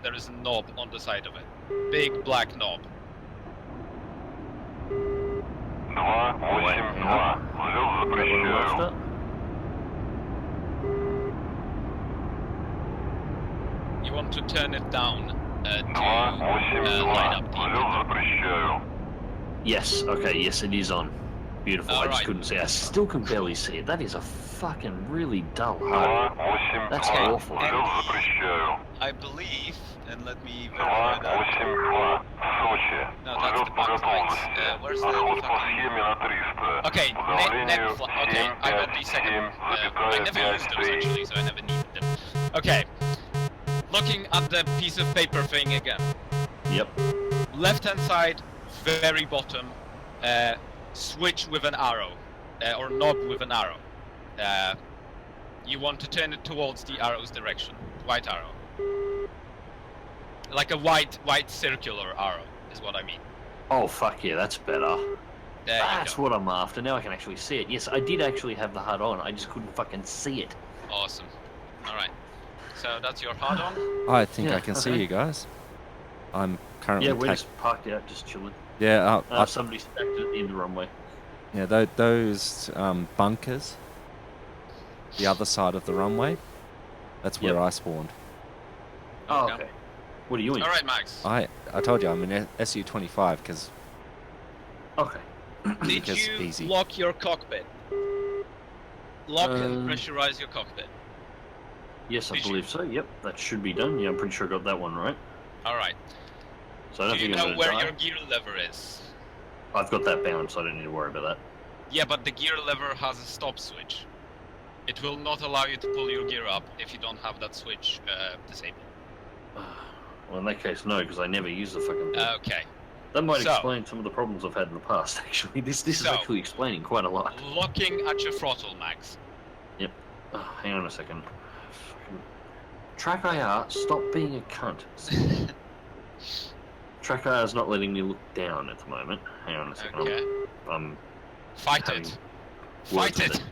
there is a knob on the side of it. Big black knob. 282. Взлет запрещаю. You want to turn it down to 282. light up the Взлет indicator. запрещаю. Yes, okay, yes it is on. Beautiful, I just Alright. couldn't see. I still can barely see it. That is a fucking really dull HUD. 282. That's Okay. awful. Взлет запрещаю. I believe, and let me verify that. 282. Сочи. No, that's the Взлет по back lights. готовности. Where's the Отход по fucking... схеме на 300. Okay, По net давлению okay, I got the second. I never used those actually, so I never needed them. Okay, looking at the piece of paper thing again. Yep. Left hand side, very bottom, switch with an arrow, or knob with an arrow. You want to turn it towards the arrow's direction, white arrow. Like a white circular arrow is what I mean. Oh fuck yeah, that's better. There That's you go. what I'm after. Now I can actually see it. Yes, I did actually have the HUD on. I just couldn't fucking see it. Awesome. Alright. So that's your HUD on? I think Yeah, I can see okay. you guys. I'm currently Yeah, we're just parked out, just chilling. yeah, Somebody stacked it in the runway. yeah. Those bunkers, the other side of the runway. That's where Yep. I spawned. Oh, Okay. okay. What are you in? Alright, Max. I told you I'm in SU-25 because Okay. Did because you easy. lock your cockpit? Lock and Um, pressurize your cockpit. Yes, I Did you- believe so. Yep, that should be done. Yeah, I'm pretty sure I got that one right. Alright. So I don't Do you think I'm know gonna where die. your gear lever is? I've got that bound, so I don't need to worry about that. Yeah, but the gear lever has a stop switch. It will not allow you to pull your gear up if you don't have that switch disabled. Well, in that case, no, because I never use the fucking thing. Okay. That might so- explain some of the problems I've had in the past, actually. This is So- actually explaining quite a lot. Looking at your throttle, Max. Oh, hang on a second. Fucking... Track IR, stop being a cunt. Track IR is not letting me look down at the moment. Hang on a second. Okay. I'm Fight having it. words Fight with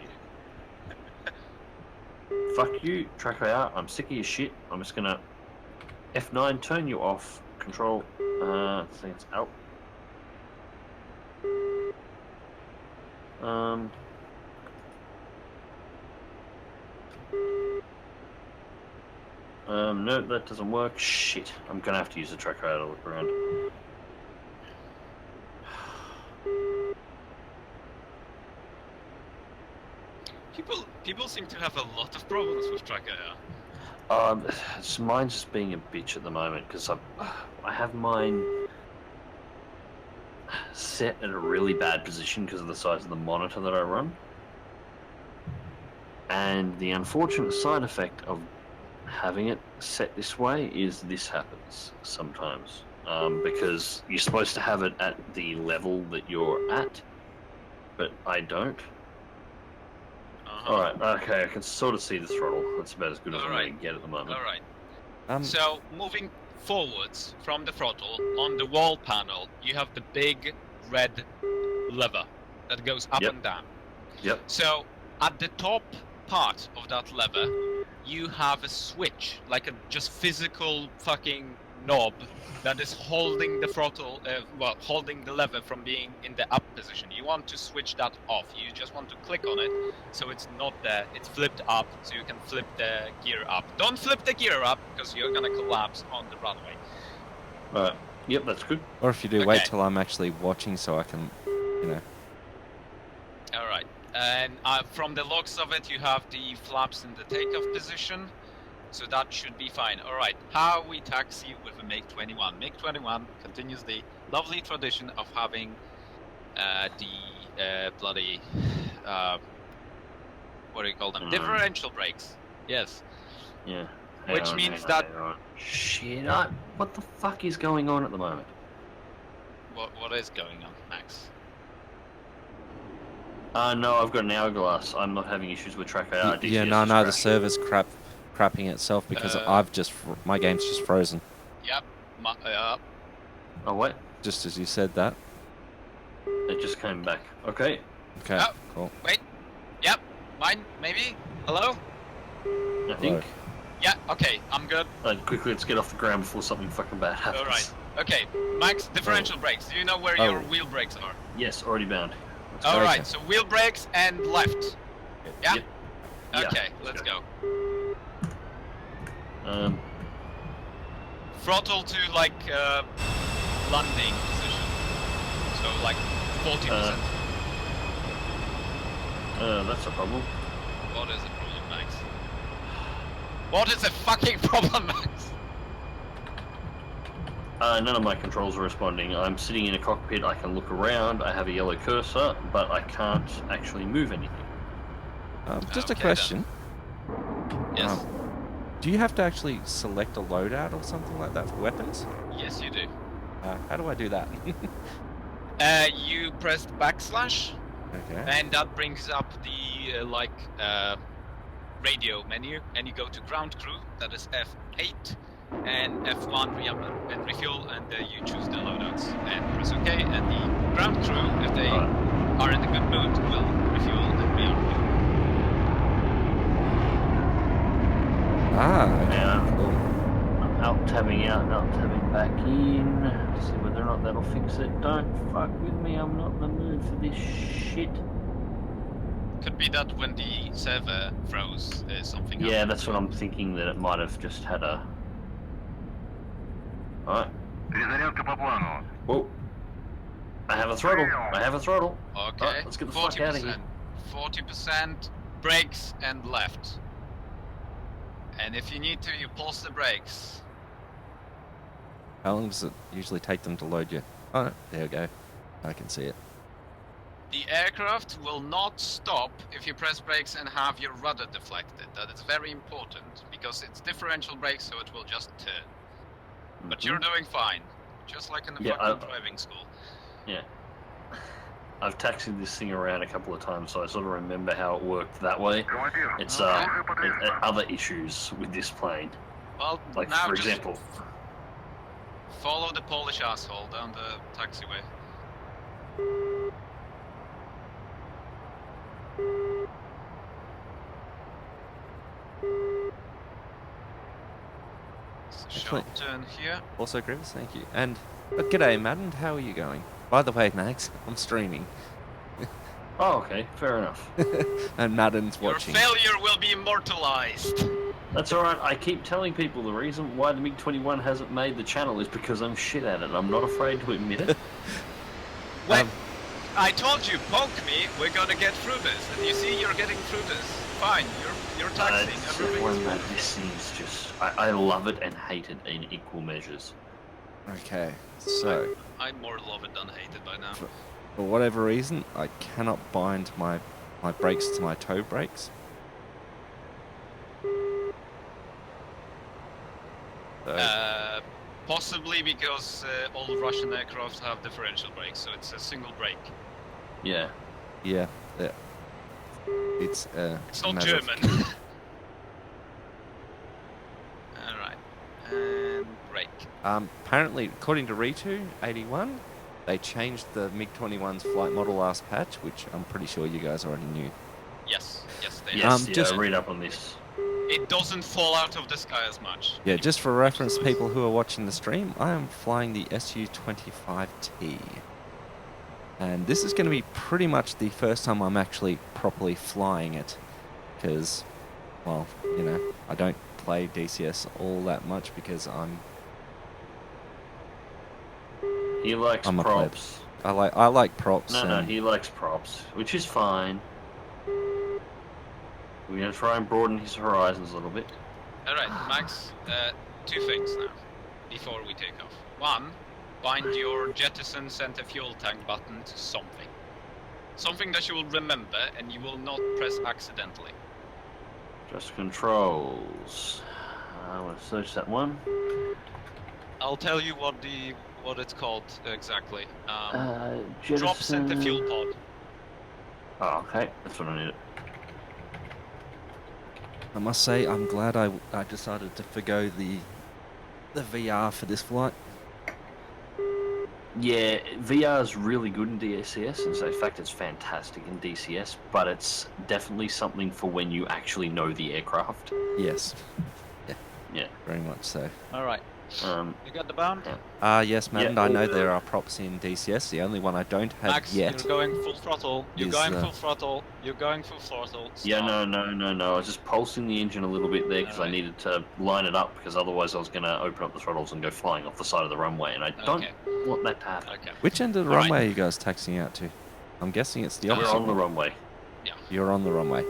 it. Fuck you, Track IR. I'm sick of your shit. I'm just gonna F9, turn you off. Control, I think it's out. No, that doesn't work. Shit, I'm gonna have to use the track IR to look around. People seem to have a lot of problems with tracker. Mine's just being a bitch at the moment because I have mine set at a really bad position because of the size of the monitor that I run. And the unfortunate side effect of having it set this way is this happens sometimes. Because you're supposed to have it at the level that you're at, but I don't. Alright, okay, I can sort of see the throttle. That's about as good as I'm going to get at the moment. Alright. So, moving forwards from the throttle, on the wall panel, you have the big red lever that goes up Yep. and down. Yep. So, at the top part of that lever, you have a switch, like a just physical fucking knob that is holding the throttle, holding the lever from being in the up position. You want to switch that off. You just want to click on it so it's not there, it's flipped up, so you can flip the gear up. Don't flip the gear up because you're gonna collapse on the runway. Alright, yep, that's good. Or if you do, wait Okay. till I'm actually watching so I can, you know. Alright, and from the looks of it, you have the flaps in the takeoff position, so that should be fine. Alright, how we taxi with a MiG-21. MiG-21 continues the lovely tradition of having the bloody, what do you call them? Differential brakes. Yes. Yeah. Which means that... Shit, what the fuck is going on at the moment? What is going on, Max? No, I've got an hourglass. I'm not having issues with track IR. Yeah, DCS no, is no, the crashing. server's crapping itself because my game's just frozen. Yep. Oh, wait. Just as you said that. It just came back. Okay. Okay, Oh. cool. Wait. Yep. Mine, maybe? Hello? I think. Yeah, okay, I'm good. Quickly, let's get off the ground before something fucking bad happens. Alright. Okay, Max, differential brakes. Do you know where your wheel brakes are? Yes, already bound. Alright, so wheel brakes and left. Yeah? Yep. Okay, Yeah, let's go. Throttle to like landing position. So like 40%. That's a problem. What is the problem, Max? What is the fucking problem, Max? None of my controls are responding. I'm sitting in a cockpit, I can look around, I have a yellow cursor, but I can't actually move anything. Just a Okay, question. Yes. Do you have to actually select a loadout or something like that for weapons? Yes, you do. How do I do that? You press the backslash, Okay. and that brings up the radio menu, and you go to ground crew, that is F8, and F1 and refuel, and you choose the loadouts, and press OK, and the ground crew, if they are in a good mood, will refuel and re-arm. Yeah. Cool. I'm alt-tabbing out and alt-tabbing back in to see whether or not that'll fix it. Don't fuck with me, I'm not in the mood for this shit. Could be that when the server froze, something Yeah, happened. that's what I'm thinking, that it might have just had a... Alright. Перезарядка по плану. Whoa. I have a throttle. I have a throttle. Okay, Alright, let's get the fuck out of here. 40%, brakes and left. And if you need to, you pulse the brakes. How long does it usually take them to load you? Oh, no, there we go. I can see it. The aircraft will not stop if you press brakes and have your rudder deflected. That is very important, because it's differential brakes, so it will just turn. But you're doing fine, just like in the fucking driving school. Yeah. I've taxied this thing around a couple of times, so I sort of remember how it worked that way. It's other issues with this plane. Well, Like, now for just example... follow the Polish asshole down the taxiway. It's a sharp turn here. Also, Grievous, thank you. And, g'day, Madden, how are you going? By the way, Max, I'm streaming. Oh, okay, fair enough. And Madden's Your watching. failure will be immortalized. That's alright, I keep telling people the reason why the MiG-21 hasn't made the channel is because I'm shit at it. I'm not afraid to admit it. When I told you, poke me, we're gonna get through this. And you see, you're getting through this. Fine, you're taxing, everything is fine. This seems just... I love it and hate it in equal measures. Okay, so... I more love it than hate it by now. For whatever reason, I cannot bind my brakes to my toe brakes. So, Possibly because all Russian aircraft have differential brakes, so it's a single brake. Yeah. yeah. It's not matter of- German. Alright. And brake. Apparently, according to Ritu81, they changed the MiG-21's flight model last patch, which I'm pretty sure you guys already knew. Yes, they Yes, just- read up on this. It doesn't fall out of the sky as much. Yeah, just for reference, people who are watching the stream, I am flying the Su-25T. And this is going to be pretty much the first time I'm actually properly flying it. Because, well, you know, I don't play DCS all that much because He likes I'm a pleb. props. I like props. No, and he likes props, which is fine. We're going to try and broaden his horizons a little bit. Alright, Max, two things now, before we take off. One, bind your jettison center fuel tank button to something. Something that you will remember and you will not press accidentally. Just controls. I want to search that one. I'll tell you what it's called exactly. Drop Jettison. center fuel pod. Oh, okay. That's what I needed. I must say, I'm glad I decided to forgo the VR for this flight. Yeah, VR is really good in DCS, and so in fact it's fantastic in DCS, but it's definitely something for when you actually know the aircraft. Yes. Yeah. Yeah. Very much so. All right. You got the bound? Yes, man. Yeah, I know all there are props in DCS. The only one I don't have Max, yet. you're going full throttle. You're is, going full throttle. You're going full throttle. Stop. Yeah, no. I was just pulsing the engine a little bit there because I Alright. needed to line it up because otherwise I was going to open up the throttles and go flying off the side of the runway, and I don't Okay. want that to happen. Okay. Which end of the All right. runway are you guys taxiing out to? I'm guessing it's the We're opposite. on the one. runway. You're on the runway.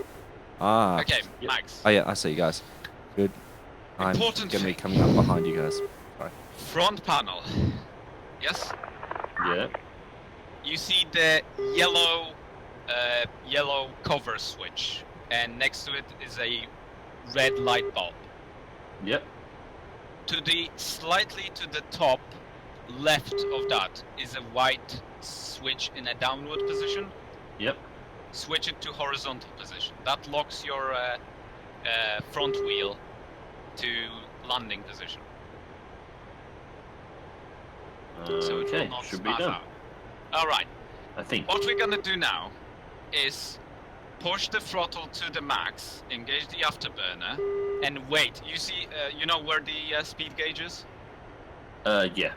Ah. Okay, Yep. Max. Oh yeah, I see you guys. Good. I'm Important gonna be thing. coming up behind you guys. Front panel. Yes. Yeah. You see the yellow, yellow cover switch, and next to it is a red light bulb. Yep. To the slightly to the top left of that is a white switch in a downward position. Yep. Switch it to horizontal position. That locks your front wheel to landing position. So it will Okay. not Should be spaz done. out. All right. I think. What we're gonna do now is push the throttle to the max, engage the afterburner, and wait. You see, you know where the speed gauge is? Yeah.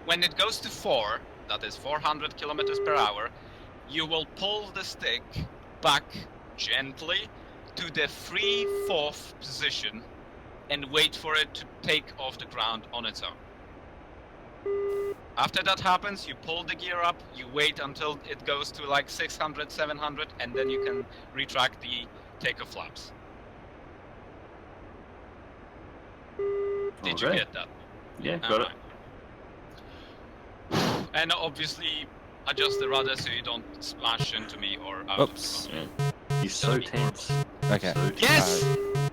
When it goes to 4, that is 400 kilometers per hour, you will pull the stick back gently to the 3/4 position and wait for it to take off the ground on its own. After that happens, you pull the gear up, you wait until it goes to like 600, 700, and then you can retract the takeoff flaps. Did you Okay. get that? Yeah. Got it. Alright. And obviously adjust the rudder so you don't smash into me or out Oops. of the Yeah. You're so tense. Okay. So Yes!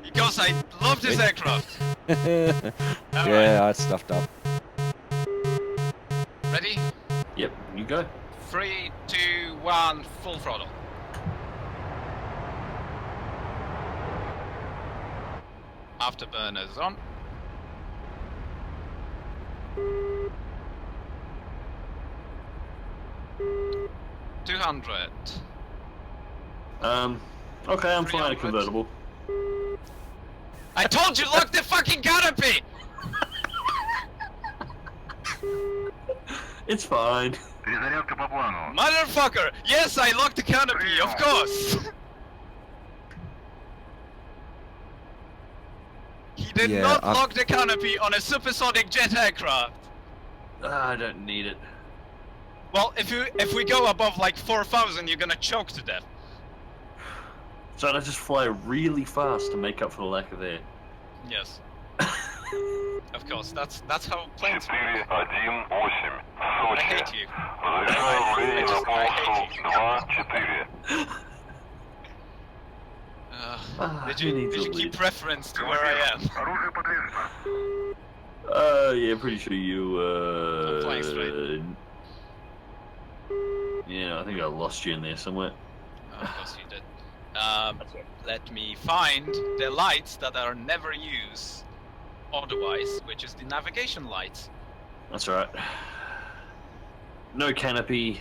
Because I love this Wait. aircraft! Yeah, I stuffed up. Ready? Yep. You go. 3, 2, 1, full throttle. Afterburners on. $200. Okay. I'm flying a 300. convertible. I told you lock the fucking canopy! It's fine. Перезарядка по плану. Motherfucker! Yes, I locked the canopy, of course! He did Yeah, not I've- lock the canopy on a supersonic jet aircraft! I don't need it. Well, if we go above like 4,000, you're gonna choke to death. So I just fly really fast to make up for the lack of air. Yes. Of course, that's how planes work. 4-1-8. I hate Сочи. you. Завершено время на I hate полосу you. 2-4. Did Who you needs a keep lid? reference to where I am? Оружие подвешено. Yeah, pretty sure you, I'm flying straight. Yeah, I think I lost you in there somewhere. Of course you did. Let me find the lights that are never used otherwise, which is the navigation lights. That's alright. No canopy.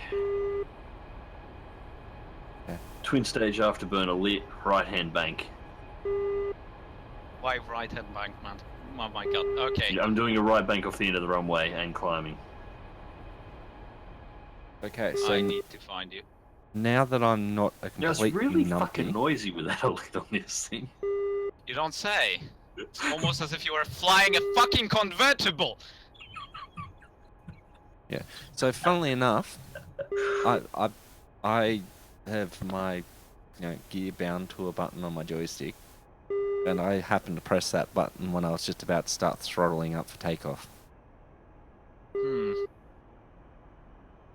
Yeah. Twin stage afterburner lit, right hand bank. Why right hand bank, man? Oh my god. Okay. Yeah, I'm doing a right bank off the end of the runway and climbing. Okay, so I need to find you. now that I'm not a Yeah, it's complete really numpty, fucking noisy without a lid on this thing. You don't say. It's almost as if you were flying a fucking convertible. so funnily enough, I have my gear bound to a button on my joystick, and I happened to press that button when I was just about to start throttling up for takeoff.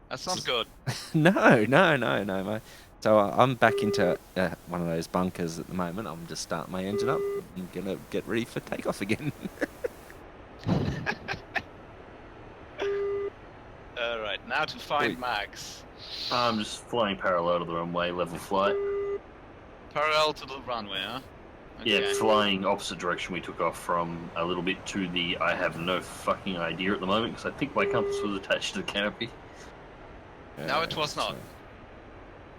That's not good. No, mate. So I'm back into one of those bunkers at the moment. I'm just starting my engine up. I'm gonna get ready for takeoff again. Alright, now to find Wait. Max. I'm just flying parallel to the runway, level flight. Parallel to the runway, huh? Yeah, Okay. flying opposite direction we took off from a little bit to the I have no fucking idea at the moment because I think my compass was attached to the canopy. No, it was not.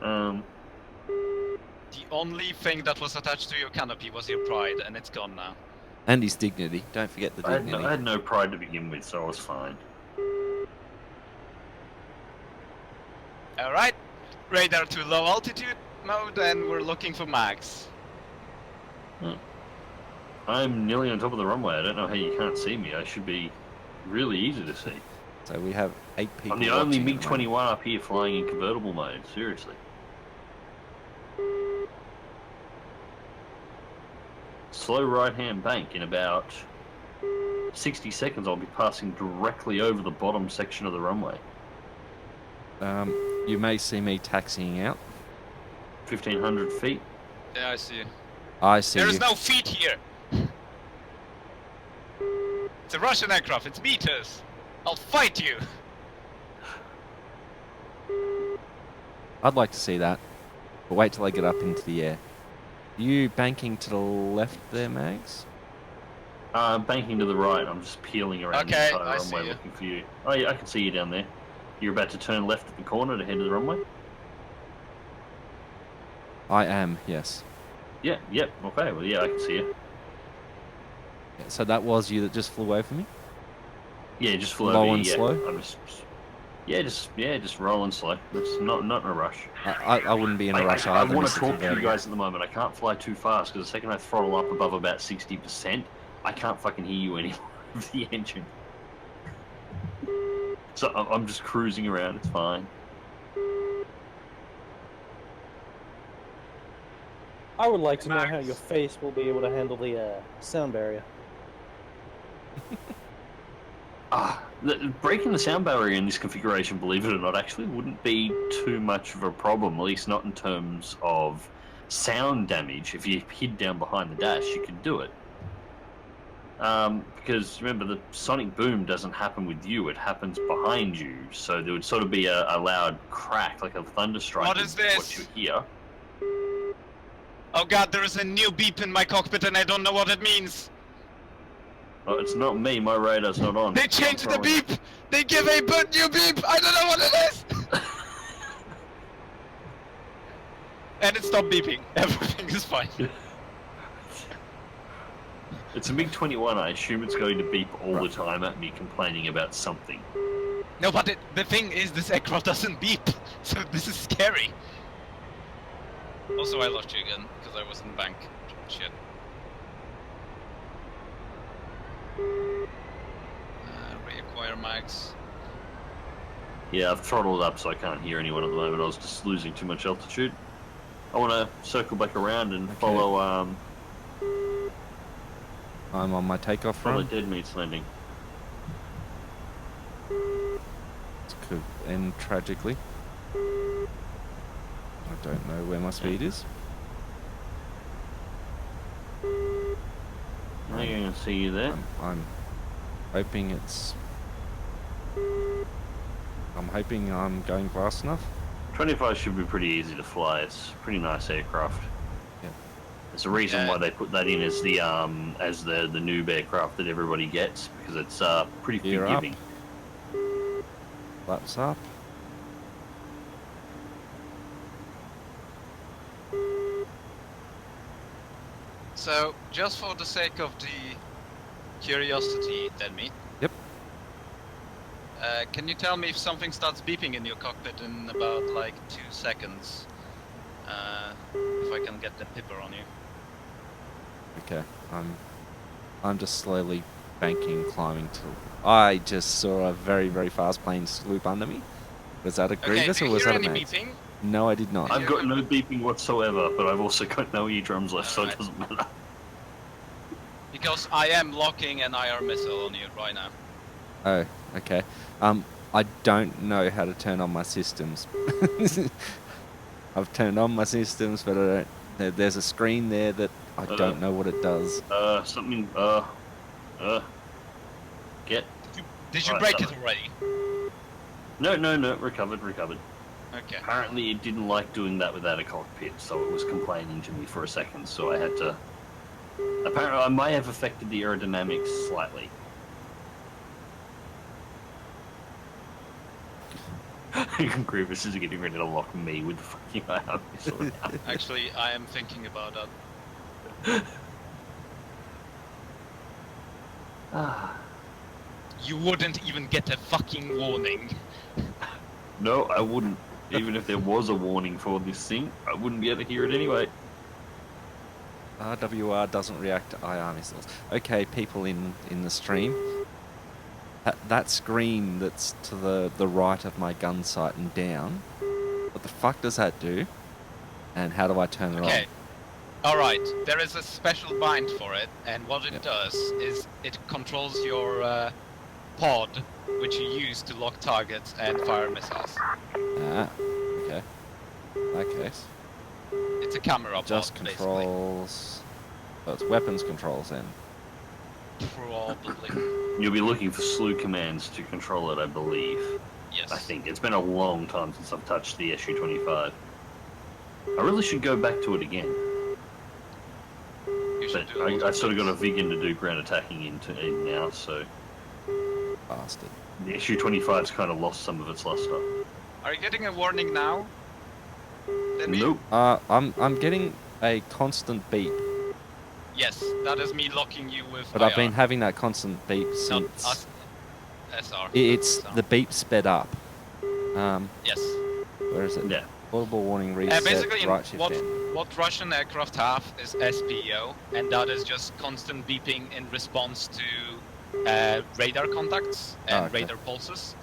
So, The only thing that was attached to your canopy was your pride, and it's gone now. And his dignity. Don't forget the I dignity. had no pride to begin with, so I was fine. Alright, radar to low altitude mode, and we're looking for mags. I'm nearly on top of the runway. I don't know how you can't see me. I should be really easy to see. So we have 8 people. I'm the only watching at the moment. MiG-21 up here flying in convertible mode. Seriously. Slow right-hand bank. In about 60 seconds, I'll be passing directly over the bottom section of the runway. You may see me taxiing out. 1,500 feet. Yeah, I see. I see There you. is no feet here. It's a Russian aircraft. It's meters. I'll fight you. I'd like to see that. But wait till I get up into the air. You banking to the left there, Mags? Banking to the right. I'm just peeling around the Okay, entire I see runway you. looking for you. Oh yeah, I can see you down there. You're about to turn left at the corner to head to the runway? I am, yes. Yeah, yep, okay, well yeah, I can see you. Yeah, so that was you that just flew over me? Yeah, just flew Low over and you, yeah. slow? I'm just rolling slow. It's not in a rush. I wouldn't be in a rush I either. want to Mr. talk to you Convertible. guys at the moment. I can't fly too fast because the second I throttle up above about 60%, I can't fucking hear you anymore with the engine. So I'm just cruising around. It's fine. I would like to know how your face will be able to handle the sound barrier. Breaking the sound barrier in this configuration, believe it or not, actually wouldn't be too much of a problem, at least not in terms of sound damage. If you hid down behind the dash, you could do it. Because remember, the sonic boom doesn't happen with you, it happens behind you, so there would sort of be a loud crack, like a thunderstrike. What is this? What you hear. Oh god, there is a new beep in my cockpit and I don't know what it means. Oh, it's not me, my radar's not on. They changed the beep! They give a new beep! I don't know what it is! And it stopped beeping. Everything is fine. It's a MiG-21, I assume it's going to beep all the time at me complaining about something. No, but the thing is, this aircraft doesn't beep, so this is scary. Also, I lost you again, because I was in bank. Shit. Reacquire mags. Yeah, I've throttled up so I can't hear anyone at the moment. I was just losing too much altitude. I want to circle back around and follow, I'm on my takeoff follow run. Dead Meat's landing. This could end tragically. I don't know where my speed is. I think I can see you there. I'm hoping it's... I'm hoping I'm going fast enough. 25 should be pretty easy to fly. It's a pretty nice aircraft. Yeah. There's a reason why they put that in as the noob aircraft that everybody gets, because it's pretty Gear up. forgiving. Flaps up. So, just for the sake of the curiosity, Denmy. Yep. Can you tell me if something starts beeping in your cockpit in about like 2 seconds? If I can get the pipper on you. Okay, I'm just slowly banking, climbing to... I just saw a very, very fast plane swoop under me. Was that a Grievous do or you was hear that a any Max? beeping? No, I did not. I've got no beeping whatsoever, but I've also got no eardrums left, so it Alright. doesn't matter. Because I am locking an IR missile on you right now. Oh, okay. I don't know how to turn on my systems. I've turned on my systems, but I don't... There's a screen there that I don't know what it does. Get. Did you Right, break so- it already? No, recovered. Okay. Apparently it didn't like doing that without a cockpit, so it was complaining to me for a second, so I had to... Apparently I may have affected the aerodynamics slightly. Grievous is getting ready to lock me with the fucking IR missile now. Actually, I am thinking about that. Ah. You wouldn't even get a fucking warning. No, I wouldn't. Even if there was a warning for this thing, I wouldn't be able to hear it anyway. RWR doesn't react to IR missiles. Okay, people in the stream. That screen that's to the right of my gun sight and down. What the fuck does that do? And how do I turn it Okay. on? Alright, there is a special bind for it, and what it Yep. does is it controls your pod, which you use to lock targets and fire missiles. Ah, okay. In that case, It's a camera just pod, controls. Oh, it's weapons controls then. basically. Probably. You'll be looking for slew commands to control it, I believe. Yes. I think. It's been a long time since I've touched the SU-25. I really should go back to it again. You should But do a lot I of sort of got a things. vegan to do ground attacking in now, so Bastard. the SU-25's kind of lost some of its luster. Are you getting a warning now? Demi? Nope. I'm getting a constant beep, Yes, that is me locking you with but IR. I've been having that constant beep Not since. us. SR. It's SR. the beep sped up. Yes. Where is it? Yeah. Portable warning reset. Basically, right shift what in. what Russian aircraft have is SPO, and that is just constant beeping in response to radar contacts and okay. radar pulses.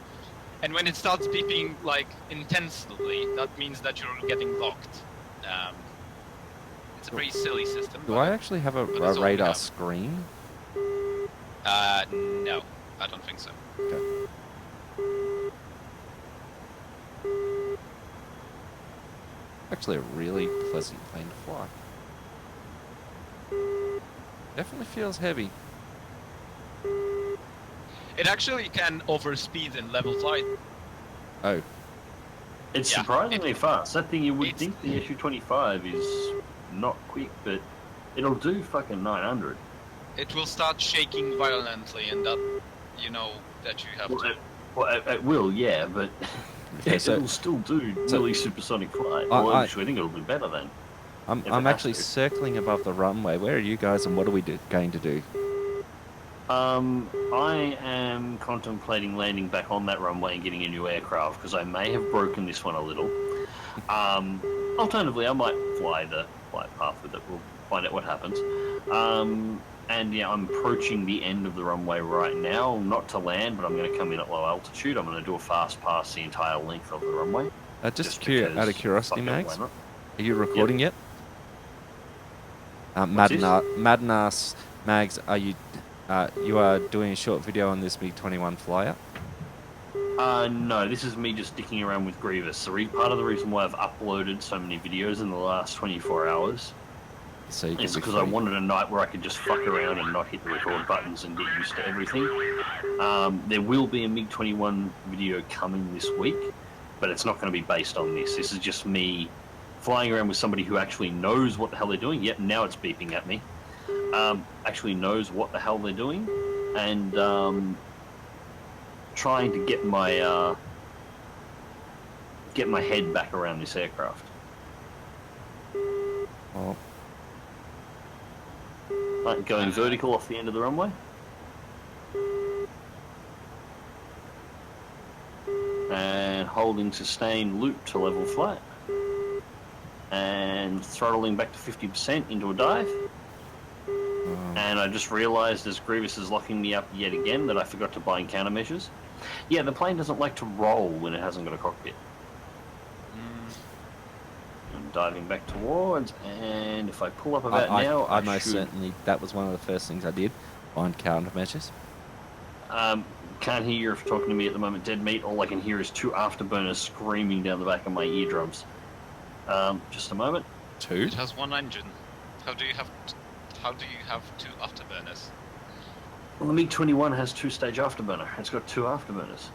And when it starts beeping like intensely, that means that you're getting locked. It's a pretty silly system. Do but, I actually have a but it's all we radar have. screen? No, I don't think so. Okay. Actually, a really pleasant plane to fly. Definitely feels heavy. It actually can overspeed in level flight. Oh, It's Yeah, surprisingly fast. That thing you would it's- think the SU-25 is not quick, but it'll do fucking 900. It will start shaking violently, and that you know that you have to. It will, yeah, but Okay, so- it'll still do really supersonic flight. I- Well, I- actually, I think it'll do better then. I'm If it I'm has actually to. circling above the runway. Where are you guys, and what are we going to do? I am contemplating landing back on that runway and getting a new aircraft because I may have broken this one a little. Alternatively, I might fly the flight path with it. We'll find out what happens. And yeah, I'm approaching the end of the runway right now. Not to land, but I'm going to come in at low altitude. I'm going to do a fast pass the entire length of the runway. Just because, out of curiosity, fuck it, Mags, why not? are you recording yet? What's this? Madden asks, Mags, are you are doing a short video on this MiG-21 flyer? No, this is me just dicking around with Grievous. Part of the reason why I've uploaded so many videos in the last 24 hours So you can is be because I free. wanted a night where I could just fuck around and not hit the record buttons and get used to everything. There will be a MiG-21 video coming this week, but it's not going to be based on this. This is just me flying around with somebody who actually knows what the hell they're doing. Yep, now it's beeping at me. Actually knows what the hell they're doing, and trying to get my head back around this aircraft. Well, Right, going vertical off the end of the runway. And holding sustained loop to level flat. And throttling back to 50% into a dive. And I just realised as Grievous is locking me up yet again that I forgot to bind countermeasures. Yeah, the plane doesn't like to roll when it hasn't got a cockpit. I'm diving back towards, and if I pull up about now, I most should... certainly, that was one of the first things I did, find countermeasures. Can't hear you if you're talking to me at the moment, Dead Meat. All I can hear is two afterburners screaming down the back of my eardrums. Just a moment. Two? It has one engine. How do you have two afterburners? Well, the MiG-21 has two-stage afterburner. It's got two afterburners.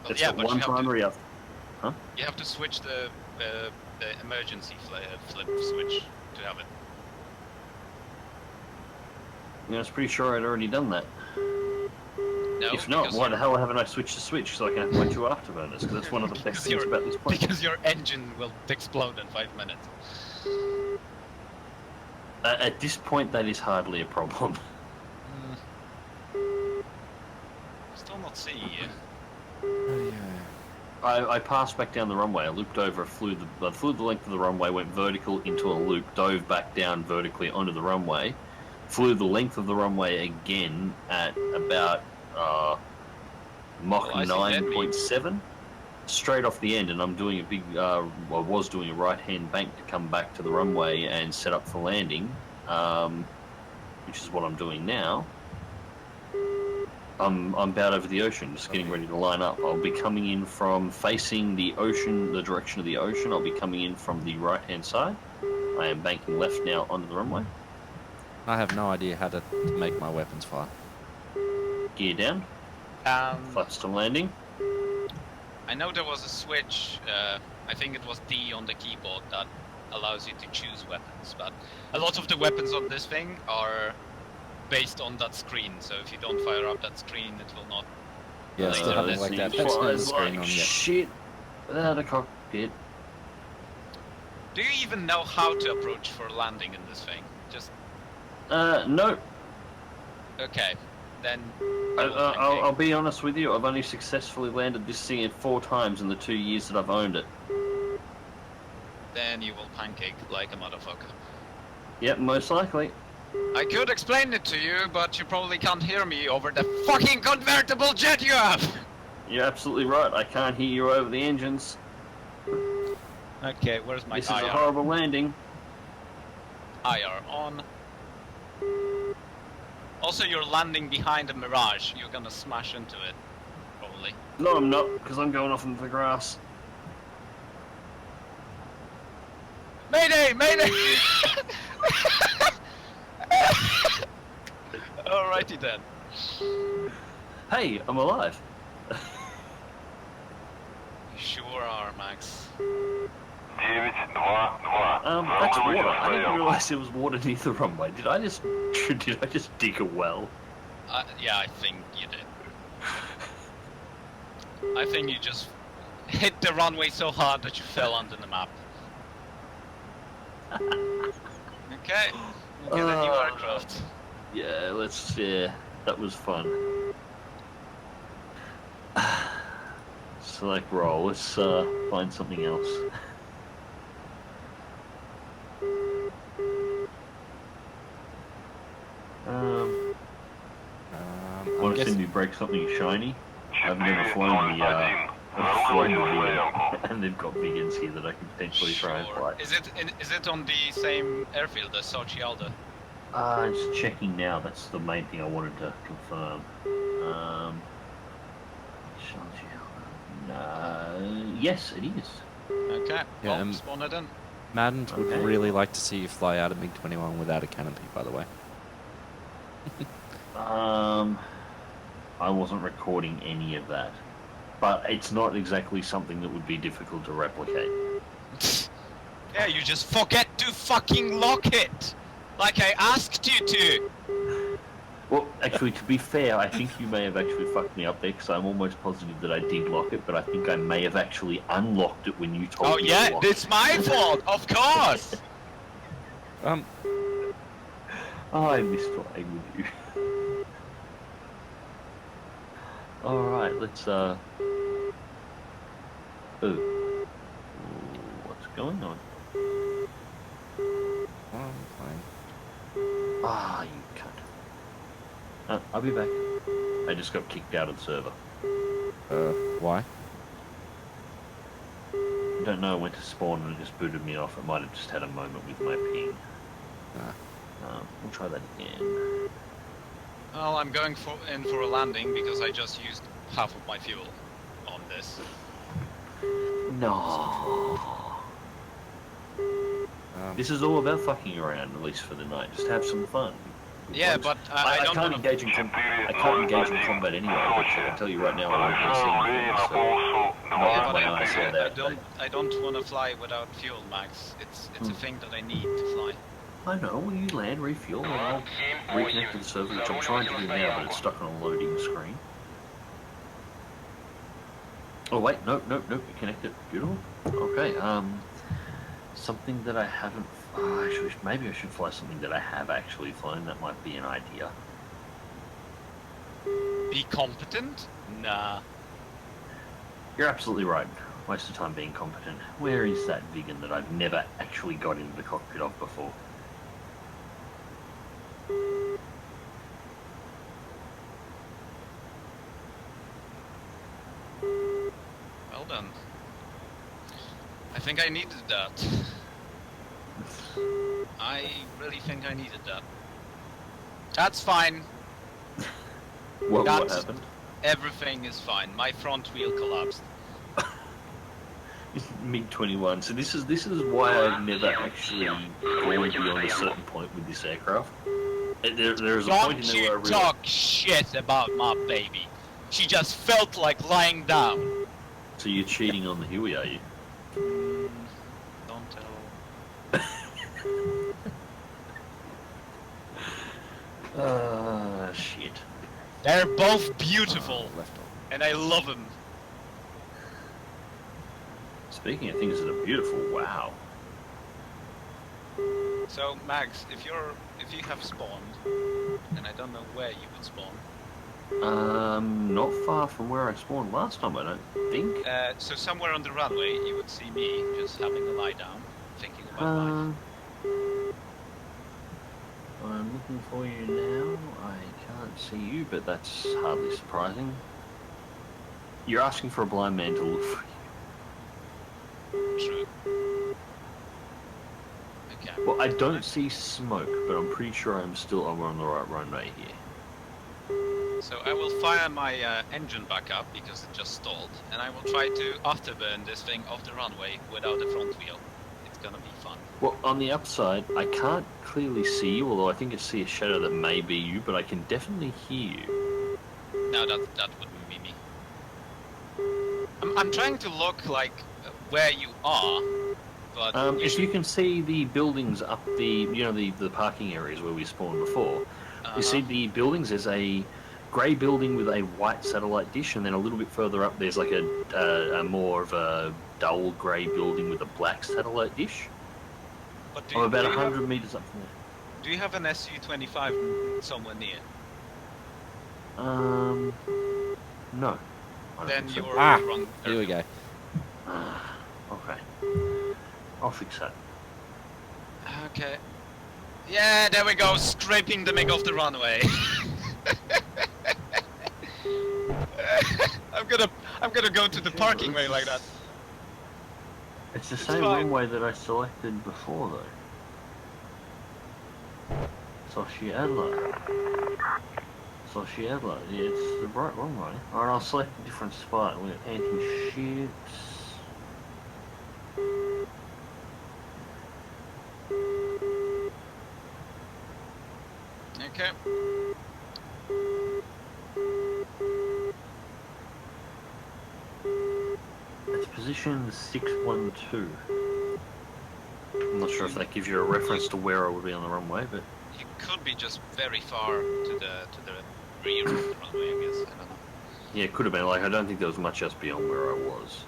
Well, It's yeah, got but one primary after. you have to switch the emergency flip switch to have it. I was pretty sure I'd already done that. No, If not, because why the your- hell haven't I switched to switch so I can have my two afterburners? Because that's one of the best Because things you're- about this plane. Because your engine will explode in 5 minutes. At this point, that is hardly a problem. Still not seeing you. Oh, yeah. I passed back down the runway. I looped over, flew the length of the runway, went vertical into a loop, dove back down vertically onto the runway, flew the length of the runway again at about Mach Well, I see 9.7, straight off the end, and I'm doing a big, I was doing a right-hand bank to come back to the runway and set up for landing, which is what I'm doing now. I'm about over the ocean, just getting ready to line up. I'll be coming in from facing the ocean, the direction of the ocean. I'll be coming in from the right-hand side. I am banking left now onto the runway. I have no idea how to make my weapons fire. Gear down. Flaps to landing. I know there was a switch, I think it was D on the keyboard, that allows you to choose weapons, but a lot of the weapons on this thing are based on that screen, so if you don't fire up that screen, it will not. Yeah, Later still on having this like thing that Flies external screen like on yet. shit without a cockpit. Do you even know how to approach for landing in this thing? Just No. okay, then. I'll be honest with you. I've only successfully landed this thing 4 times in the 2 years that I've owned it. Then you will pancake like a motherfucker. Yep, most likely. I could explain it to you, but you probably can't hear me over the fucking convertible jet you have! You're absolutely right. I can't hear you over the engines. Okay, where's my This is a IR? horrible landing. IR on. Also, you're landing behind a Mirage. You're gonna smash into it, probably. No, I'm not, because I'm going off into the grass. Mayday! Mayday! Alrighty then. Hey, I'm alive. You sure are, Max. 922. That's Runway water. I didn't стоянку. realise there was water near the runway. Did I just dig a well? Yeah, I think you did. I think you just hit the runway so hard that you fell under the map. Okay, we'll get a new aircraft. Yeah, that was fun. Select roll. Let's find something else. I'm Want to guessing see me break something shiny? I've never 401. flown the Runway стоянку. Vegan, and they've got vegans here that I can potentially try and fly. Is it on the same airfield as Sochi Alda? Just checking now. That's the main thing I wanted to confirm. Yes, it is. Okay, Yeah, well, spawn it in. Madden would Okay. really like to see you fly out of MiG-21 without a canopy, by the way. I wasn't recording any of that, but it's not exactly something that would be difficult to replicate. Yeah, you just forget to fucking lock it! Like I asked you to! Well, actually, to be fair, I think you may have actually fucked me up there, because I'm almost positive that I did lock it, but I think I may have actually unlocked it when you told Oh me yeah, to lock it. it's my fault, of course! I missed playing with you. Alright, let's, Ooh, what's going on? Fine. Ah, you cunt. I'll be back. I just got kicked out of the server. Why? I don't know, I went to spawn and it just booted me off. I might have just had a moment with my ping. We'll try that again. Well, I'm going in for a landing because I just used half of my fuel on this. No. This is all about fucking around, at least for the night. Just have some fun. Yeah, but I don't can't wanna... engage in combat anyway. I can tell you right now, I won't be seeing things, so Yeah, not but my eyes are there. I don't want to fly without fuel, Max. It's a thing that I need to fly. I know. When you land, refuel, and I'll reconnect to the server, which I'm trying to do now, but it's stuck on a loading screen. Oh wait, nope, it connected. Beautiful. Okay, something that I haven't. Maybe I should fly something that I have actually flown. That might be an idea. Be competent? Nah. You're absolutely right. Waste of time being competent. Where is that vegan that I've never actually got into the cockpit of before? Well done. I think I needed that. I really think I needed that. That's fine. What That's- happened? Everything is fine. My front wheel collapsed. MiG-21. So this is why I've never actually gone beyond a certain point with this aircraft. There's a point in Don't there where I you realized... talk shit about my baby. She just felt like lying down. So you're cheating on the Huey, are you? Don't tell. Shit. They're both beautiful, Left on. and I love them. Speaking of things that are beautiful, wow. So Max, if you have spawned, and I don't know where you would spawn. Not far from where I spawned last time, I don't think. So somewhere on the runway, you would see me just having a lie down, thinking about life. I'm looking for you now. I can't see you, but that's hardly surprising. You're asking for a blind man to look for you. True. Okay. Well, I don't see smoke, but I'm pretty sure I'm on the right runway here. So I will fire my engine back up because it just stalled, and I will try to afterburn this thing off the runway without the front wheel. It's gonna be fun. Well, on the upside, I can't clearly see you, although I think I see a shadow that may be you, but I can definitely hear you. No, that wouldn't be me. I'm trying to look like where you are, but If you can see the buildings up the, the parking areas where we spawned before, you see the buildings, there's a grey building with a white satellite dish, and then a little bit further up there's like a more of a dull grey building with a black satellite dish. But I'm about do you 100 metres up from there. Do you have an SU-25 somewhere near? No. I don't Then think so. you're wrong. Here we go. Okay. I'll fix that. Okay. Yeah, there we go. Scraping the MiG off the runway. I'm gonna go to the parking way like that. It's the It's same fine. runway that I selected before, though. Sociedla. Yeah, it's the right runway. Alright, I'll select a different spot. We're anti-ships. Okay. It's position 612. I'm not sure if that gives you a reference to where I would be on the runway, but... You could be just very far to the rear of the runway, I guess. I don't know. Yeah, it could have been. Like, I don't think there was much else beyond where I was.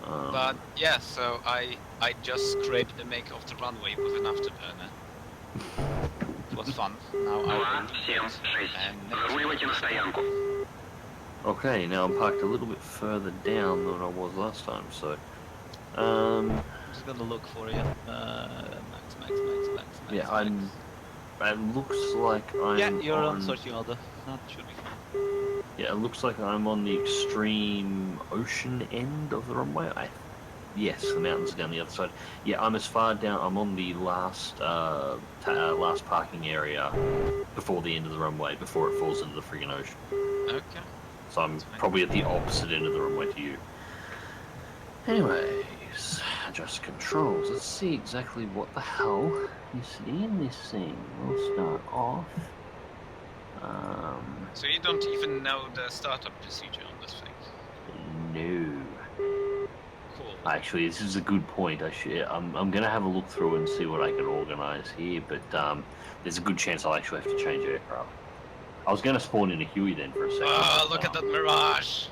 But yeah, so I just scraped the MiG off the runway with an afterburner. It was fun. Now I will do it. And Okay, now I'm parked a little bit further down than I was last time, so... I'm just gonna look for you. Max. yeah, Max. It looks like I'm Yeah, you're on on... searching order. That should be fine. Yeah, it looks like I'm on the extreme ocean end of the runway. Yes, the mountains are down the other side. Yeah, I'm as far down... I'm on the last last parking area before the end of the runway, before it falls into the friggin' ocean. Okay. So I'm probably at the opposite end of the runway to you. Anyways, adjust controls. Let's see exactly what the hell is in this thing. We'll start off. So you don't even know the startup procedure on this thing? No. Cool. Actually, this is a good point. I'm gonna have a look through and see what I can organise here, but there's a good chance I'll actually have to change aircraft. I was gonna spawn in a Huey then for a second. Oh, look at that mirage!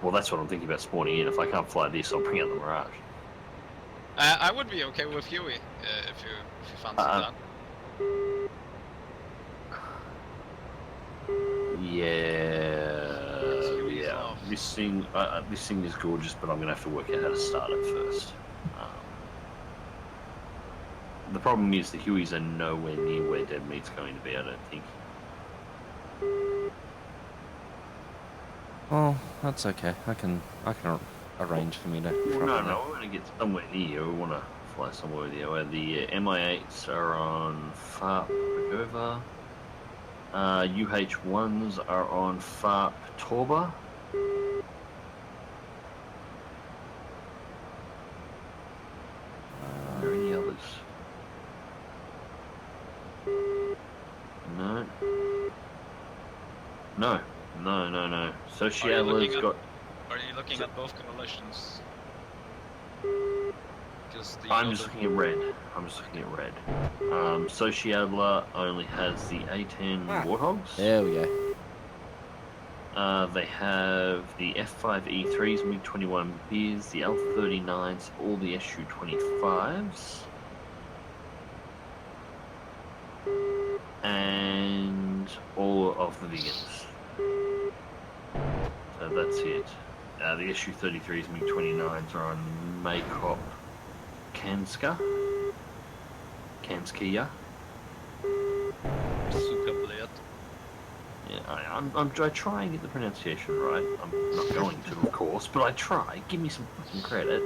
Well, that's what I'm thinking about spawning in. If I can't fly this, I'll bring out the Mirage. I would be okay with Huey if you fancy that. Yeah. off. This thing is gorgeous, but I'm gonna have to work out how to start it first. The problem is the Hueys are nowhere near where Dead Meat's going to be. I don't think. Oh, that's okay. I can arrange for me to. Well, travel no, there. we want to get somewhere near. We want to fly somewhere with you. The MI8s are on FARP Bogova. UH1s are on FARP Torba. Are there any others? No. No. So Shiadler's got. Are you looking at both coalitions? Because I'm just looking at red. So Shiadler only has the A10 Warthogs. There we go. They have the F5E3s, MiG-21 Beers, the L39s, all the Su-25s, and all of the Vegans. So that's it. The Su-33s, MiG-29s are on Makop Kanska. Kanskaya. Sukabliet. Yeah, I try and get the pronunciation right. I'm not going to, of course, but I try. Give me some fucking credit.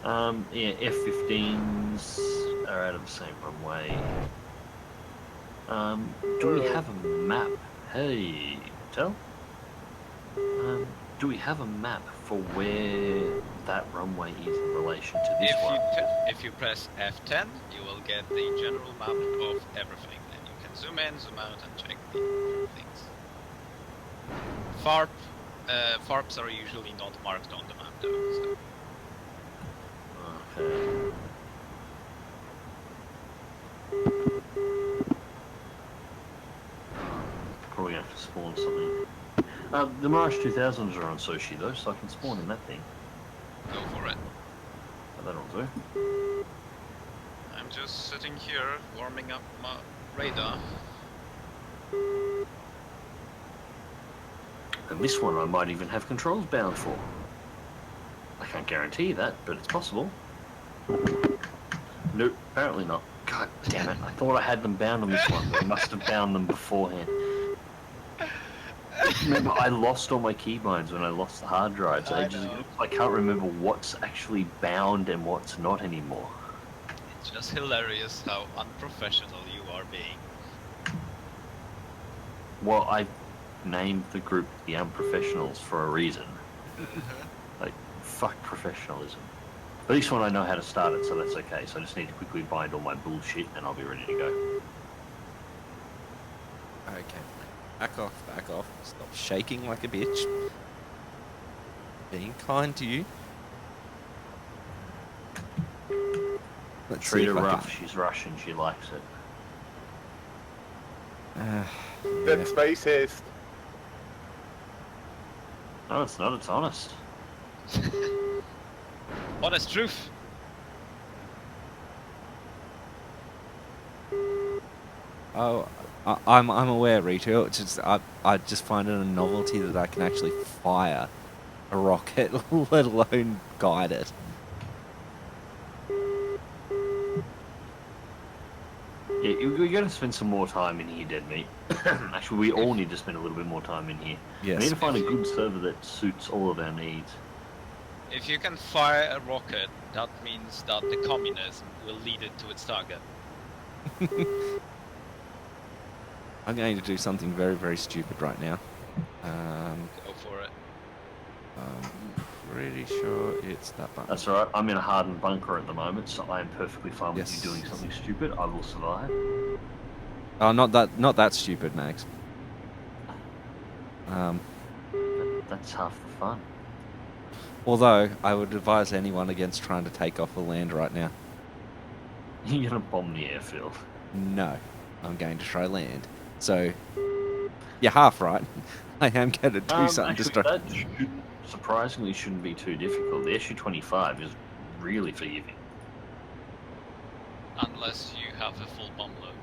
Yeah, F-15s are out of the same runway. Do we have a map? Hey, tell? Do we have a map for where that runway is in relation to this one? If you press F10, you will get the general map of everything. Then you can zoom in, zoom out, and check the different things. FARPs are usually not marked on the map though. So. Okay. Probably have to spawn something. The Mirage 2000s are on Sochi though, so I can spawn in that thing. Go for it. That'll do. I'm just sitting here warming up my radar. And this one I might even have controls bound for. I can't guarantee that, but it's possible. Nope, apparently not. God damn it, I thought I had them bound on this one, but I must have bound them beforehand. Remember, I lost all my keybinds when I lost the hard drives ages ago. I can't remember what's actually bound and what's not anymore. It's just hilarious how unprofessional you are being. Well, I named the group the Unprofessionals for a reason. Like, fuck professionalism. But this one I know how to start it, so that's okay. So I just need to quickly bind all my bullshit and I'll be ready to go. Okay. Back off. Stop shaking like a bitch. Being kind to you. Let's Treat see her if I rough, she's Russian, she likes it. can... That's racist. No, it's not, it's honest. Honest truth. Oh, I'm aware, Rito. It's just I just find it a novelty that I can actually fire a rocket, let alone guide it. Yeah, we got to spend some more time in here, Dead Meat. Actually, we all need to spend a little bit more time in here. Yes. We need to find a good server that suits all of our needs. If you can fire a rocket, that means that the communism will lead it to its target. I'm going to do something very, very stupid right now. Go for it. I'm pretty sure it's that button. That's alright, I'm in a hardened bunker at the moment, so I am perfectly fine with Yes. you doing something stupid. I will survive. Oh, not that stupid, Max. That's half the fun. Although I would advise anyone against trying to take off the land right now. You're gonna bomb the airfield. No, I'm going to try land. So, you're half right. I am going to do something Actually, destructive. that surprisingly shouldn't be too difficult. The Su-25 is really forgiving. Unless you have a full bomb load.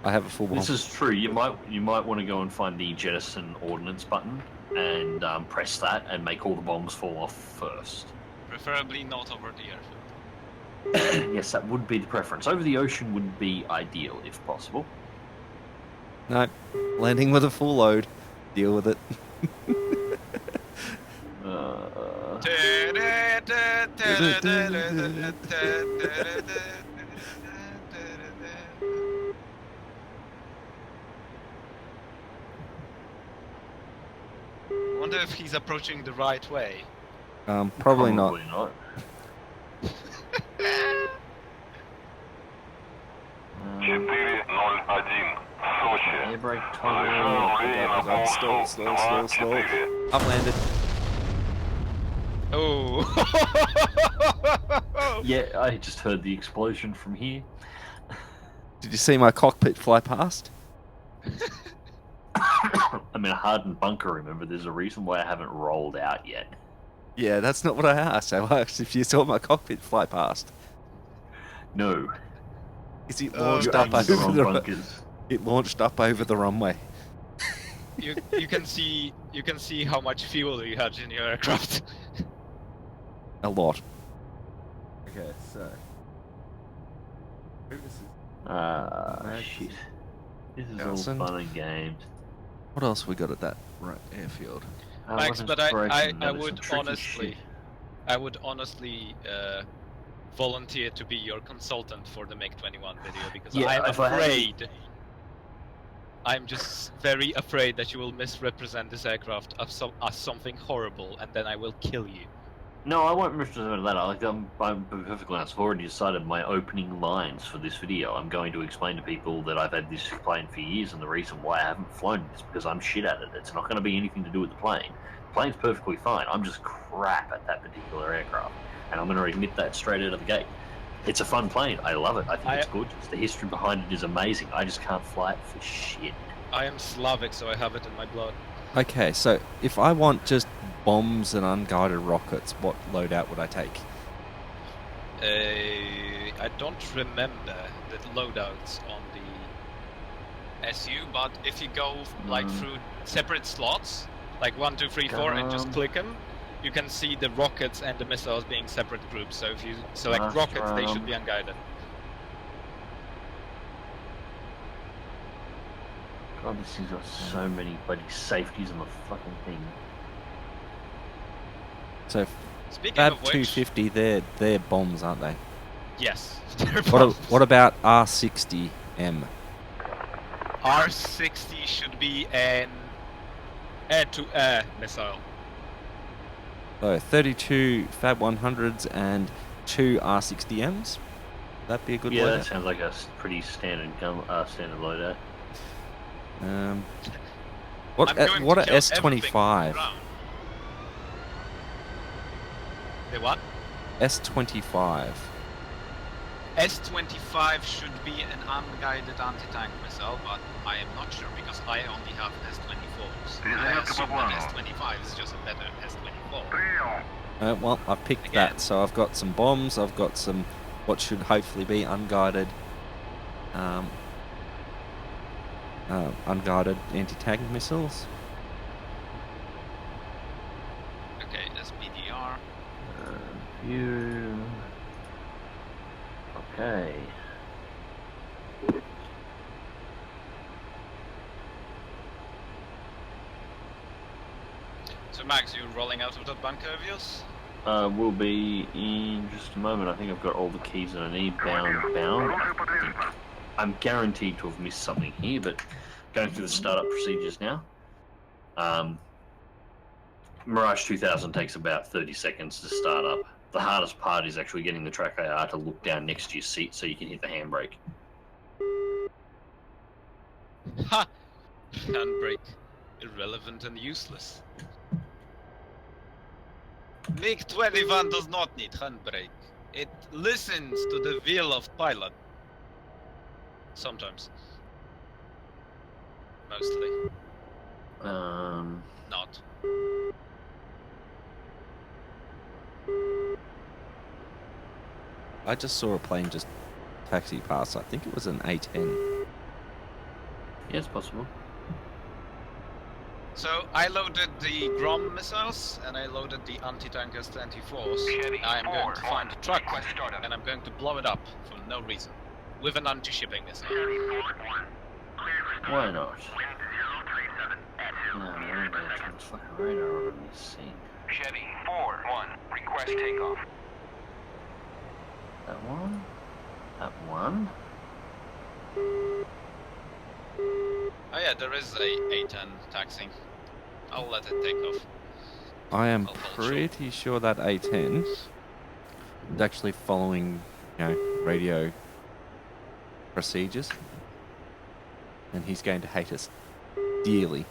I have a full bomb. This is true. You might want to go and find the jettison ordnance button and press that and make all the bombs fall off first. Preferably not over the airfield. Yes, that would be the preference. Over the ocean would be ideal if possible. No, landing with a full load. Deal with it. Wonder if he's approaching the right way. Probably not. Четыре ноль один. Сочи. Air brake Разрешено время на полосу Slow. 2-4. I've landed. Oh. Yeah, I just heard the explosion from here. Did you see my cockpit fly past? I'm in a hardened bunker, remember? There's a reason why I haven't rolled out yet. Yeah, that's not what I asked. I asked if you saw my cockpit fly past. No. Is it Oh, launched You're up aiming the over wrong the bunkers. It launched up over the runway. you can see how much fuel you had in your aircraft. A lot. Okay, so Shit. This is Thousand. all fun and games. what else we got at that airfield? Max, weapons but I preparation, that is some would tricky honestly, shit. I would honestly volunteer to be your consultant for the MiG-21 video because Yeah, I'm if I had- afraid. I'm just very afraid that you will misrepresent this aircraft as something horrible, and then I will kill you. No, I won't misrepresent that. I'm perfectly honest. I've already decided my opening lines for this video. I'm going to explain to people that I've had this plane for years, and the reason why I haven't flown it is because I'm shit at it. It's not going to be anything to do with the plane. The plane's perfectly fine. I'm just crap at that particular aircraft, and I'm going to admit that straight out of the gate. It's a fun plane. I love it. I think it's gorgeous. The history behind it is amazing. I just can't fly it for shit. I am Slavic, so I have it in my blood. Okay, so if I want just bombs and unguided rockets, what loadout would I take? I don't remember the loadouts on the SU, but if you go like through separate slots, like 1, 2, 3, 4, and just click them, you can see the rockets and the missiles being separate groups. So if you select rockets, they should be unguided. God, this thing's got so many bloody safeties on the fucking thing. So Speaking Fab of which, 250, they're bombs, aren't they? yes, they're What bombs. what about R60M? R60 should be an air-to-air missile. So 32 Fab 100s and 2 R60Ms. That'd be a good Yeah, loadout. that sounds like a pretty standard standard loadout. What I'm going what to are kill everything S25? around. The what? S25. S25 should be an unguided anti-tank missile, but I am not sure because I only have S24s. I assume that S25 is just a better S24. Well, I've picked Again. that, so I've got some bombs. I've got some what should hopefully be unguided, unguided anti-tank missiles. Okay, SPDR. View. Okay. So Max, you rolling out of that bunker of yours? We'll be in just a moment. I think I've got all the keys that I need. Bound. I'm guaranteed to have missed something here, but going through the startup procedures now. Mirage 2000 takes about 30 seconds to start up. The hardest part is actually getting the track AR to look down next to your seat so you can hit the handbrake. Ha! Handbrake. Irrelevant and useless. MiG-21 does not need handbrake. It listens to the will of pilot. Sometimes. Mostly. Not. I just saw a plane just taxi past. I think it was an A10. Yeah, it's possible. So I loaded the Grom missiles and I loaded the anti-tankers 24s. I'm going to find a truck and I'm going to blow it up for no reason with an anti-shipping missile. Why not? No, I'm gonna turn this fucking radar on this thing. Chevy 4-1, request takeoff. That one. That one. Oh yeah, there is a A10 taxiing. I'll let it take off. I am I'll hold pretty sure that A10 is actually following, radio procedures, and he's going to hate us dearly.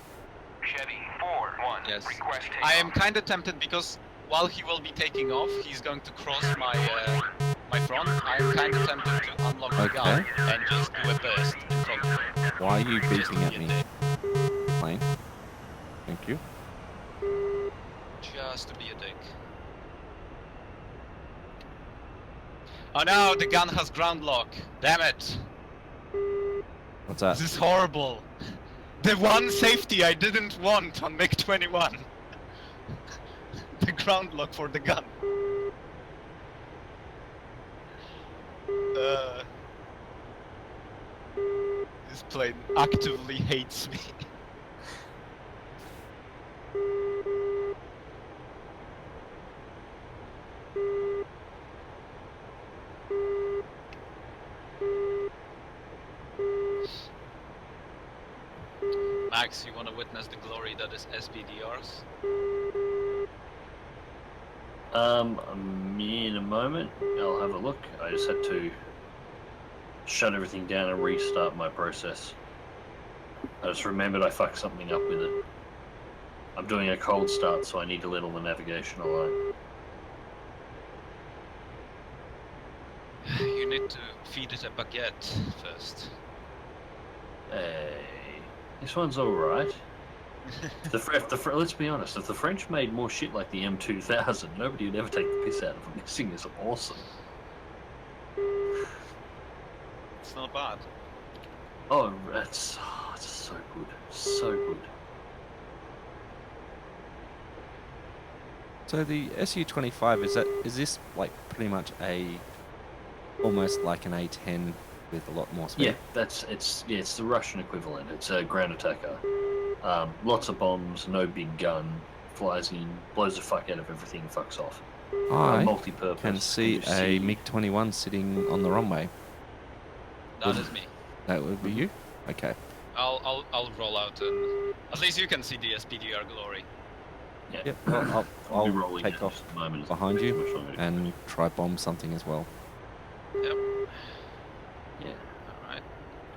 Chevy 4-1, Yes. request takeoff. I am kind of tempted because while he will be taking off, he's going to cross my front. I am kind of tempted to unlock the gun and just do a burst in front of him. Why are you Just beating to at be a me, dick. plane? Thank you. Just to be a dick. Oh no, the gun has ground lock. Damn it. What's that? This is horrible. The one safety I didn't want on MiG-21. The ground lock for the gun. This plane actively hates me. Max, you want to witness the glory that is SPDRs? In a moment, I'll have a look. I just had to shut everything down and restart my process. I just remembered I fucked something up with it. I'm doing a cold start, so I need to let all the navigation align. You need to feed it a baguette first. Hey, this one's alright. Let's be honest, if the French made more shit like the M2000, nobody would ever take the piss out of them. This thing is awesome. It's not bad. Oh, it's so good. So good. So the Su-25, is this like pretty much almost like an A10 with a lot more speed? Yeah, it's the Russian equivalent. It's a ground attacker. Lots of bombs, no big gun, flies in, blows the fuck out of everything, fucks off. I Multi-purpose. can see a MiG-21 sitting on the runway. That is me. That would be you? Okay. I'll roll out and at least you can see the SPDR glory. Yeah. Yep. Well, I'll be I'll rolling take down off just at the moment. behind you Much longer to and try bomb something as well. Yep. Yeah. Alright.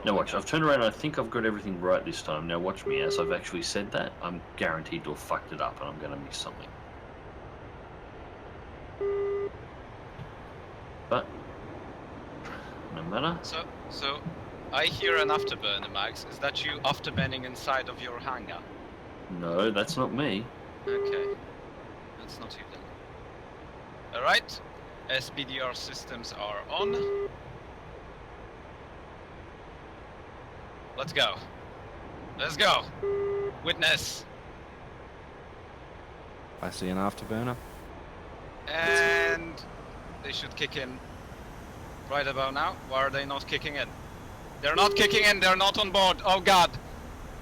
Now watch, I've turned around and I think I've got everything right this time. Now watch me, as I've actually said that, I'm guaranteed to have fucked it up and I'm going to miss something. But, no matter. So I hear an afterburner, Max. Is that you afterburning inside of your hangar? No, that's not me. Okay. That's not you then. Alright. SPDR systems are on. Let's go. Let's go. Witness. I see an afterburner. And they should kick in right about now. Why are they not kicking in? They're not kicking in. They're not on board. Oh god.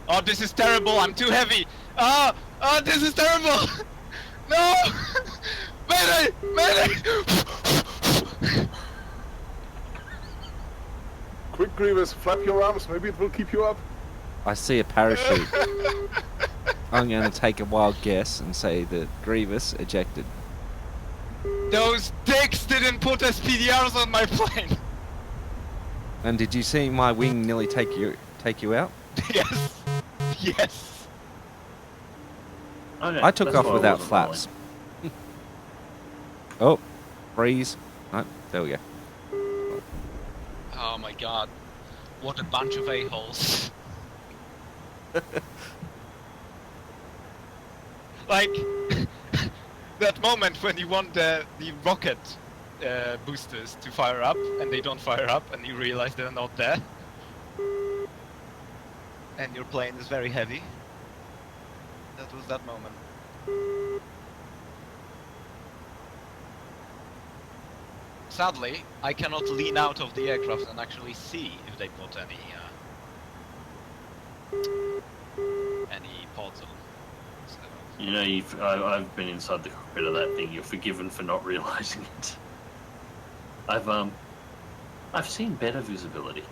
Oh, this is terrible. I'm too heavy. Oh, this is terrible. No. Mayday! Mayday! Quick, Grievous, flap your arms. Maybe it will keep you up. I see a parachute. I'm going to take a wild guess and say that Grievous ejected. Those dicks didn't put SPDRs on my plane. And did you see my wing nearly take you out? Yes. Yes. Okay, I took that's off why I without wasn't flaps. Oh, freeze. No, there we go. Oh my god. What a bunch of a-holes. Like, that moment when you want the rocket boosters to fire up and they don't fire up and you realize they're not there. and your plane is very heavy. That was that moment. Sadly, I cannot lean out of the aircraft and actually see if they put any pods on. So, You know, I've been inside the cockpit of that thing. You're forgiven for not realizing it. I've seen better visibility.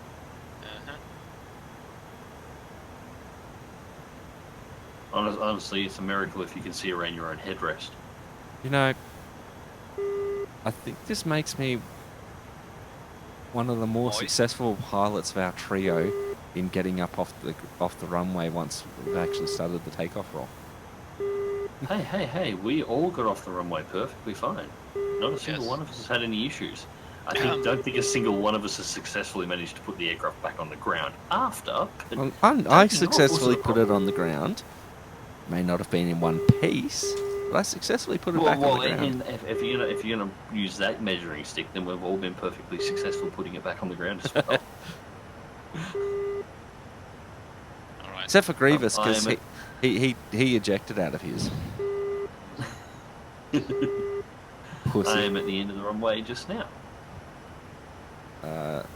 Honestly, it's a miracle if you can see around your own headrest. You know, I think this makes me one of the more successful pilots of our trio in getting up off the runway once we've actually started the takeoff roll. Hey, we all got off the runway perfectly fine. Not a single one of us has had any issues. Don't think a single one of us has successfully managed to put the aircraft back on the ground after. Well, I successfully put it on the ground. May not have been in one piece, but I successfully put it back on the ground. If you're gonna use that measuring stick, then we've all been perfectly successful putting it back on the ground as well. Alright. Except for Grievous, because he ejected out of his. Pussy. I am at the end of the runway just now.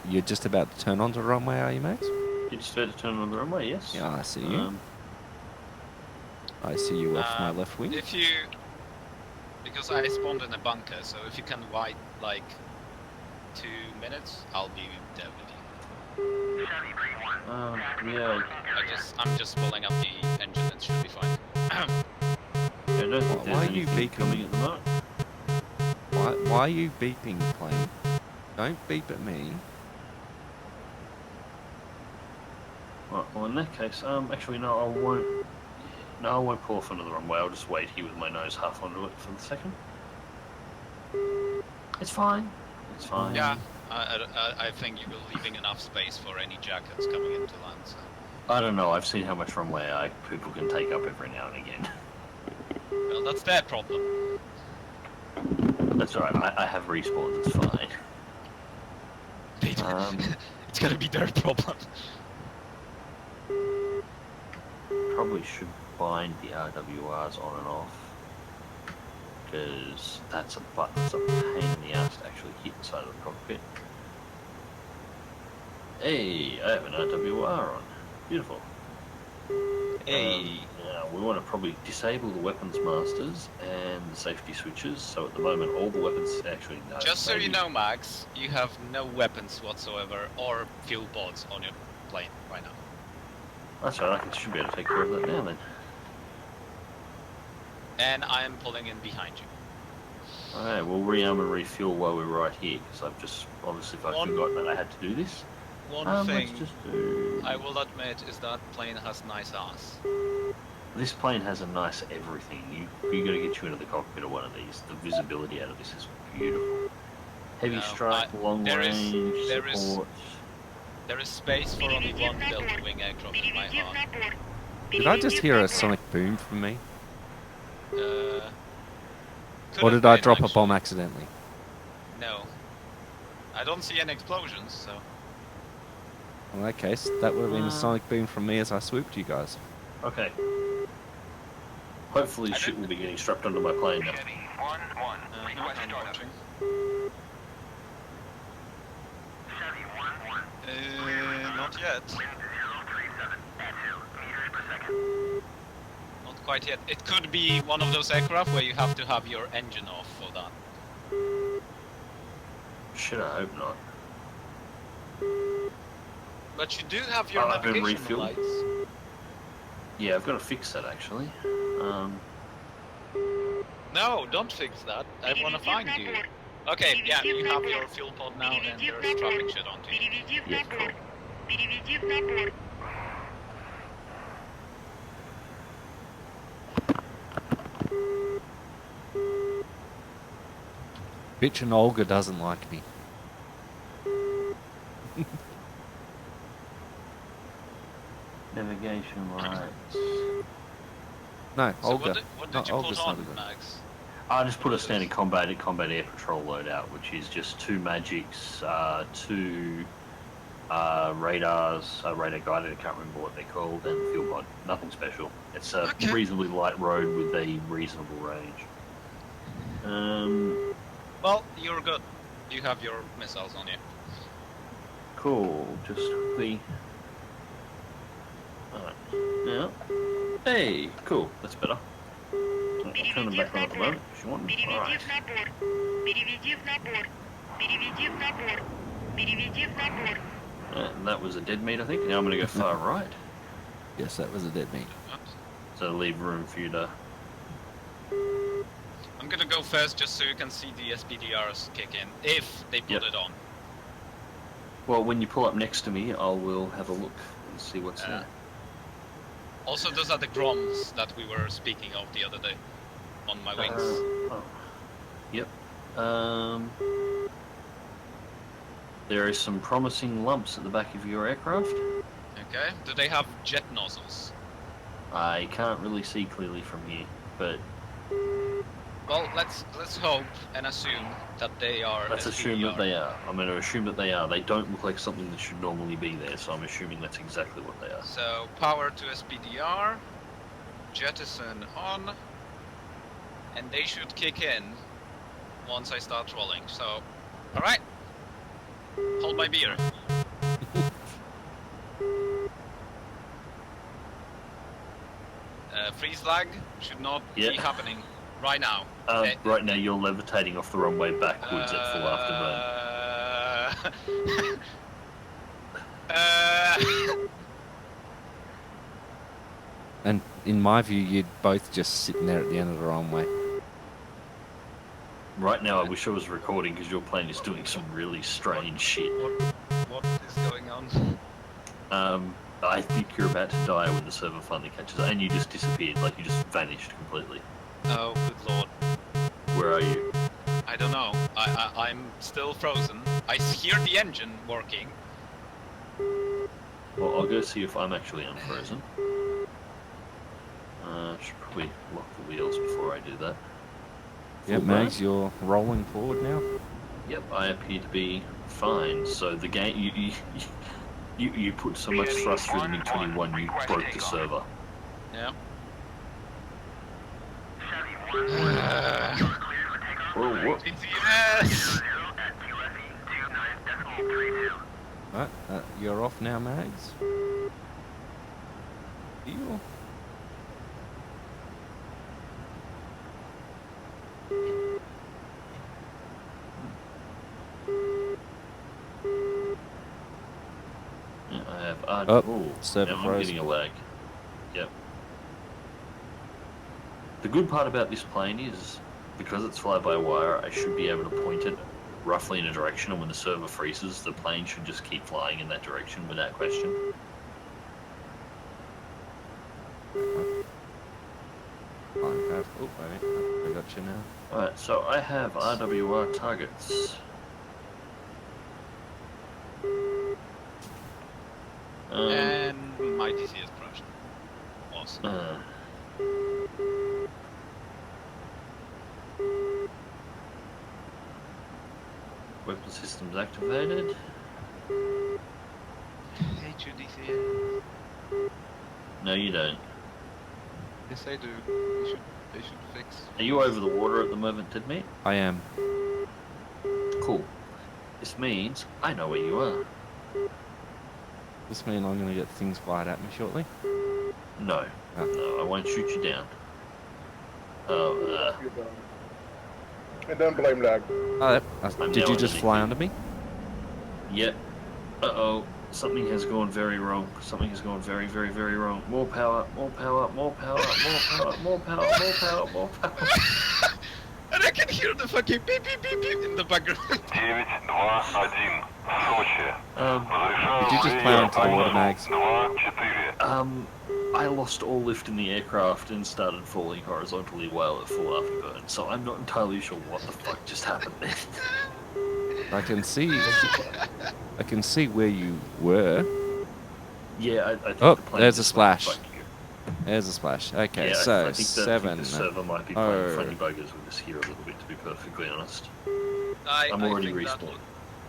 You're just about to turn onto the runway, are you, Max? You're just about to turn on the runway, yes. Yeah, I see you. I see you off my left wing. Because I spawned in a bunker, so if you can wait like 2 minutes, I'll be there with you. Yeah. I'm just pulling up the engine, it should be fine. I don't think Why are you anything beeping? coming at the moment. Why are you beeping, plane? Don't beep at me. Right, well, in that case, actually, no, I won't. No, I won't pull off onto the runway. I'll just wait here with my nose half onto it for the second. It's fine. It's fine. Yeah, I think you're leaving enough space for any jackets coming into land. So. I don't know. I've seen how much runway people can take up every now and again. Well, that's their problem. That's alright. I have respawns. It's fine. It's gonna be their problem. Probably should bind the RWRs on and off, because that's a pain in the ass to actually hit the side of the cockpit. Hey, I have an RWR on. Beautiful. Hey. Now we want to probably disable the weapons masters and the safety switches. So at the moment, all the weapons actually. No, Just so you know, Max, you have no weapons whatsoever or fuel pods on your plane right now. That's right. I should be able to take care of that now then. And I am pulling in behind you. Alright, we'll rearm and refuel while we're right here, because I've just obviously forgotten that I had to do this. One thing let's just do... I will admit is that plane has nice ass. This plane has a nice everything. You got to get you into the cockpit of one of these. The visibility out of this is beautiful. Heavy strike, long range, support. There is space for only one Delta Wing aircraft in my heart. Did I just hear a sonic boom from me? Could Or have did I been, drop a actually. bomb accidentally? No. I don't see any explosions, so... In that case, that would have been a sonic boom from me as I swooped you guys. Okay. Hopefully shit will be getting strapped onto my plane now. Chevy 1-1. Request I'm startup. watching. Chevy 1-1. Not yet. 037 at 2 meters per second. Not quite yet. It could be one of those aircraft where you have to have your engine off for that. Shit, I hope not. But you do have your I've been navigation refueled. lights. Yeah, I've got to fix that actually. No, don't fix that. I wanna find you. Okay, yeah, you have your fuel pod now and you're strapping shit onto you. Yeah, cool. Bitch and Olga doesn't like me. Navigation lights. No, So Olga. what did not you Olga's put not on, good. Max? I just put a standard combat air patrol loadout, which is just 2 magics, 2 radars, radar guided, I can't remember what they're called, and fuel pod. Nothing special. It's a Okay. reasonably light road with a reasonable range. Well, you're good. You have your missiles on you. Cool. Just quickly. Alright. Now. Hey, cool. That's better. I'll turn them back on at the moment if you want. Alright. And that was a dead meat, I think. Now I'm going to go far right. Yes, that was a dead meat. So leave room for you to. I'm gonna go first just so you can see the SPDRs kick in, if they put Yep. it on. Well, when you pull up next to me, I will have a look and see what's there. Also, those are the Groms that we were speaking of the other day on my wings. Oh. Yep. There is some promising lumps at the back of your aircraft. Okay, do they have jet nozzles? I can't really see clearly from here, but Well, let's hope and assume that they are. let's assume that they are. I'm going to assume that they are. They don't look like something that should normally be there, so I'm assuming that's exactly what they are. So power to SPDR, jettison on, and they should kick in once I start rolling. So, all right, hold my beer. Freeze lag should not be Yeah. happening right now. Okay. Right now, you're levitating off the runway backwards at full afterburn. And in my view, you'd both just sitting there at the end of the runway. Right now, I wish I was recording because your plane is doing some really strange shit. What is going on? I think you're about to die when the server finally catches up, and you just disappeared, like you just vanished completely. Oh, good lord. Where are you? I don't know. I'm still frozen. I hear the engine working. Well, I'll go see if I'm actually unfrozen. Should probably lock the wheels before I do that. Yeah, Full Mags, burn? you're rolling forward now. Yep, I appear to be fine. So the game, you put so much thrust through the MiG-21, you broke the server. Yeah. Whoa, whoa. DCS! Right, you're off now, Mags. You? Yeah, I have Oh, server now I'm froze. getting a lag. Yep. The good part about this plane is, because it's fly-by-wire, I should be able to point it roughly in a direction, and when the server freezes, the plane should just keep flying in that direction without question. Oh, wait, I got you now. Alright, so I have RWR targets. And my DCS crashed. Awesome. Weapon systems activated. Hate you, DCS. No, you don't. Yes, I do. They should fix. Are you over the water at the moment, Dead Meat? I am. Cool. This means I know where you are. This means I'm going to get things fired at me shortly. No. Oh. No, I won't shoot you down. Oh, You don't. And don't blame lag. Oh, I'm did now you just underneath fly you. under me? Yep. Uh-oh. Something has gone very wrong. Something has gone very, very, very wrong. More power, more power, more power, more power, more power, more power, more power. And I can hear the fucking beep beep beep beep in the background. 921, Сочи. Did you just plow into the water, Mags? 2-4. I lost all lift in the aircraft and started falling horizontally while at full afterburn, so I'm not entirely sure what the fuck just happened there. I can see. I can see where you were. Yeah, I think Oh, the plane there's a just went, splash. "Fuck you." There's a splash. Okay, Yeah, so I think the 7. server might be playing Oh. funny buggers with us here a little bit, to be perfectly honest. I I'm already think that respawned.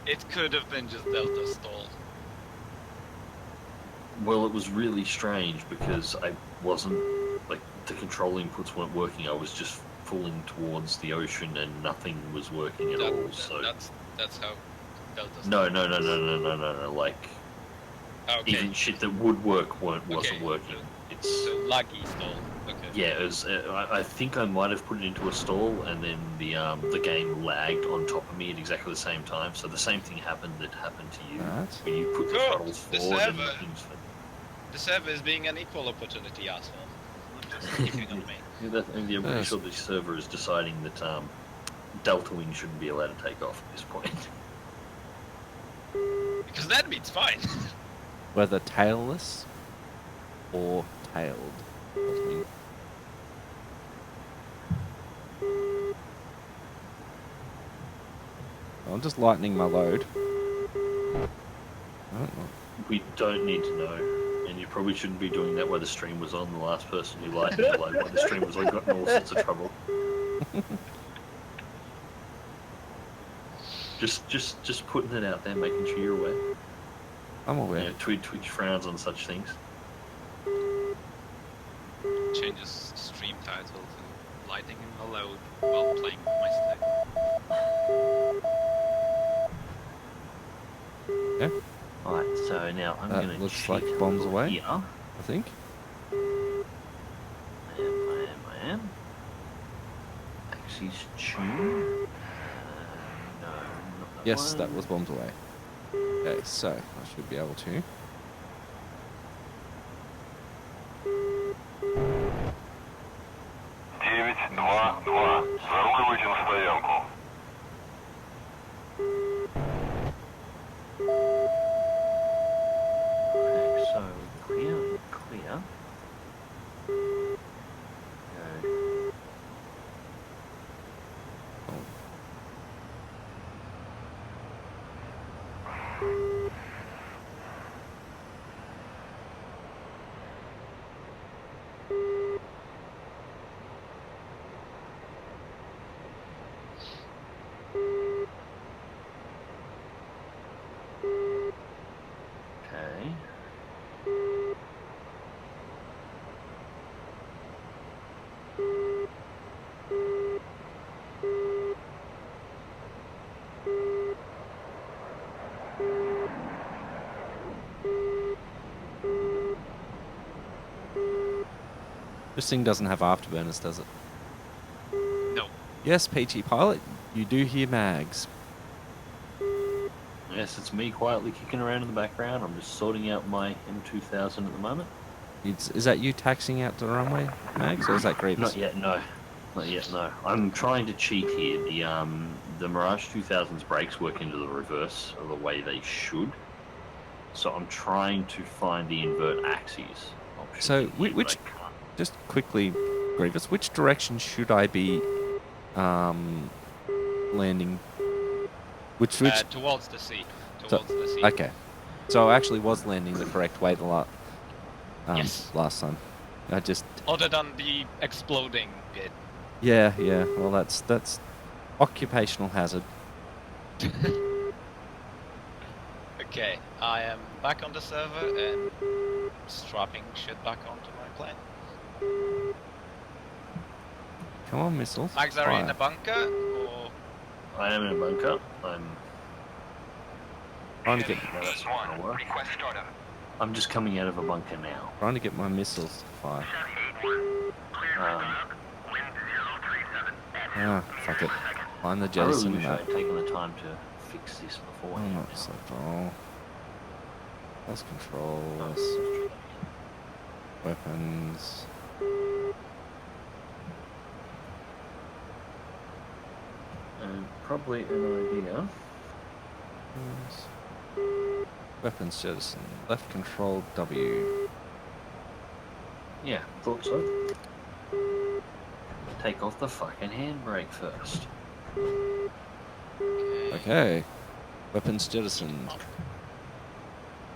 it could have been just Delta stall. Well, it was really strange because I wasn't, like, the control inputs weren't working. I was just falling towards the ocean and nothing was working at all. So That's how Delta's. no, like Okay. even shit that would work wasn't Okay. working. It's So laggy stall. Okay. yeah, it was. I think I might have put it into a stall, and then the game lagged on top of me at exactly the same time. So the same thing happened that happened to you Right. when you put the Good. throttles The forward and server. things. The server is being an equal opportunity asshole. I'm just picking on me. Yeah, I'm pretty Yes. sure the server is deciding that Delta Wing shouldn't be allowed to take off at this point. Because that means fine. Whether tailless or tailed. I mean, I'm just lightening my load. I don't know. We don't need to know, and you probably shouldn't be doing that while the stream was on. The last person who lightened the load while the stream was on got in all sorts of trouble. Just putting it out there, making sure you're aware. I'm aware. You know, Twitch frowns on such things. Changes stream titles and lighting in the load while playing with my stick. Yeah, Alright, so now I'm That gonna looks cheat like a bombs little away. Here. I think. I am. Axis tune. No, not that Yes, one. that was bombs away. Okay, so I should be able to. Заруливайте на стоянку. Okay, so clear. Go. Okay. This thing doesn't have afterburners, does it? No. Yes, PG Pilot, you do hear mags. Yes, it's me quietly kicking around in the background. I'm just sorting out my M2000 at the moment. Is that you taxiing out to the runway, Mags, or is that Grievous? Not yet, no. Not yet, no. I'm trying to cheat here. The Mirage 2000's brakes work into the reverse of the way they should. So I'm trying to find the invert axes option. So, in here, but which- I can't. Just quickly, Grievous, which direction should I be landing? Which Towards the sea. So- Towards the sea. Okay. So I actually was landing the correct way Yes. last time. I just Other than the exploding bit. yeah. Well, that's occupational hazard. Okay, I am back on the server and strapping shit back onto my plane. Come on, missiles. Mags, are you in Fire. a bunker or I am in a bunker. Trying to get No, that's not gonna work. Request startup. I'm just coming out of a bunker now. trying to get my missiles to fire. 781. Clear for Um, startup. Wind 037. Ah, fuck it. Find the I really jettison wish I map. had taken the time to fix this Oh, beforehand. not so dull. Lost control. Oh, Lost weapons. And probably an idea. Weapons jettison. Left control W. Yeah, thought so. Take off the fucking handbrake first. Okay. Weapons jettison.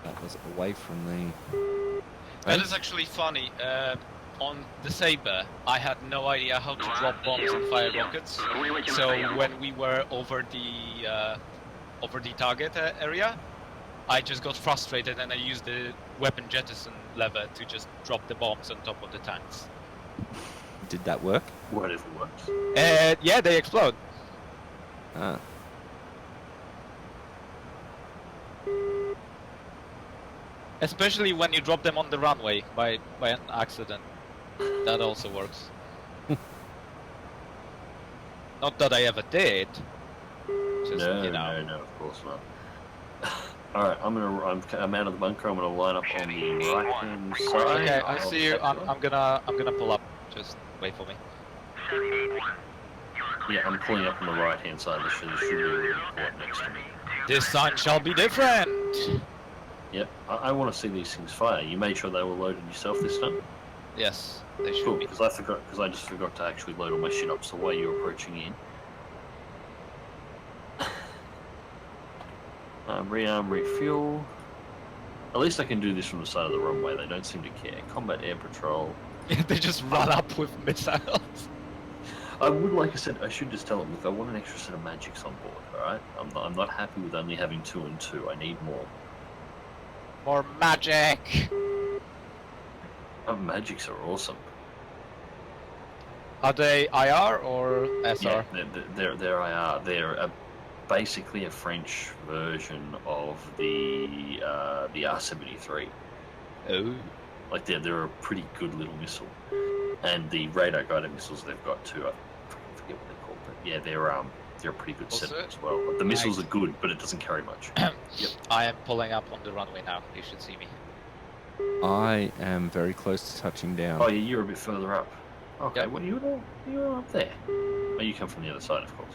That was away from the. That is actually funny. On the Sabre, I had no idea how to drop bombs and fire rockets. So when we were over the target area, I just got frustrated and I used the weapon jettison lever to just drop the bombs on top of the tanks. Did that work? Whatever works. Yeah, they explode. Ah. Especially when you drop them on the runway by an accident. That also works. Not that I ever did. Just, No, you know. no, of course not. Alright, I'm out of the bunker. I'm gonna line up on the right hand side. Okay, I of see you. sector. I'm gonna pull up. Just wait for me. Yeah, I'm pulling up on the right hand side. There should be a report next to me. This sign shall be different. Yep, I want to see these things fire. You made sure they were loaded yourself this time? Yes, they should Cool, be. because I just forgot to actually load all my shit up, so while you're approaching in... rearm, refuel... At least I can do this from the side of the runway, they don't seem to care. Combat air patrol... They just run up with missiles. I would, like I said, I should just tell them, look, I want an extra set of magics on board, alright? I'm not happy with only having 2 and 2, I need more. More magic. Oh, magics are awesome. Are they IR or SR? Yeah, they're IR. They're basically a French version of the R-73. Oh. Like they're a pretty good little missile, and the radar guided missiles they've got too. I forget what they're called, but yeah, they're a pretty good Also, setup as well. The missiles are good, but it doesn't carry much. Yep. I am pulling up on the runway now. You should see me. I am very close to touching down. Oh yeah, you're a bit further up. Okay, Yep. well you're up there. Oh, you come from the other side, of course.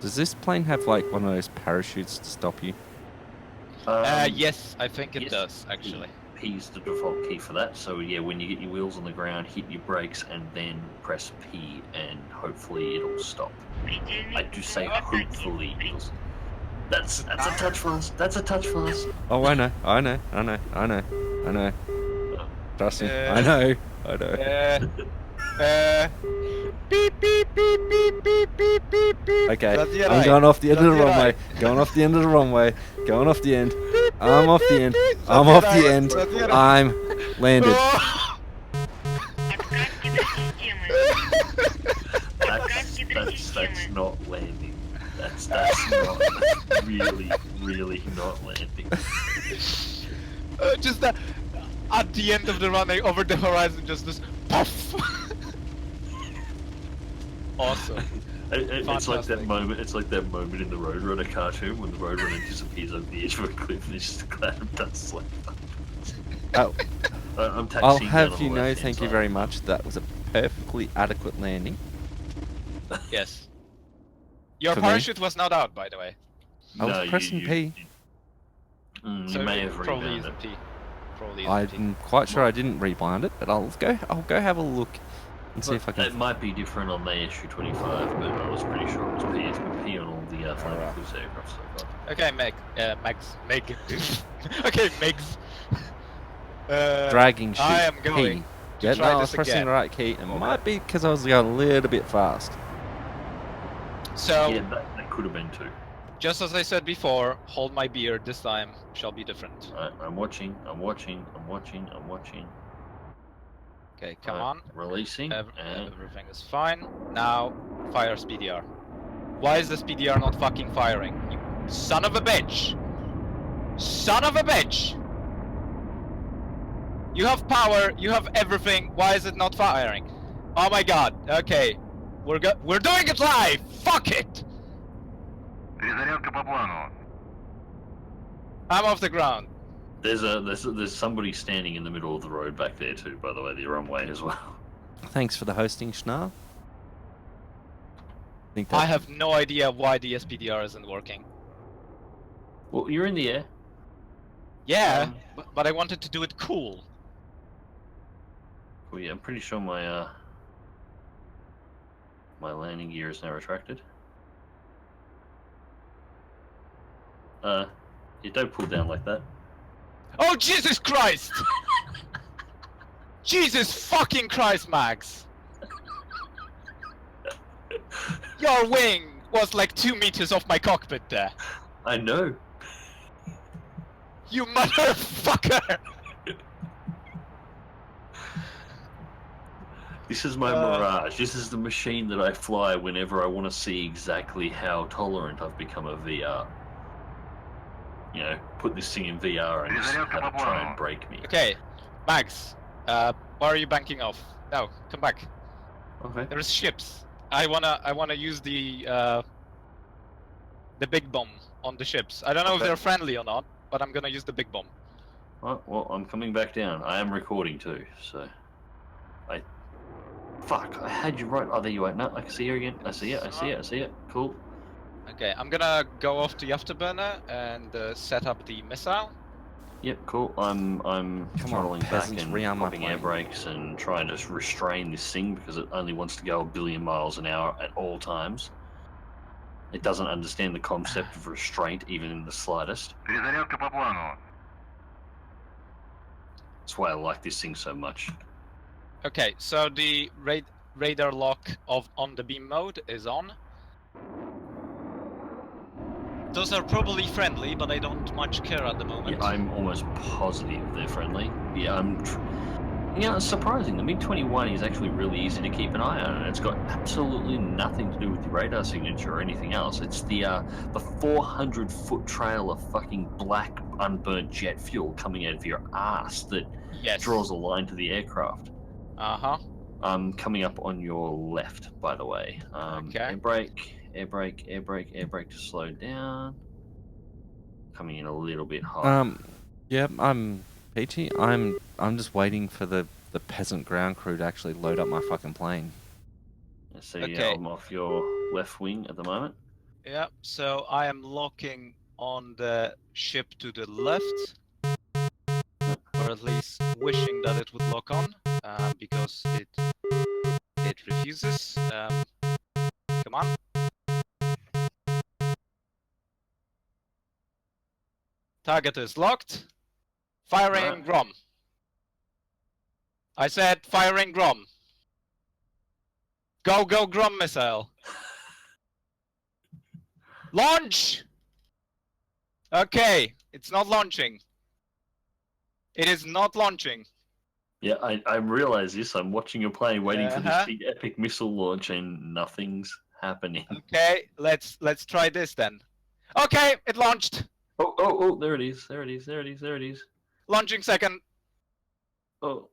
Does this plane have like one of those parachutes to stop you? Yes, I think it yes. does actually. P's the default key for that. So yeah, when you get your wheels on the ground, hit your brakes and then press P, and hopefully it'll stop. I do say hopefully it'll. That's a touch fast. That's a touch fast. Oh, I know. Trust me. I know. Beep beep beep beep beep beep beep beep. Okay, That's the I'm right. going off the end of the That's the runway. right. Going off the end of the runway. Going off the end. Beep, I'm beep, off the beep, end. beep. I'm That's off the the right. end. That's the right. I'm landed. Oh! That's not landing. That's not really not landing. Just at the end of the runway, over the horizon, just this puff. Awesome. It's like that Fantastic. moment. It's like that moment in the Roadrunner cartoon when the Roadrunner disappears over the edge of a cliff and there's just a cloud of dust left. Oh, I'm taxiing I'll down have on you the know, left-hand thank you side. very much. That was a perfectly adequate landing. Yes. Your For me? parachute was not out, by the way. I was No, pressing P. You may have probably rebounded. isn't P. Probably isn't P. I'm quite sure I didn't rebind it, but I'll go have a look and see if I It can. might be different on the SU-25, but I was pretty sure it was P. It's been P on all the Flying Cruise aircraft so far. Okay, Meg. Okay, Megs. Dragging shoot. I am going P. to Yeah, try no, I this was pressing again. the right key. It might be because I was going a little bit fast. So, Yeah, that could have been too. just as I said before, hold my beer. This time shall be different. Alright, I'm watching. Okay, come Right, on. Releasing. and Everything is fine. Now, fire SPDR. Why is the SPDR not fucking firing? You son of a bitch! Son of a bitch! You have power, you have everything, why is it not firing? Oh my god, okay. We're doing it live! Fuck it! Перезарядка по плану. I'm off the ground. there's somebody standing in the middle of the road back there too, by the way, the runway as well. Thanks for the hosting, Schnar. I have no idea why the SPDR isn't working. Well, you're in the air. Yeah, but I wanted to do it cool. Well, yeah, I'm pretty sure my my landing gear is now retracted. You don't pull down like that. Oh Jesus Christ! Jesus fucking Christ, Max! Your wing was like 2 meters off my cockpit there. I know. You motherfucker! This is my mirage. This is the machine that I fly whenever I want to see exactly how tolerant I've become of VR. You know, put this thing in VR and just have it try and break me. Okay, Max, why are you banking off? No, come back. Okay. There's ships. I wanna use the big bomb on the ships. I don't know if Okay. they're friendly or not, but I'm gonna use the big bomb. Right, well, I'm coming back down. I am recording too, so... Fuck, I had you right. Oh, there you are. No, I can see you again. I see it, I see it, I see it. Cool. Okay, I'm gonna go off the afterburner and set up the missile. Yep, cool. I'm throttling back peasants, and rearm my popping air plane. brakes and trying to restrain this thing because it only wants to go 1 billion miles an hour at all times. It doesn't understand the concept of restraint even in the slightest. Перезарядка по плану. That's why I like this thing so much. Okay, so the radar lock on the beam mode is on. Those are probably friendly, but I don't much care at the moment. Yeah, I'm almost positive they're friendly. Yeah, you know, it's surprising. The MiG-21 is actually really easy to keep an eye on, and it's got absolutely nothing to do with the radar signature or anything else. It's the 400-foot trail of fucking black, unburnt jet fuel coming out of your ass that draws a line to the aircraft. Uh-huh. Coming up on your left, by the way. Okay. Air brake, air brake, air brake, air brake to slow down. Coming in a little bit high. Yeah, I'm Peachy. I'm just waiting for the peasant ground crew to actually load up my fucking plane. So Okay. yeah, I'm off your left wing at the moment. Yeah, so I am locking on the ship to the left, or at least wishing that it would lock on, because it refuses. Come on. Target is locked. Firing Right. Grom. I said firing Grom. Go, go, Grom missile. Launch! Okay, it's not launching. It is not launching. Yeah, I realize this. I'm watching your plane, waiting for this Uh-huh. big epic missile launch, and nothing's happening. Okay, let's try this then. Okay, it launched. Oh, there it is. There it is. There it is. There it is. Launching second. Oh.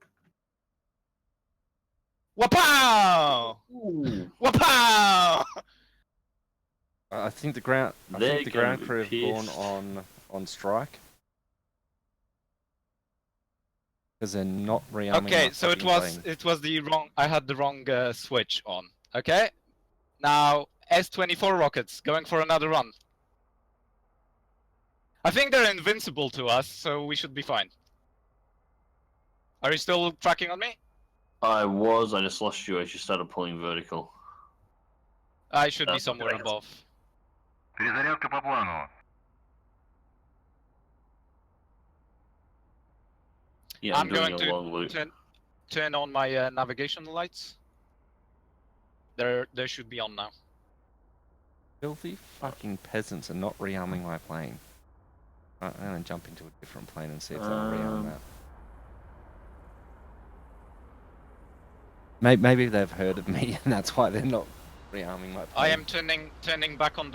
Wapow! Ooh. Wapow! I think the ground They're gonna crew have be gone pissed. on strike because they're not rearming. Okay, my so it fucking plane. was the wrong. I had the wrong switch on. Okay, now S-24 rockets going for another run. I think they're invincible to us, so we should be fine. Are you still tracking on me? I just lost you as you started pulling vertical. I should be That's somewhere okay. above. Перезарядка по плану. Yeah, I'm doing going a to long loop. turn on my navigation lights. They should be on now. Filthy fucking peasants are not rearming my plane. I'm gonna jump into a different plane and see if they'll rearm that. Maybe they've heard of me and that's why they're not rearming my plane. I am turning back on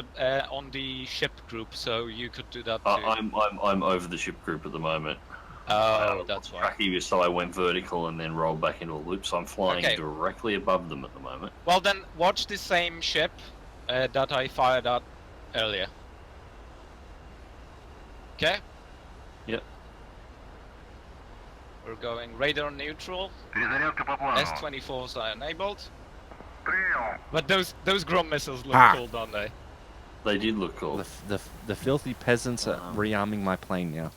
the ship group, so you could do that too. I'm over the ship group at the moment. Oh, that's why. Tracking you, so I went vertical and then rolled back into a loop, so I'm flying Okay. directly above them at the moment. Well then, watch the same ship that I fired at earlier. Okay? Yep. We're going radar neutral. Перезарядка по плану. S-24s are enabled. Прием. But those Grom missiles look Ah. cool, don't they? They did look cool. The filthy peasants are Um, rearming my plane now.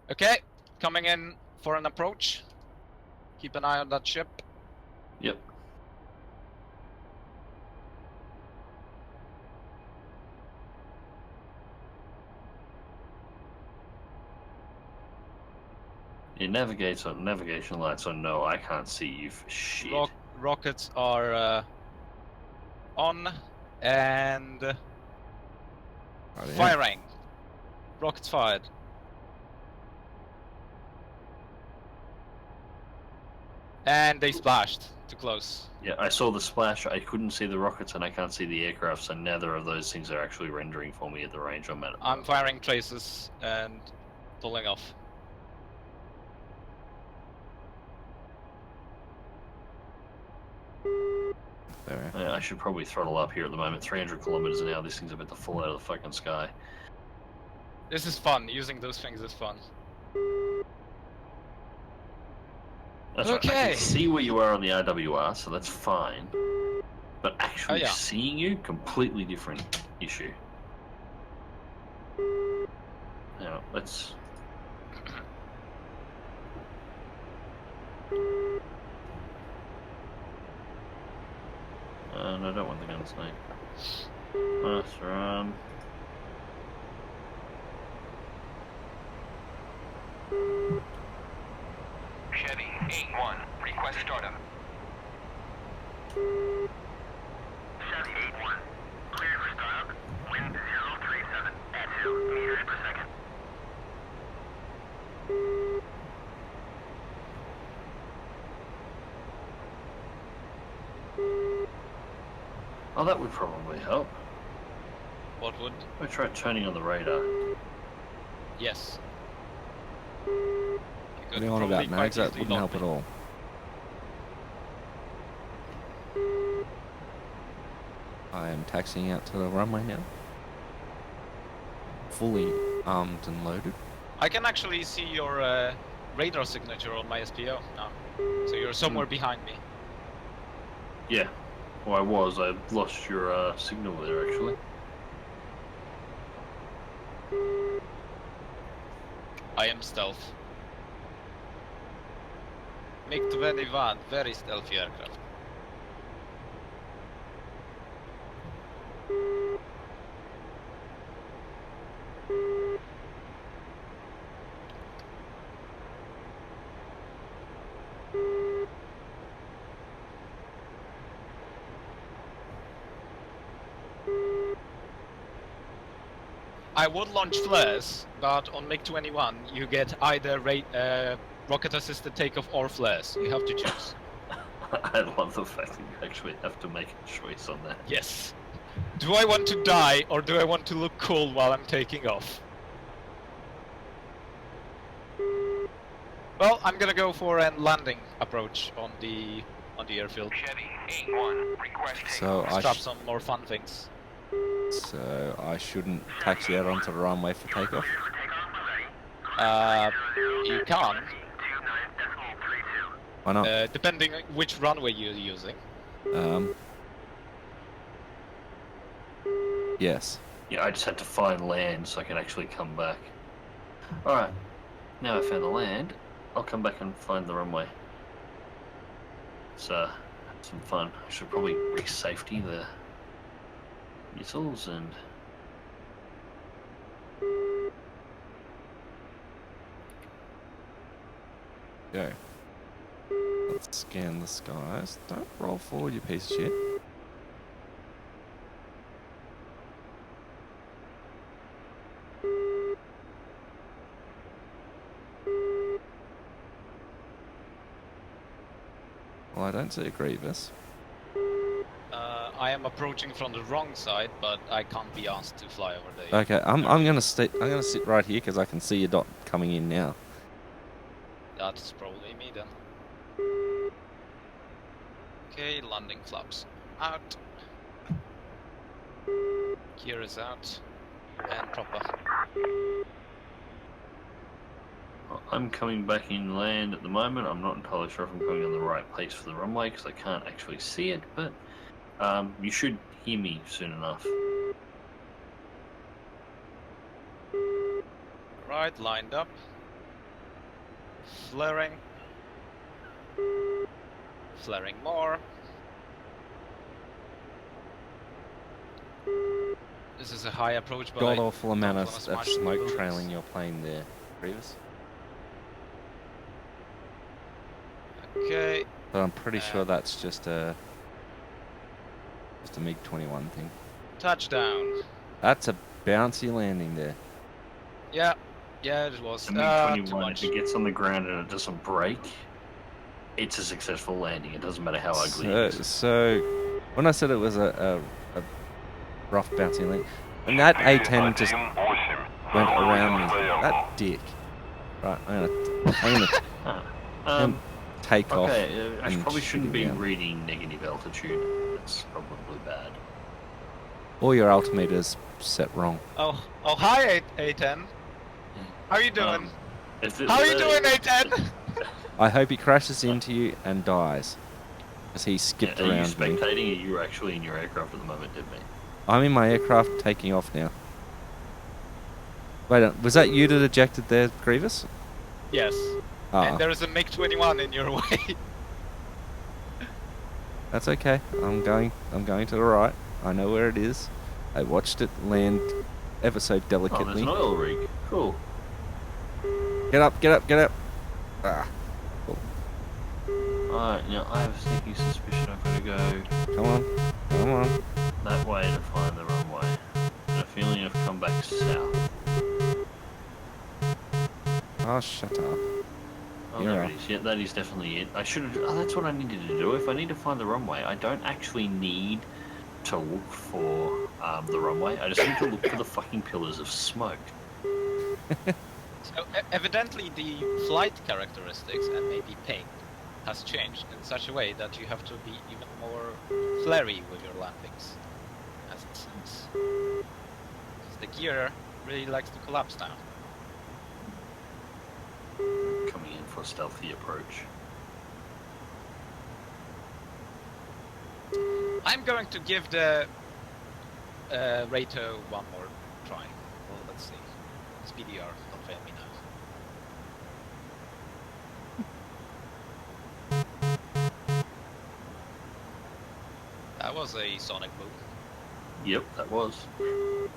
Okay, coming in for an approach. Keep an eye on that ship. Yep. Your navigation lights on no, I can't see you for shit. Rockets are on and Oh, yeah. firing. Rockets fired. And they splashed. Too close. Yeah, I saw the splash. I couldn't see the rockets, and I can't see the aircraft. So neither of those things are actually rendering for me at the range I'm at. I'm firing traces and pulling off. There. I should probably throttle up here at the moment. 300 kilometers an hour. This thing's about to fall out of the fucking sky. This is fun. Using those things is fun. That's right. I Okay. can see where you are on the RWR, so that's fine. But actually yeah. seeing you, completely different issue. Now, let's... no, I don't want the gun snake. Nice run. Chevy 8-1, request startup. Chevy 8-1, clear for startup. Wind 037 at 2 meters per second. Oh, that would probably help. What would? I tried turning on the radar. Yes. What are you on about, Mags? That wouldn't help at all. I am taxiing out to the runway now. Fully armed and loaded. I can actually see your radar signature on my SPO now. So you're somewhere behind me. Yeah. Well, I was. I lost your signal there, actually. I am stealth. MiG-21, very stealthy aircraft. I would launch flares, but on MiG-21 you get either rocket-assisted takeoff or flares. You have to choose. I love the fact that you actually have to make a choice on that. Yes. Do I want to die or do I want to look cool while I'm taking off? Well, I'm gonna go for a landing approach on the airfield. Chevy 8-1, request takeoff. So Strap some more fun things. I shouldn't taxi out onto the runway for takeoff. Clear for takeoff already. You can, 29.32. Why not? depending on which runway you're using. Yes. Yeah, I just had to find land so I can actually come back. Alright. Now I found the land, I'll come back and find the runway. So, some fun. I should probably re-safety the missiles and... Go. Let's scan the skies. Don't roll forward, you piece of shit. Well, I don't see a Grievous. I am approaching from the wrong side, but I can't be asked to fly over there. Okay, I'm gonna sit right here because I can see your dot coming in now. That's probably me then. Okay, landing flaps out. Gear is out. And proper. I'm coming back in land at the moment. I'm not entirely sure if I'm coming on the right place for the runway because I can't actually see it, but you should hear me soon enough. Right, lined up. Flaring. Flaring more. This is a high approach, but God I awful amount don't of wanna smash the smoke buildings. trailing your plane there, Grievous. Okay. But I'm pretty sure that's just a MiG-21 thing. Touchdown. That's a bouncy landing there. Yeah, yeah, it was. The Too MiG-21, much. if it gets on the ground and it doesn't break, it's a successful landing. It doesn't matter how ugly it is. So when I said it was a rough bouncing link, and that A10 just went around me. That dick. Right, I'm gonna Um, take off. okay, I and probably shoot shouldn't it be down. reading negative altitude. That's probably bad. All your altimeters set wrong. Oh, hi, A10. How you doing? How are you doing, A10? I hope he crashes into you and dies. As he skipped Are you around me. spectating, or you're actually in your aircraft at the moment, didn't me? I'm in my aircraft taking off now. Wait, was that you that ejected there, Grievous? Yes. Ah, And there's a MiG-21 in your way. that's okay. I'm going to the right. I know where it is. I watched it land ever so Oh, there's delicately. an oil rig. Cool. Get up, get up, get up. Ah, Alright, now I have a sneaky suspicion I'm going to go come on, come on. that way to find the runway. And a feeling I've come back south. Oh, shut up. Oh, You're there up. it is. Yeah, that is definitely it. I should have. Oh, that's what I needed to do. If I need to find the runway, I don't actually need to look for the runway. I just need to look for the fucking pillars of smoke. So, evidently the flight characteristics and maybe paint has changed in such a way that you have to be even more flary with your landings, as it seems. 'Cause the gear really likes to collapse now. Coming in for a stealthy approach. I'm going to give the Rato one more try. Well, let's see. SPDR, don't fail me now. That was a sonic move. Yep, that was. Are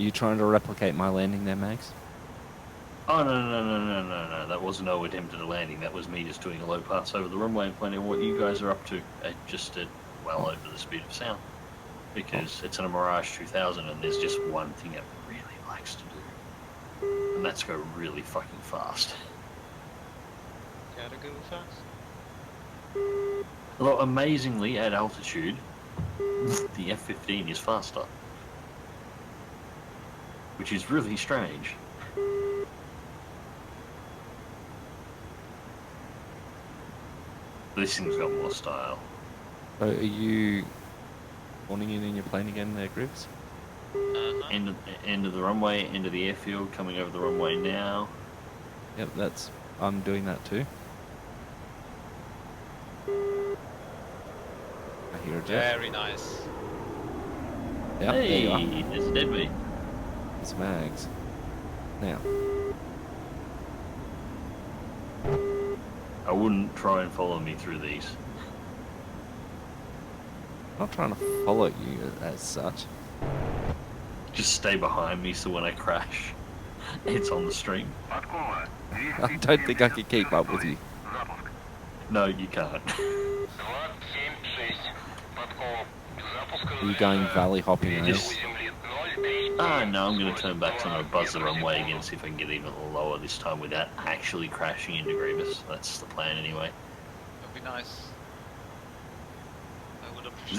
you trying to replicate my landing there, Max? Oh, no. That wasn't no attempt at a landing. That was me just doing a low pass over the runway and planning what you guys are up to just at well over the speed of sound. Because it's a Mirage 2000 and there's just one thing it really likes to do. And that's go really fucking fast. Gotta go fast. Although amazingly at altitude, the F-15 is faster. Which is really strange. This thing's got more style. So are you spawning in your plane again there, Grievous? End of the runway, end of the airfield, coming over the runway now. Yep, I'm doing that too. I hear a jet. Very nice. Yep, there you are. Hey, there's a deadbeat. It's Mags. Now, I wouldn't try and follow me through these. I'm not trying to follow you as such. Just stay behind me so when I crash, it's on the stream. Подкова. I don't think I can keep up with you. Запуск. No, you can't. 276. Подкова. Запуск. Are you going valley hopping You there? just- No, I'm going to turn back to my buzz the runway again, see if I can get even lower this time without actually crashing into Grievous. That's the plan anyway. That'd be nice. I would appreciate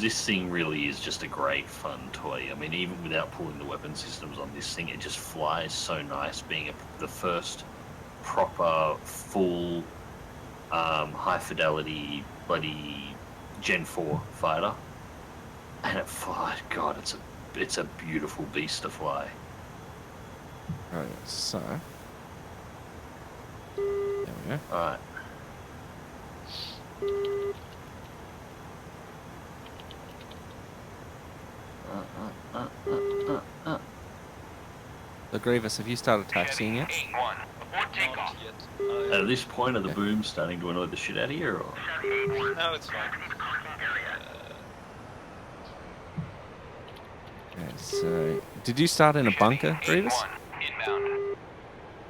This thing really is just a great fun toy. I mean, even without pulling the weapon systems on this thing, it just flies so nice, being the first proper, full, high fidelity, bloody Gen 4 fighter. And it flies, God, it's a beautiful beast to fly. Right, so. There we go. Alright. So, Grievous, have you started taxiing yet? 81. Before takeoff. not yet. At this point, are the booms starting to annoy the shit out of you? Or? No, it's fine. Okay, so. Did you start in a bunker, Grievous? 81. Inbound.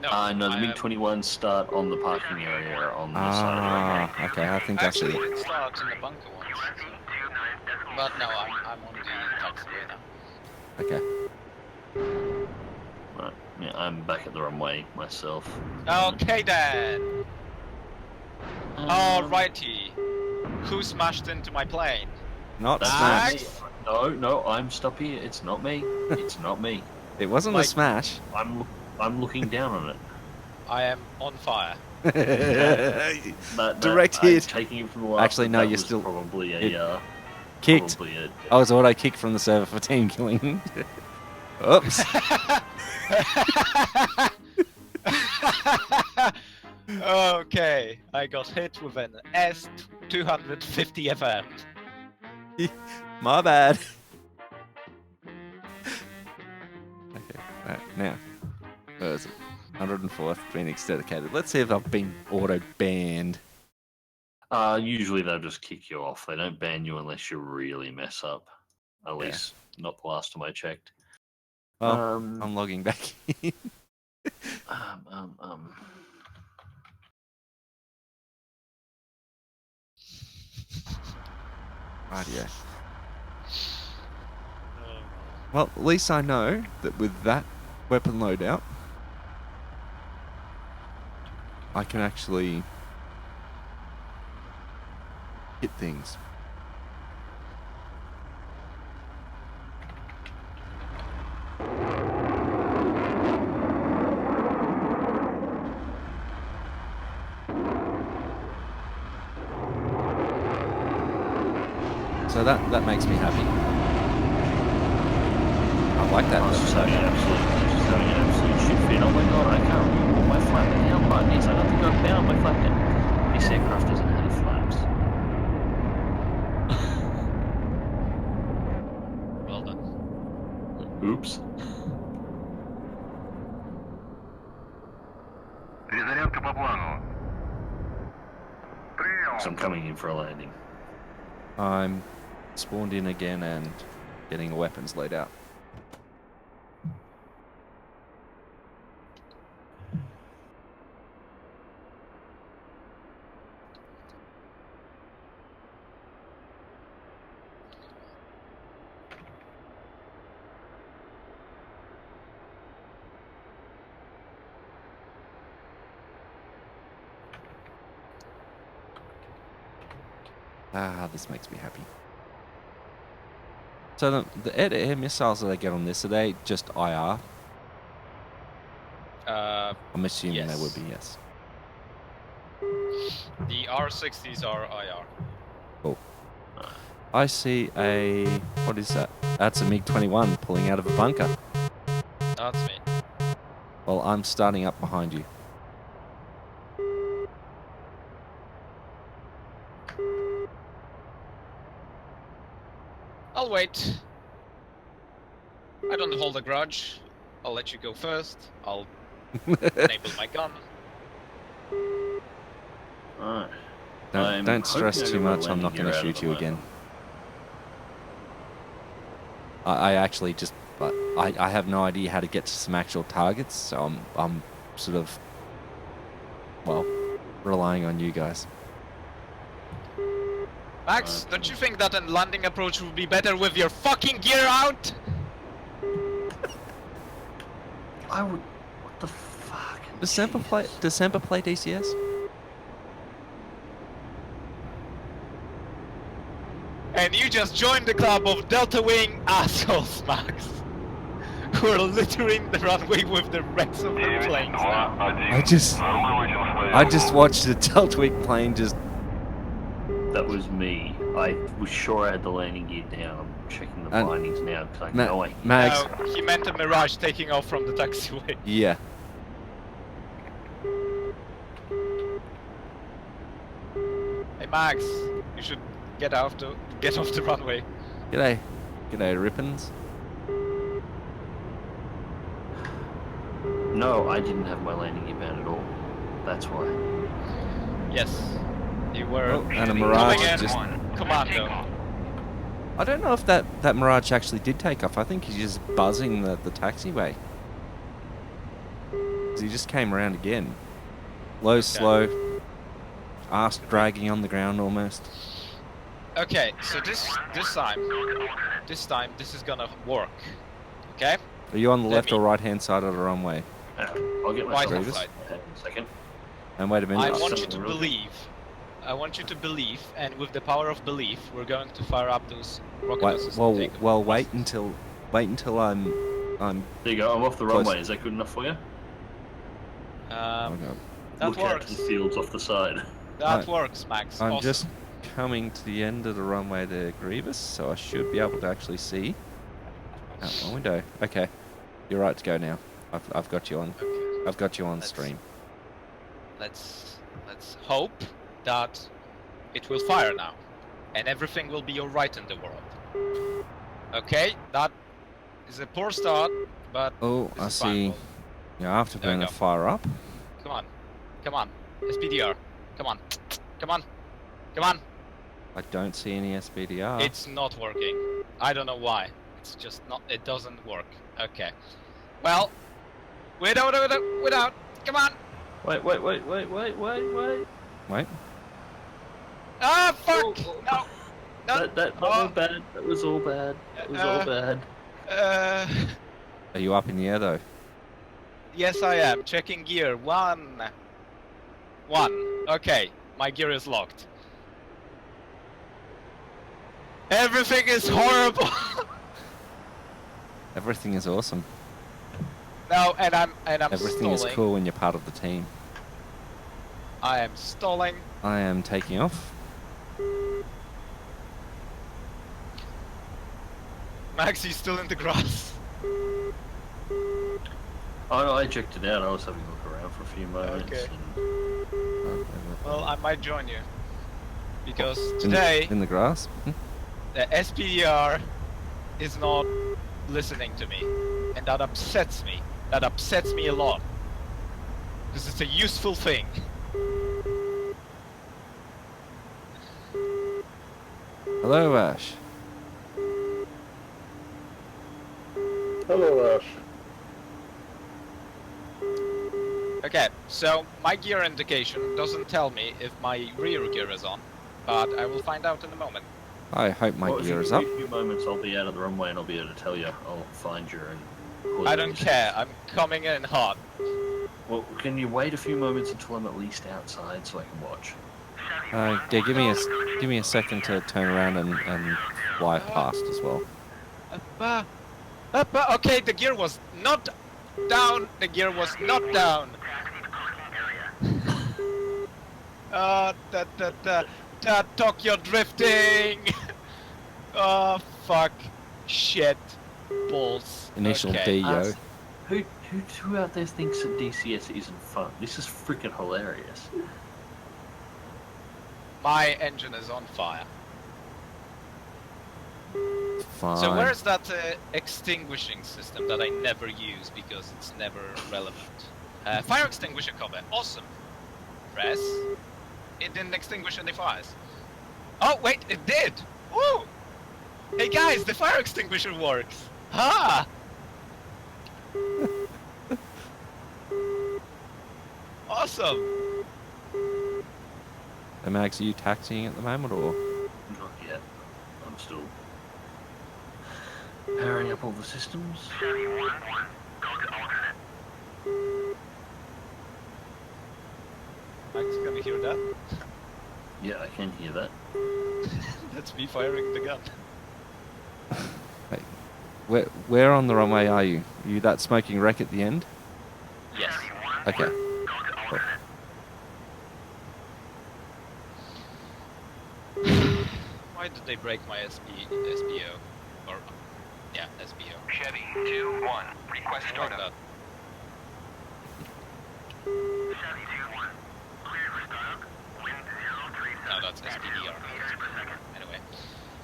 No, the I have- MiG-21 start on the parking area on the side of the road. Ah, okay, I think I see Actually, it. it starts in the bunker once. So. But no, I'm on the taxiway now. Okay. Right. Yeah, I'm back at the runway myself. Okay then. Um, Alrighty. Who smashed into my plane? Not That's smash. me. No, I'm stop here. It's not me. It's not me. It wasn't a Like- smash. I'm looking down on it. I am on fire. Direct I'm hit. taking it from the last. Actually, no, that you're was still probably it- a kicked. Probably a, I was auto kicked from the server for team killing. Oops. Okay, I got hit with an S250 FM. My bad. Okay, right, now. Where is it? 104th Phoenix dedicated. Let's see if I've been auto banned. usually they'll just kick you off. They don't ban you unless you really mess up. At Yeah. least not the last time I checked. Well, Um, I'm logging back in. Rightio. Well, at least I know that with that weapon loadout, I can actually hit things. So that makes me happy. I like that. I was just weapon having an loadout. absolute shit fit. Oh my god, I can't remember what my flap down button is. I got to go down my flap down. This aircraft doesn't have flaps. Well done. Oops. Перезарядка по плану. So I'm Прием. coming in for a landing. I'm spawned in again and getting a weapons loadout. Ah, this makes me happy. So the air-to-air missiles that I get on this, are they just IR? I'm assuming they would Yes. be, yes. The R60s are IR. I see a... what is that? That's a MiG-21 pulling out of a bunker. That's me. Well, I'm starting up behind you. I'll wait. I don't hold a grudge. I'll let you go first. I'll enable my gun. Alright. Don't stress too much, I'm not going to shoot you again. I actually just... I have no idea how to get to some actual targets, so I'm sort of... well, relying on you guys. Max, don't you think that a landing approach would be better with your fucking gear out? I would... What the fuck? Does Semper play DCS? And you just joined the club of Delta Wing assholes, Max. Who are littering the runway with the wrecks of their planes now. I just watched the Delta Wing plane just... That was me. I was sure I had the landing gear down. I'm checking the And- bindings now because I know I... Mags, No, he meant a Mirage taking off from the taxiway. yeah. Hey Max, you should get off the runway. G'day. G'day, Rippins. No, I didn't have my landing gear bound at all. That's why. Yes, you were Oh, and a Mirage coming in just... commando. I don't know if that Mirage actually did take off. I think he's just buzzing the taxiway. 'Cause he just came around again. Low, slow. Ass dragging on the ground almost. Okay, so this time this is gonna work. Okay? Are you on the Let left me- or right hand side of the runway? I'll get Right myself hand Grievous? side. hang on a second. And wait a minute. I I'll want send you it to real quick. believe. I want you to believe, and with the power of belief, we're going to fire up those rocket Wait, assist well, takeoff well, wait thrusters. until I'm. There you go. I'm off the Close. runway. Is that good enough for you? Um, Okay. that Look out works. to the fields off the side. That works, Max. I'm awesome. just coming to the end of the runway there, Grievous, so I should be able to actually see out my window. Okay, you're right to go now. I've got you on. Okay. I've got you on Let's- stream. Let's hope that it will fire now, and everything will be alright in the world. Okay, that is a poor start, but Oh, this I is fine. see. We'll- Your There we afterburner go. fire up. Come on, come on, SPDR, come on, come on, come on. I don't see any SBDR. It's not working. I don't know why. It's just not. It doesn't work. Okay. Well, without. Come on. Wait. Wait. Ah, fuck. Oh, No. No. That was bad. That was all bad. That was all bad. Are you up in the air though? Yes, I am. Checking gear. One. Okay. My gear is locked. Everything is horrible. Everything is awesome. No, and I'm Everything stalling. is cool when you're part of the team. I am stalling. I am taking off. Max, he's still in the grass. I checked it out. I was having a look around for a few moments. Okay. And Well, I might join you. Because In the- today, in the grass. the SPDR is not listening to me. And that upsets me. That upsets me a lot. Because it's a useful thing. Hello, Ash. Hello, Ash. Okay, so my gear indication doesn't tell me if my rear gear is on. But I will find out in a moment. I hope my well, if gear you is give up. me a few moments, I'll be out of the runway and I'll be able to tell you. I'll find you and. call I you. don't care, I'm coming in hot. Well, can you wait a few moments until I'm at least outside so I can watch? Yeah, give me a second to turn around and fly past as well. Okay, the gear was not down. The gear was not down. Tokyo drifting. Oh, fuck. Shit. Balls. Initial Okay. D, yo. Who out there thinks that DCS isn't fun? This is freaking hilarious. My engine is on fire. Fine. So where's that extinguishing system that I never use because it's never relevant? Fire extinguisher cover. Awesome. Press. It didn't extinguish any fires. Oh, wait, it did! Woo! Hey guys, the fire extinguisher works! Ha! Awesome! So, Max, are you taxiing at the moment, or? Not yet. I'm still powering up all the systems. 71-1. Go to alternate. Max, can you hear that? Yeah, I can hear that. That's me firing the gun. Where on the runway are you? Are you that smoking wreck at the end? Yes. Okay. Go to alternate. Why did they break my SBO? Or, yeah, SBO. Chevy 2-1. Request I like startup. that. Chevy 2-1. Cleared for startup. Wind 037. No, that's SPDR. meters per second. Anyway,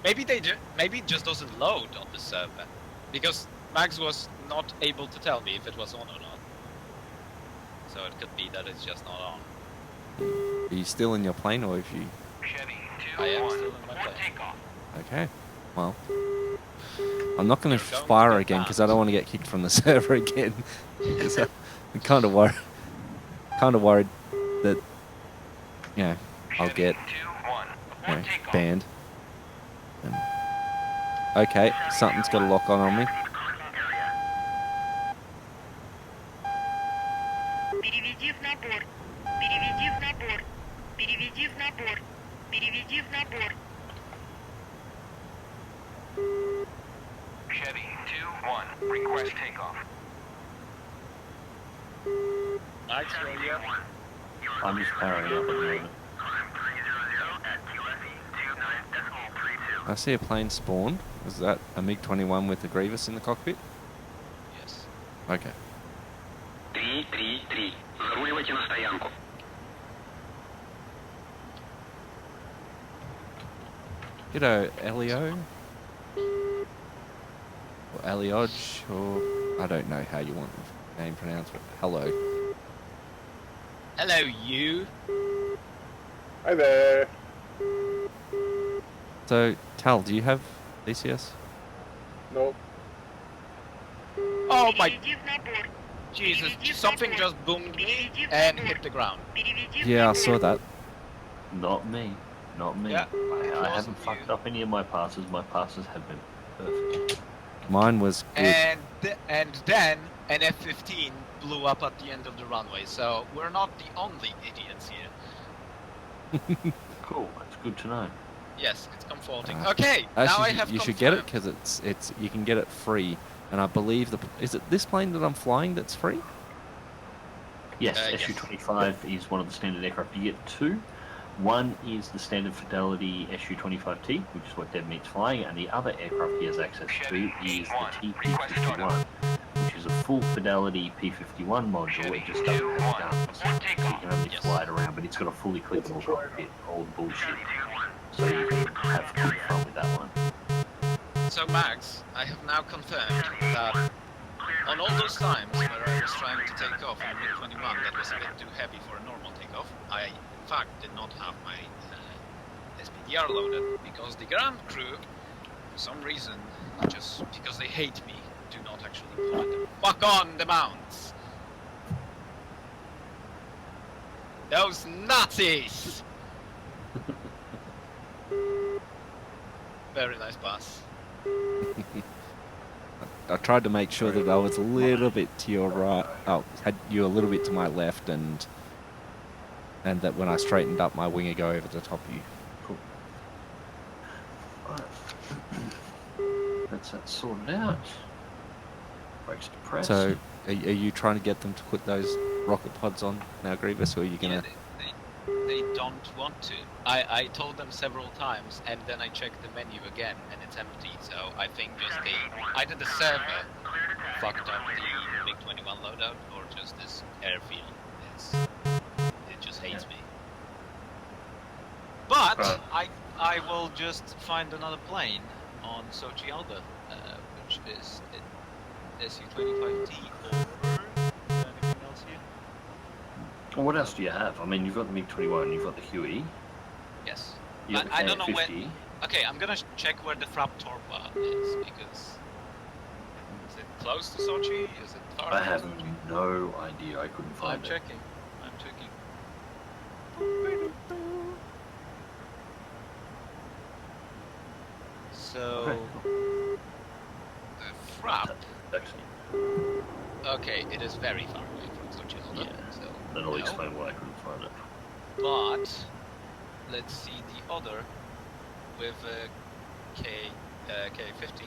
maybe maybe it just doesn't load on the server, because Max was not able to tell me if it was on or not. So it could be that it's just not on. Are you still in your plane, or if you? Chevy I am 2-1. still in my Report plane. takeoff. Okay. Well, I'm not going You're to going fire to again get because I don't want to get kicked from the server again. 'Cause I'm kind of worried. That, I'll Chevy get 2-1. you know, Report takeoff. banned. Okay, something's got a lock on me. Переведи в набор. Переведи в набор. Chevy 2-1. Request takeoff. Max, where are you at? I'm just powering up at the moment. Climb 300 at QFE 29.32. I see a plane spawned. Is that a MiG-21 with the Grievous in the cockpit? Yes. Okay. 3-3-3. Заруливайте на стоянку. G'day, Elio. Or Elioj, or I don't know how you want the name pronounced, but hello. Hello, you. Hi there. So, Tal, do you have DCS? No. Oh my Переведи в набор. Jesus! Something just boomed me and hit the ground. Переведи в Yeah, I набор. saw that. Not me. Not me. Yeah, it I wasn't haven't fucked you. up any of my passes. My passes have been perfect. Mine was good. And then an F-15 blew up at the end of the runway. So we're not the only idiots here. Cool. That's good to know. Yes, it's comforting. Uh, Okay, now I Actually, have you should get it confirmed. because it's you can get it free, and I believe is it this plane that I'm flying that's free? Yes, Yes. SU-25 is one of the standard aircraft. You get two. One is the standard Fidelity SU-25T, which is what Deb meets flying, and the other aircraft he has access to is the TP-51, which is a full Fidelity P-51 module. It just doesn't have guns. So you can only Yes. fly it around, but it's got a fully clickable cockpit, all bullshit. So you can have good fun with that one. So Max, I have now confirmed that on all those times where I was trying to take off in MiG-21 that was a bit too heavy for a normal takeoff, I in fact did not have my SPDR loaded because the ground crew, for some reason, just because they hate me, do not actually put the fuck on the mounts. Those Nazis! Very nice pass. I tried to make sure that I was a little bit to your right. Oh, had you a little bit to my left, and that when I straightened up, my winger go over the top of you. Cool. Right. That's that sorted out. Brakes depressed. So, are you trying to get them to put those rocket pods on now, Grievous, or are you Yeah, gonna? they don't want to. I told them several times, and then I checked the menu again, and it's empty. So I think just either the server fucked up the MiG-21 loadout, or just this airfield it just hates me. But I will just find another plane on Sochi Alba, which is SU-25T or anything else here. Well, what else do you have? I mean, you've got the MiG-21, you've got the Huey, Yes. you've got the I don't know KF-50. when. Okay, I'm gonna check where the Frap Torpa is because is it close to Sochi? Is it far I from have Sochi? no idea. I couldn't I'm find it. checking. I'm checking. So Okay, cool. the Frap. Actually, Okay, it is very far away from Sochi. Hold on. Yeah, So that'll no. explain why I couldn't find it. But let's see the other with K50.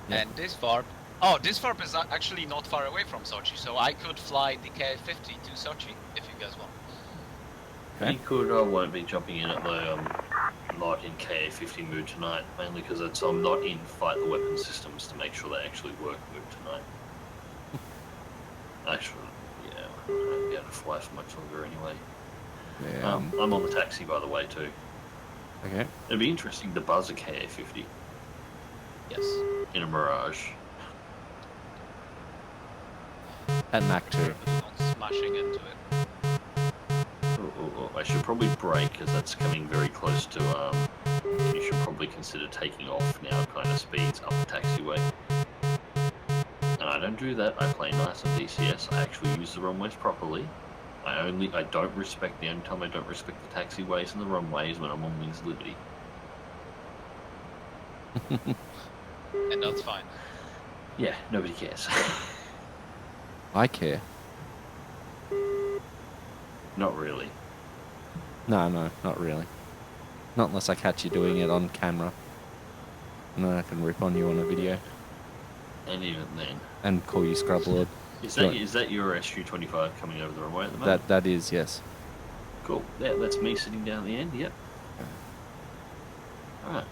Yeah. And this VARP. Oh, this VARP is actually not far away from Sochi, so I could fly the K50 to Sochi if you guys want. Okay. You could. I won't be jumping in at the not in KA-50 mood tonight, mainly because I'm not in fight the weapon systems to make sure they actually work mood tonight. Actually, yeah, I won't be able to fly for much longer anyway. Yeah. I'm on the taxi, by the way, too. Okay. It'd be interesting to buzz a KA-50 Yes. in a Mirage. At Mach 2. Not smashing into it. I should probably brake, because that's coming very close to, you should probably consider taking off now kind of speeds up the taxiway. And I don't do that, I play nice on DCS, I actually use the runways properly. I don't respect, the only time I don't respect the taxiways and the runways when I'm on Wings of Liberty. and that's fine. Yeah, nobody cares. I care. Not really. No, not really. Not unless I catch you doing it on camera. And then I can rip on you on a video And even then. and call you Scrub Lord. Is Sure. that your SU-25 coming over the runway at the moment? That is, yes. Cool. Yeah, that's me sitting down at the end, yep. Alright.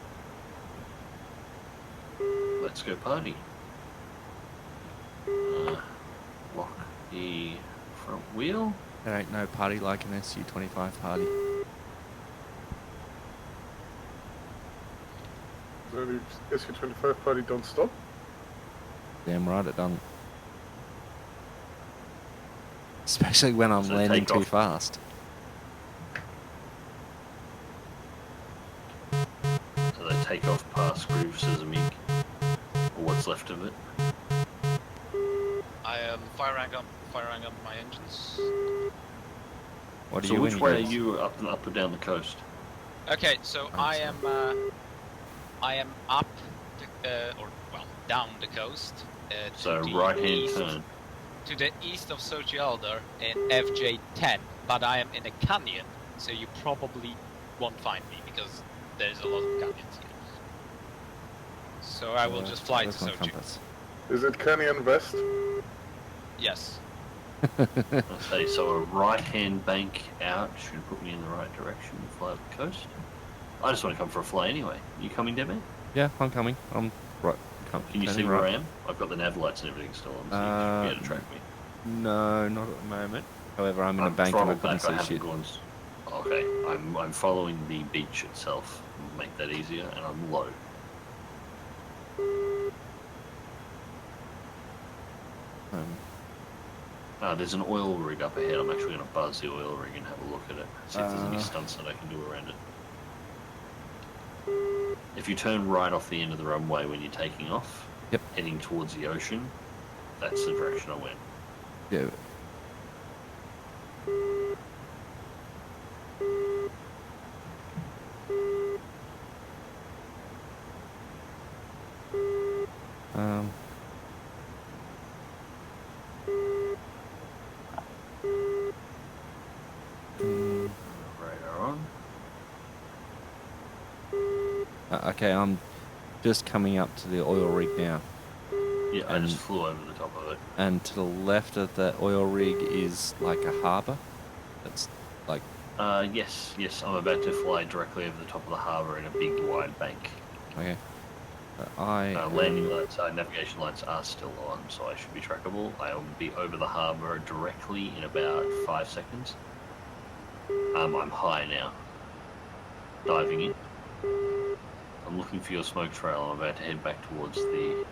Let's go party. Lock the front wheel. There ain't no party like an SU-25 party. So the SU-25 party don't stop. Damn right it doesn't. Especially when I'm So landing take too off. fast. So they take off past Groove Sesame, or what's left of it. I am firing up my engines. What are So you which in, way are Grace? you up or down the coast? Okay, so I am up, or well, down the coast. To So the right hand east, turn. to the east of Sochialder in FJ10, but I am in a canyon, so you probably won't find me because there's a lot of canyons here. So I will just fly to Where's my Sochi. compass? Is it Canyon West? Yes. Okay, so a right hand bank out should put me in the right direction to fly up the coast. I just want to come for a fly anyway. You coming, Debbie? Yeah, I'm coming. I'm right. Can you see turning where right. I am? I've got the nav lights and everything still on, so you should be able to track me. No, not at the moment. However, I'm in a bank and I throttled couldn't back, I see haven't shit. gone okay, I'm following the beach itself. Make that easier, and I'm low. There's an oil rig up ahead. I'm actually going to buzz the oil rig and have a look at it. See if there's any stunts that I can do around it. If you turn right off the end of the runway when you're taking off, Yep. heading towards the ocean, that's the direction I went. Yeah. Um. Radar on. Okay, I'm just coming up to the oil rig now. Yeah, I And- just flew over the top of it. And to the left of the oil rig is like a harbour. That's like, Yes, I'm about to fly directly over the top of the harbour in a big wide bank. okay. I Landing lights, navigation lights are still on, so I should be trackable. I will be over the harbour directly in about 5 seconds. I'm high now. Diving in. I'm looking for your smoke trail. I'm about to head back towards the...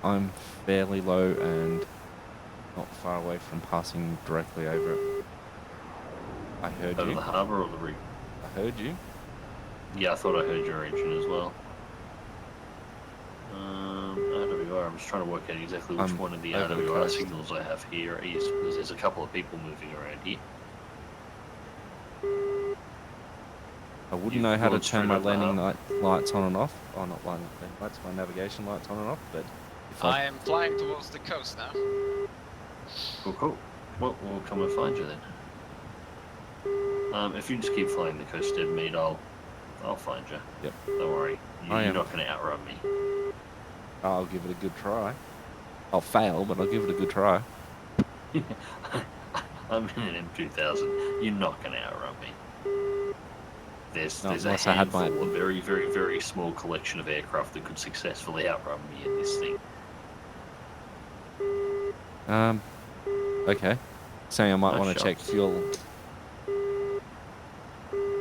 I'm fairly low and not far away from passing directly over it. I heard Over you. the harbour or the rig? I heard you. Yeah, I thought I heard your engine as well. RWR, I'm just trying to work out exactly which I'm one of the over the RWR coast. signals I have here is, because there's a couple of people moving around here. I wouldn't You've know how to gone turn straight my up the landing lights on and off. Oh, not landing lights, my navigation lights on and off. But if I am flying towards the coast now. Cool. Well, we'll come and find you then. If you just keep flying the coast, dead meat, I'll find you. Yep. Don't worry. I You're am. not going to outrun me. I'll give it a good try. I'll fail, but I'll give it a good try. I'm in an M2000. You're not going to outrun me. There's a unless I had my- handful, a very, very, very small collection of aircraft that could successfully outrun me in this thing. Okay. Saying I might No want to check shots. fuel.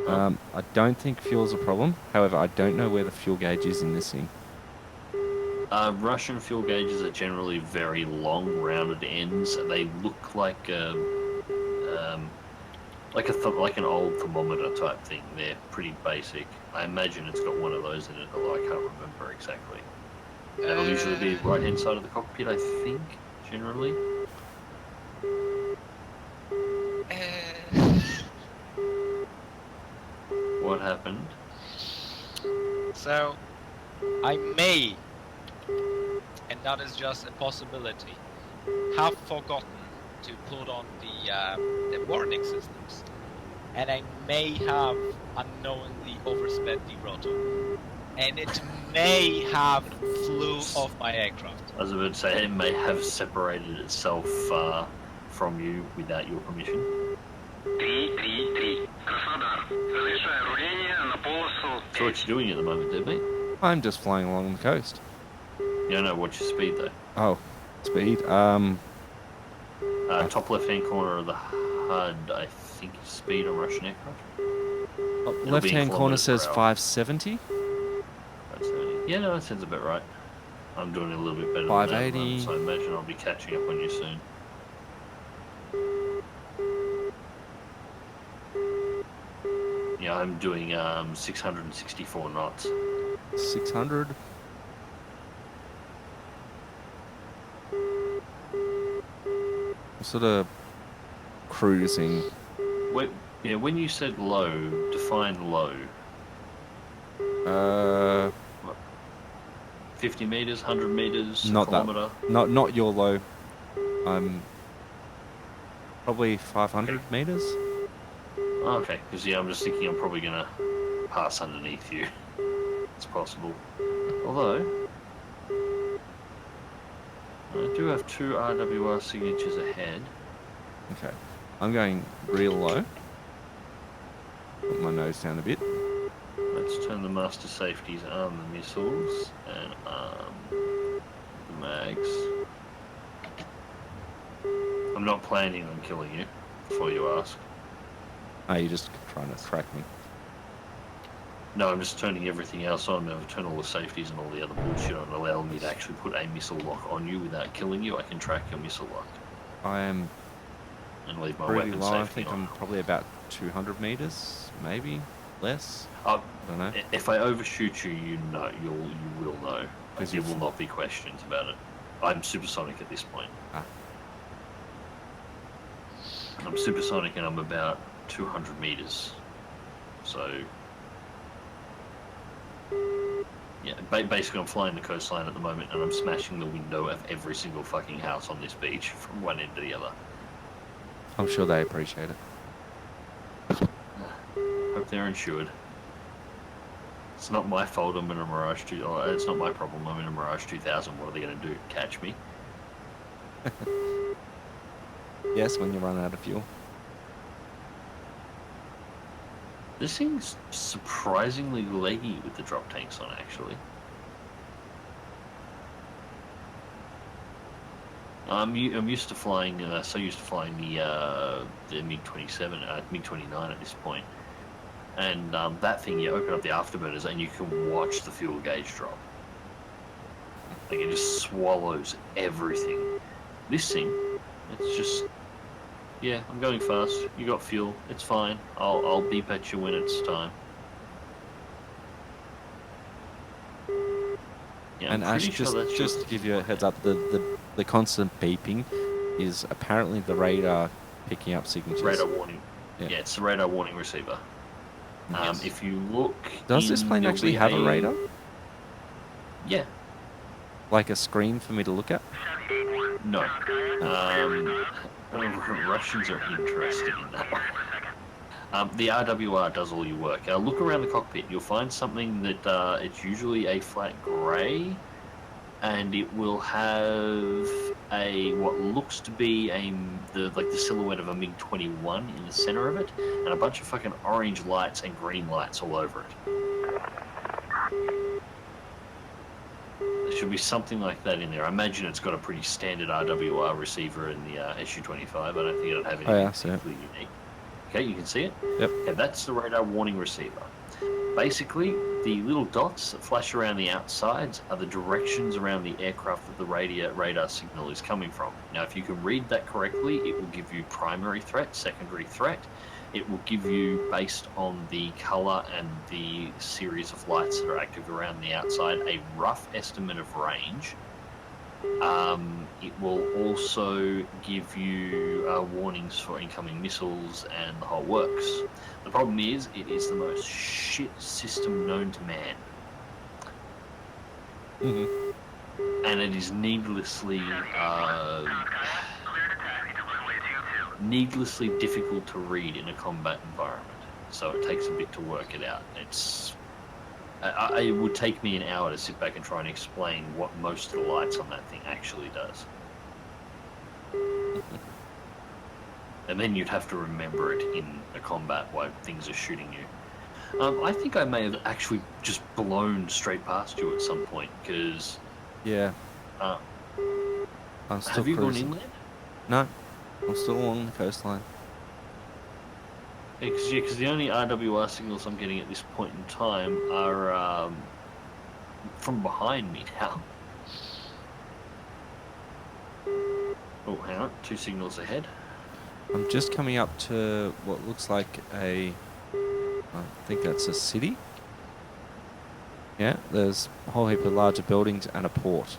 I don't think fuel's a problem. However, I don't know where the fuel gauge is in this thing. Russian fuel gauges are generally very long, rounded ends. They look like like an old thermometer type thing. They're pretty basic. I imagine it's got one of those in it, although I can't remember exactly. That'll usually be right hand side of the cockpit, I think, generally. What happened? So, I may and that is just a possibility, have forgotten to put on the warning systems, and I may have unknowingly oversped the throttle, and it may have flew off my aircraft. I was about to say, it may have separated itself from you without your permission. 333. Краснодар. Разрешаю руление на полосу. So what you doing at the moment, there, mate? I'm just flying along the coast. You don't know what's your speed, though. Oh, speed. Top left-hand corner of the HUD, I think is speed on Russian aircraft. be in Left-hand corner kilometers says per hour. 570. That's 70. Yeah, no, that sounds about right. I'm doing a little bit better than 580. that, so I imagine I'll be catching up on you soon. Yeah, I'm doing 664 knots. 600. Sort of cruising. Wait, yeah, when you said low, define low. 50 meters, 100 meters, Not that- kilometer. Not your low. I'm probably 500 meters. Oh, okay, because yeah, I'm just thinking I'm probably gonna pass underneath you. It's possible. Although I do have 2 RWR signatures ahead. Okay. I'm going real low. Put my nose down a bit. Let's turn the master safeties, arm the missiles, and arm the mags. I'm not planning on killing you, before you ask. Oh, you're just trying to track me. No, I'm just turning everything else on. I've turned all the safeties and all the other bullshit on, allowing me to actually put a missile lock on you without killing you. I can track your missile lock I am and leave my pretty weapon low. I safety think on. I'm probably about 200 meters, maybe less. Uh, I don't know. If I overshoot you, you will know. Because There you've- will not be questions about it. I'm supersonic at this point. Ah. I'm supersonic and I'm about 200 meters. So, yeah, basically I'm flying the coastline at the moment and I'm smashing the window of every single fucking house on this beach from one end to the other. I'm sure they appreciate it. Hope they're insured. It's not my fault I'm in a Mirage 2. Oh, it's not my problem I'm in a Mirage 2000. What are they going to do? Catch me? Yes, when you run out of fuel. This thing's surprisingly leggy with the drop tanks on, actually. I'm used to flying, so used to flying the MiG-27, MiG-29 at this point. And that thing, you open up the afterburners and you can watch the fuel gauge drop. Like, it just swallows everything. This thing, it's just... Yeah, I'm going fast. You got fuel. It's fine. I'll beep at you when it's time. Yeah, And I'm Ash, pretty sure that's just to give you a heads up, the constant beeping is apparently the radar picking up signatures. radar warning. Yeah. Yeah, it's the radar warning receiver. Yes. If you look, Does this in- plane there'll actually be have a radar? Yeah. Like a screen for me to look at? No. Russians are interested in that one. The RWR does all your work. Look around the cockpit. You'll find something that it's usually a flat grey, and it will have a what looks to be the silhouette of a MiG-21 in the center of it, and a bunch of fucking orange lights and green lights all over it. There should be something like that in there. I imagine it's got a pretty standard RWR receiver in the Su-25. I don't think it'll have anything yeah, I see it. particularly unique. Okay, you can see it? Yep. Okay, that's the radar warning receiver. Basically, the little dots that flash around the outsides are the directions around the aircraft that the radar signal is coming from. Now, if you can read that correctly, it will give you primary threat, secondary threat. It will give you, based on the color and the series of lights that are active around the outside, a rough estimate of range. It will also give you warnings for incoming missiles and the whole works. The problem is, it is the most shit system known to man. Mm-hmm. and it is needlessly needlessly difficult to read in a combat environment. So it takes a bit to work it out. It would take me an hour to sit back and try and explain what most of the lights on that thing actually does. And then you'd have to remember it in a combat while things are shooting you. I think I may have actually just blown straight past you at some point, because... Yeah. I'm still have you gone cruising. inland? No, I'm still along the coastline. Because the only RWR signals I'm getting at this point in time are from behind me now. Oh, hang on. 2 signals ahead. I'm just coming up to what looks like I think that's a city. Yeah, there's a whole heap of larger buildings and a port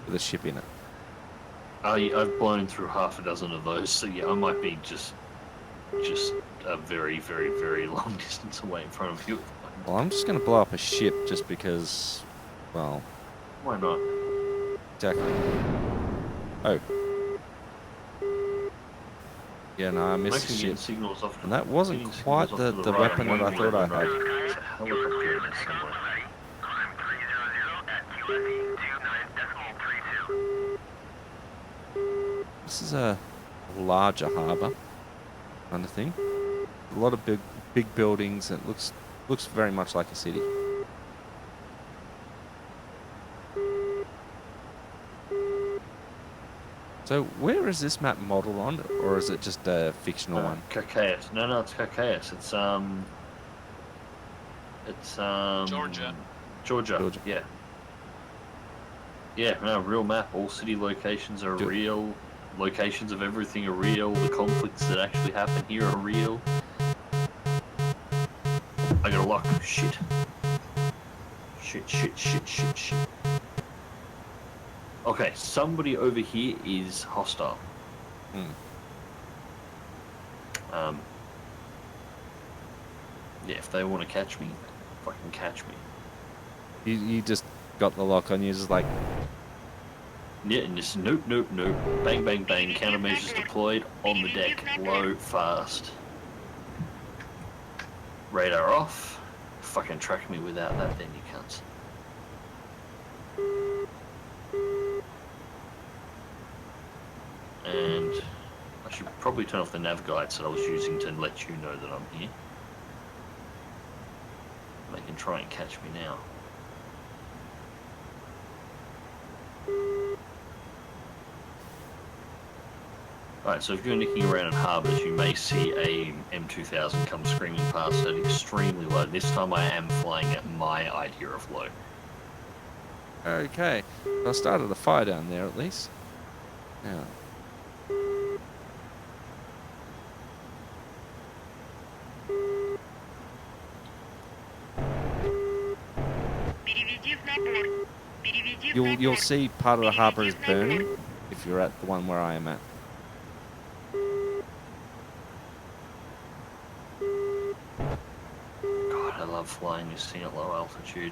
with a ship in it. I've blown through half a dozen of those, so yeah, I might be just a very, very, very long distance away in front of you. Well, I'm just going to blow up a ship just because, well... Why not? Exactly. Oh. Yeah, no, I missed the ship. Signals off And that wasn't quite the right. weapon that I thought I had. There's a helicopter in there somewhere. Climb 300 at QFE 29.32. This is a larger harbour kind of thing. A lot of big buildings. It looks very much like a city. So where is this map modelled on, or is it just a fictional one? Cacaeus. No, it's Cacaeus. It's Georgia. Georgia. Yeah. Yeah, no, real map. All city locations are real. Locations of everything are real. The conflicts that actually happen here are real. I got a lock. Shit. Shit. Okay, somebody over here is hostile. Yeah, if they want to catch me, fucking catch me. You just got the lock on. You just like... Yeah, and just nope. Bang, bang, bang. Countermeasures deployed on the deck. Low, fast. Radar off. Fucking track me without that, then you cunts. And I should probably turn off the nav guides that I was using to let you know that I'm here. They can try and catch me now. Alright, so if you're nicking around in harbours, you may see a M2000 come screaming past at extremely low. This time I am flying at my idea of low. Okay. I started a fire down there at least. Yeah. You'll see part of the harbour is burning if you're at the one where I am at. God, I love flying this thing at low altitude.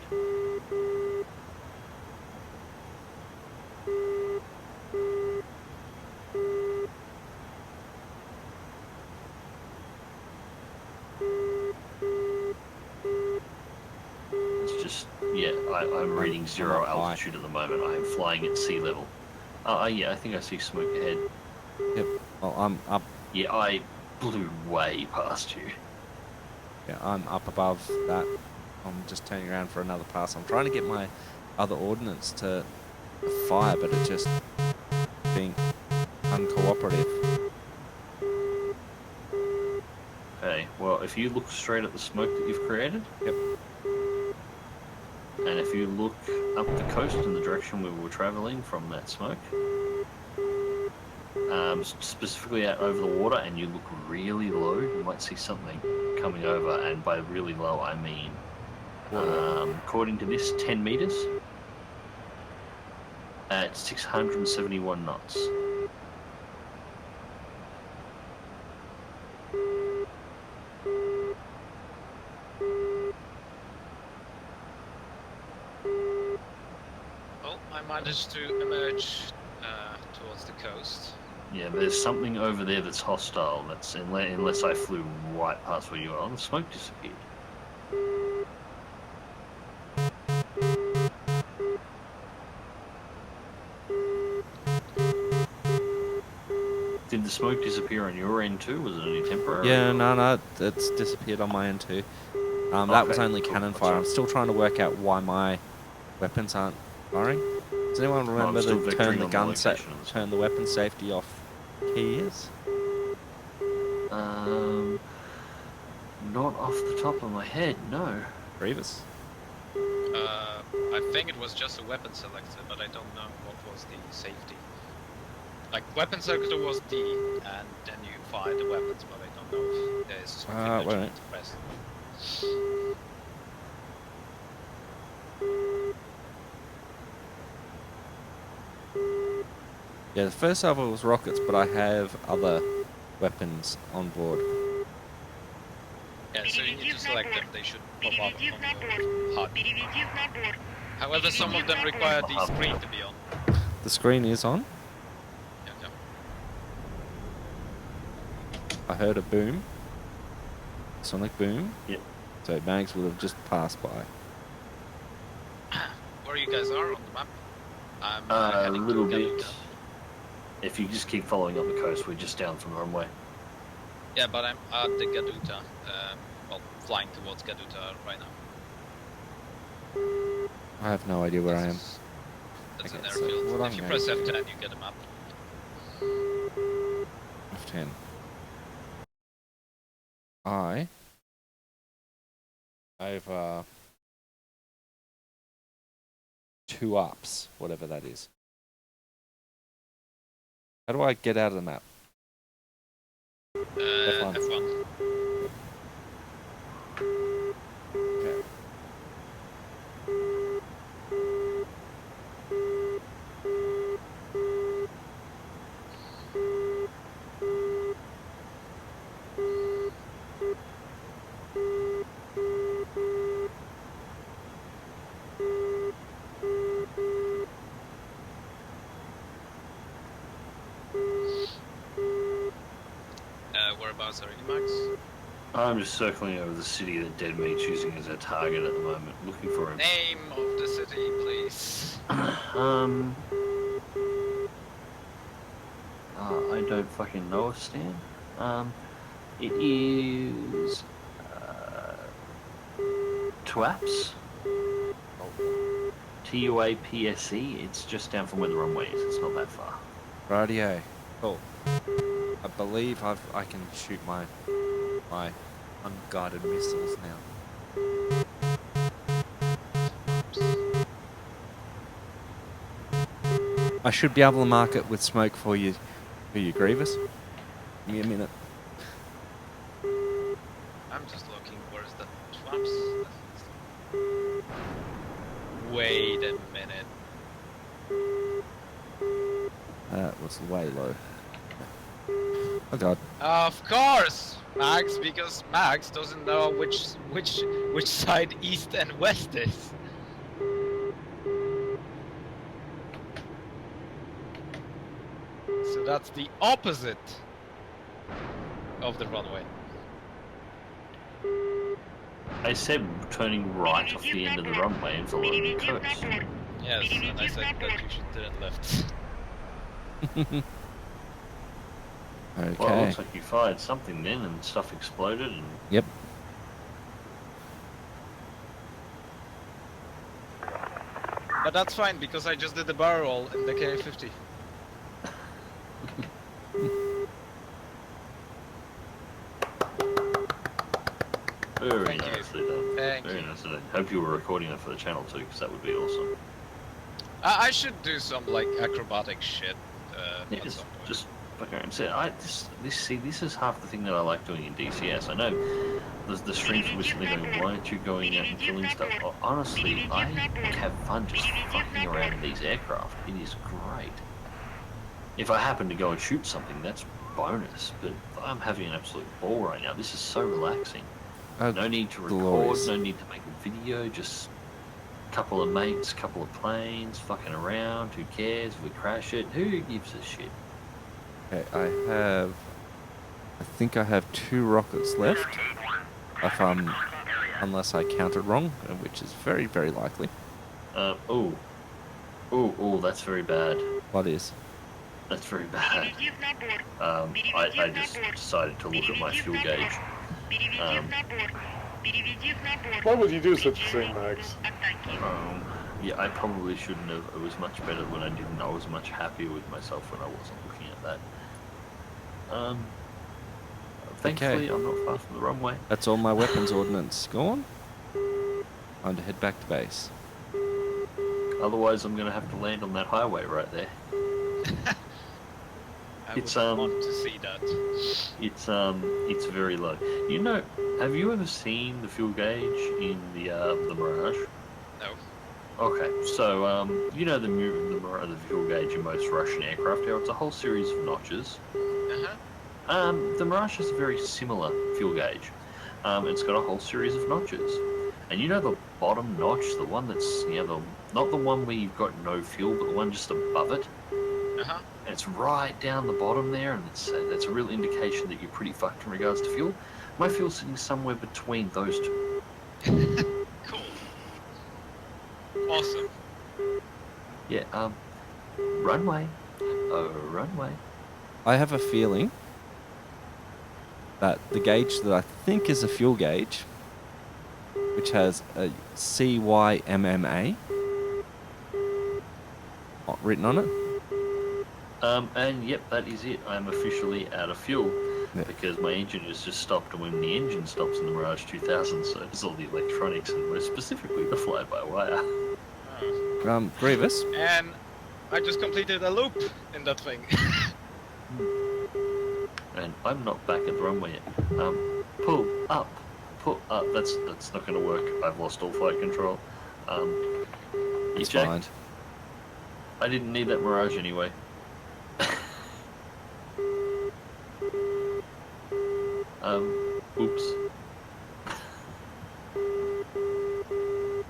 It's just, yeah, I'm reading 0 altitude at the moment. I am flying at sea level. Yeah, I think I see smoke ahead. Yep. Well, I'm up. Yeah, I blew way past you. Yeah, I'm up above that. I'm just turning around for another pass. I'm trying to get my other ordnance to fire, but it's just being uncooperative. Okay, well, if you look straight at the smoke that you've created. Yep. And if you look up the coast in the direction we were travelling from that smoke, specifically out over the water, and you look really low, you might see something coming over, and by really low I mean, according to this, 10 meters at 671 knots. Oh, I might managed to emerge towards the coast. Yeah, there's something over there that's hostile. That's unless I flew right past where you are. The smoke disappeared. Did the smoke disappear on your end too? Was it only temporary? Yeah, or- no, it's disappeared on my end too. That was Okay, only cool, cannon gotcha. fire. I'm still trying to work out why my weapons aren't firing. Does anyone remember still the turn vectoring the on the gun location of the turn the weapon safety off key is? Not off the top of my head, no. Grievous. I think it was just a weapon selector, but I don't know what was the safety. Like, weapon selector was D, and then you fire the weapons, but I don't know if there's something that you wait. need to press. Yeah, the first salvo was rockets, but I have other weapons on board. Yeah, so you need to select them, they should pop up on your HUD. However, some of them require the screen to be on. The screen is on. Yeah, yeah. I heard a boom. Sonic boom. Yep. So Mags would have just passed by. Where you guys are on the map? I'm A heading little to bit. Galuga. If you just keep following up the coast, we're just down from the runway. Yeah, but I'm at the Gaduta. Well, flying towards Gaduta right now. I have no idea where I am. That's Okay, an so airfield. what I'm If you going press to F10, do- you get a map. F10. I over 2 ups, whatever that is. How do I get out of the map? F1. F1. Okay. Whereabouts are you, Max? I'm just circling over the city that Dead Meat's using as our target at the moment, looking for him. Name of the city, please. I don't fucking know, Stan. It is Tuaps. Tuapse. It's just down from where the runway is. It's not that far. Radio. Cool. I believe I can shoot my unguided missiles now. I should be able to mark it with smoke for you, Grievous. Give me a minute. I'm just looking. Where's the Twaps? Wait a minute. That was way low. Oh god. Of course, Max, because Max doesn't know which side east and west is. So that's the opposite of the runway. I said turning right off the end of the runway and following the coast. Yes, and I said that you should turn left. Okay. Well, it looks like you fired something then and stuff exploded and... Yep. But that's fine because I just did the barrel roll in the K50. Very Thank you. nicely done. Thank Very you. nicely done. Hope you were recording that for the channel too, because that would be awesome. I should do some like acrobatic shit Yeah, at some point. just fuck around. See, this is half the thing that I like doing in DCS. I know the streams from which they're going, why aren't you going out and killing stuff? Honestly, I have fun just fucking around in these aircraft. It is great. If I happen to go and shoot something, that's bonus. But I'm having an absolute ball right now. This is so relaxing. Oh, No need to record, glorious. no need to make a video, just Couple of mates, couple of planes, fucking around. Who cares if we crash it? Who gives a shit? Okay, I think I have 2 rockets left. If unless I counted wrong, which is very, very likely. Oh, that's very bad. What is? That's very bad. I just decided to look at my fuel gauge. Why would you do such a thing, Max? Yeah, I probably shouldn't have. It was much better when I didn't. I was much happier with myself when I wasn't looking at that. Thankfully, I'm not far from the runway. That's all my weapons ordnance gone. Time to head back to base. Otherwise, I'm gonna have to land on that highway right there. I It's, would want to see that. It's very low. You know, have you ever seen the fuel gauge in the Mirage? No. Okay, so you know the fuel gauge in most Russian aircraft. It's a whole series of notches. Uh-huh. The Mirage has a very similar fuel gauge. It's got a whole series of notches. And you know the bottom notch, the one that's, not the one where you've got no fuel, but the one just above it? Uh-huh. And it's right down the bottom there, and that's a real indication that you're pretty fucked in regards to fuel. My fuel's sitting somewhere between those two. Cool. Awesome. Yeah, runway. Oh, runway. I have a feeling that the gauge that I think is a fuel gauge, which has a CYMMA written on it. And yep, that is it. I'm officially out of fuel. Yeah. Because my engine has just stopped, and when the engine stops in the Mirage 2000, so does all the electronics, and more specifically the fly-by-wire. Grievous. And I just completed a loop in that thing. And I'm not back at the runway yet. Pull up. That's not going to work. I've lost all flight control. It's Eject. fine. I didn't need that Mirage anyway. Oops.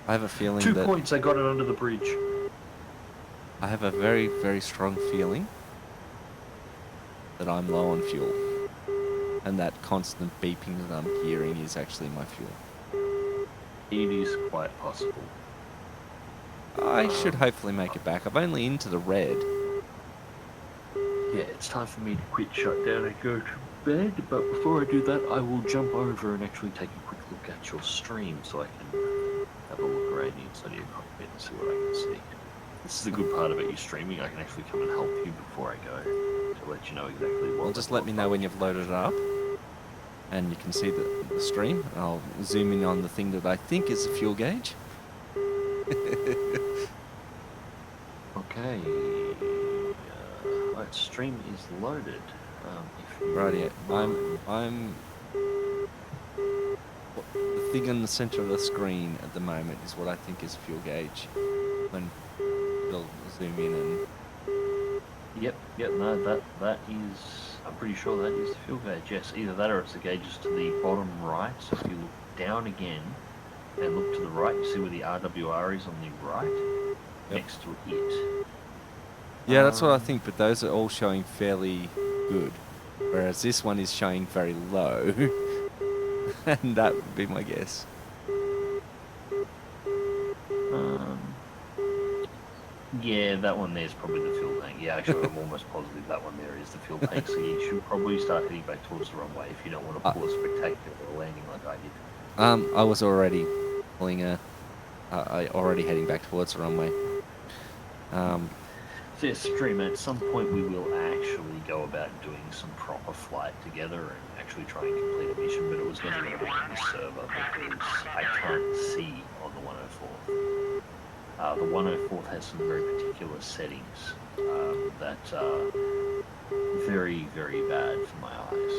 I have a feeling 2 that points, I got it under the bridge. I have a very, very strong feeling that I'm low on fuel. And that constant beeping that I'm hearing is actually my fuel. It is quite possible. I should hopefully make it back. I'm only into the red. Yeah, it's time for me to quit, shut down, and go to bed. But before I do that, I will jump over and actually take a quick look at your stream so I can have a look around the inside of your cockpit and see what I can see. This is the good part about you streaming. I can actually come and help you before I go to let you know exactly what. Well, just let me know when you've loaded it up. And you can see the stream. I'll zoom in on the thing that I think is a fuel gauge. Okay. Right, stream is loaded. Right, yeah. I'm. The thing in the center of the screen at the moment is what I think is a fuel gauge. When you'll zoom in and. Yep, no, that is. I'm pretty sure that is the fuel gauge. Yes, either that or it's the gauges to the bottom right. So if you look down again and look to the right, you see where the RWR is on the right, next to it. Yeah, that's what I think, but those are all showing fairly good. Whereas this one is showing very low. And that would be my guess. Yeah, that one there is probably the fuel tank. Yeah, actually, I'm almost positive that one there is the fuel tank. So you should probably start heading back towards the runway if you don't want to pull a spectacular landing like I did. I was already pulling already heading back towards the runway. So yeah, stream, at some point we will actually go about doing some proper flight together and actually try and complete a mission, but it was going to be on the server because I can't see on the 104th. The 104th has some very particular settings that are very, very bad for my eyes.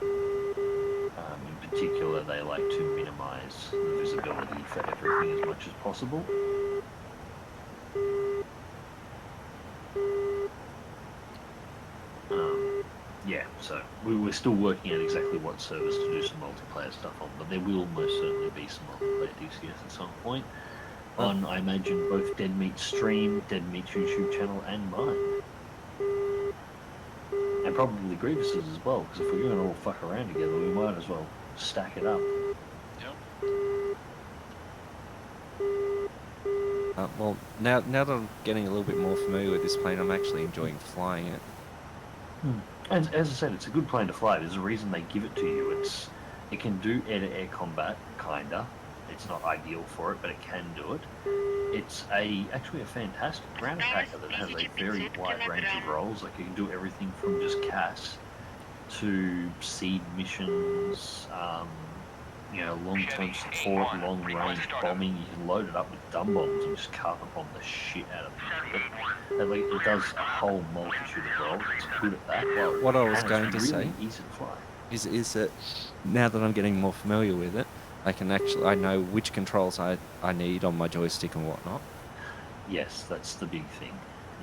In particular, they like to minimize the visibility for everything as much as possible. Yeah, so we're still working out exactly what servers to do some multiplayer stuff on, but there will most certainly be some multiplayer DCS at some point. on, I imagine, both Dead Meat's stream, Dead Meat's YouTube channel, and mine. And probably Grievous's as well, because if we're going to all fuck around together, we might as well stack it up. Well, now that I'm getting a little bit more familiar with this plane, I'm actually enjoying flying it. And as I said, it's a good plane to fly. There's a reason they give it to you. It can do air-to-air combat, kinda. It's not ideal for it, but it can do it. It's actually a fantastic ground attacker that has a very wide range of roles. Like, you can do everything from just CAS to seed missions, long-term support, long-range bombing. You can load it up with dumb bombs and just carpet bomb the shit out of it. And, like, it does a whole multitude of roles. It's good at that. Well, what I was going to really say easy to fly. is that now that I'm getting more familiar with it, I know which controls I need on my joystick and whatnot. Yes, that's the big thing.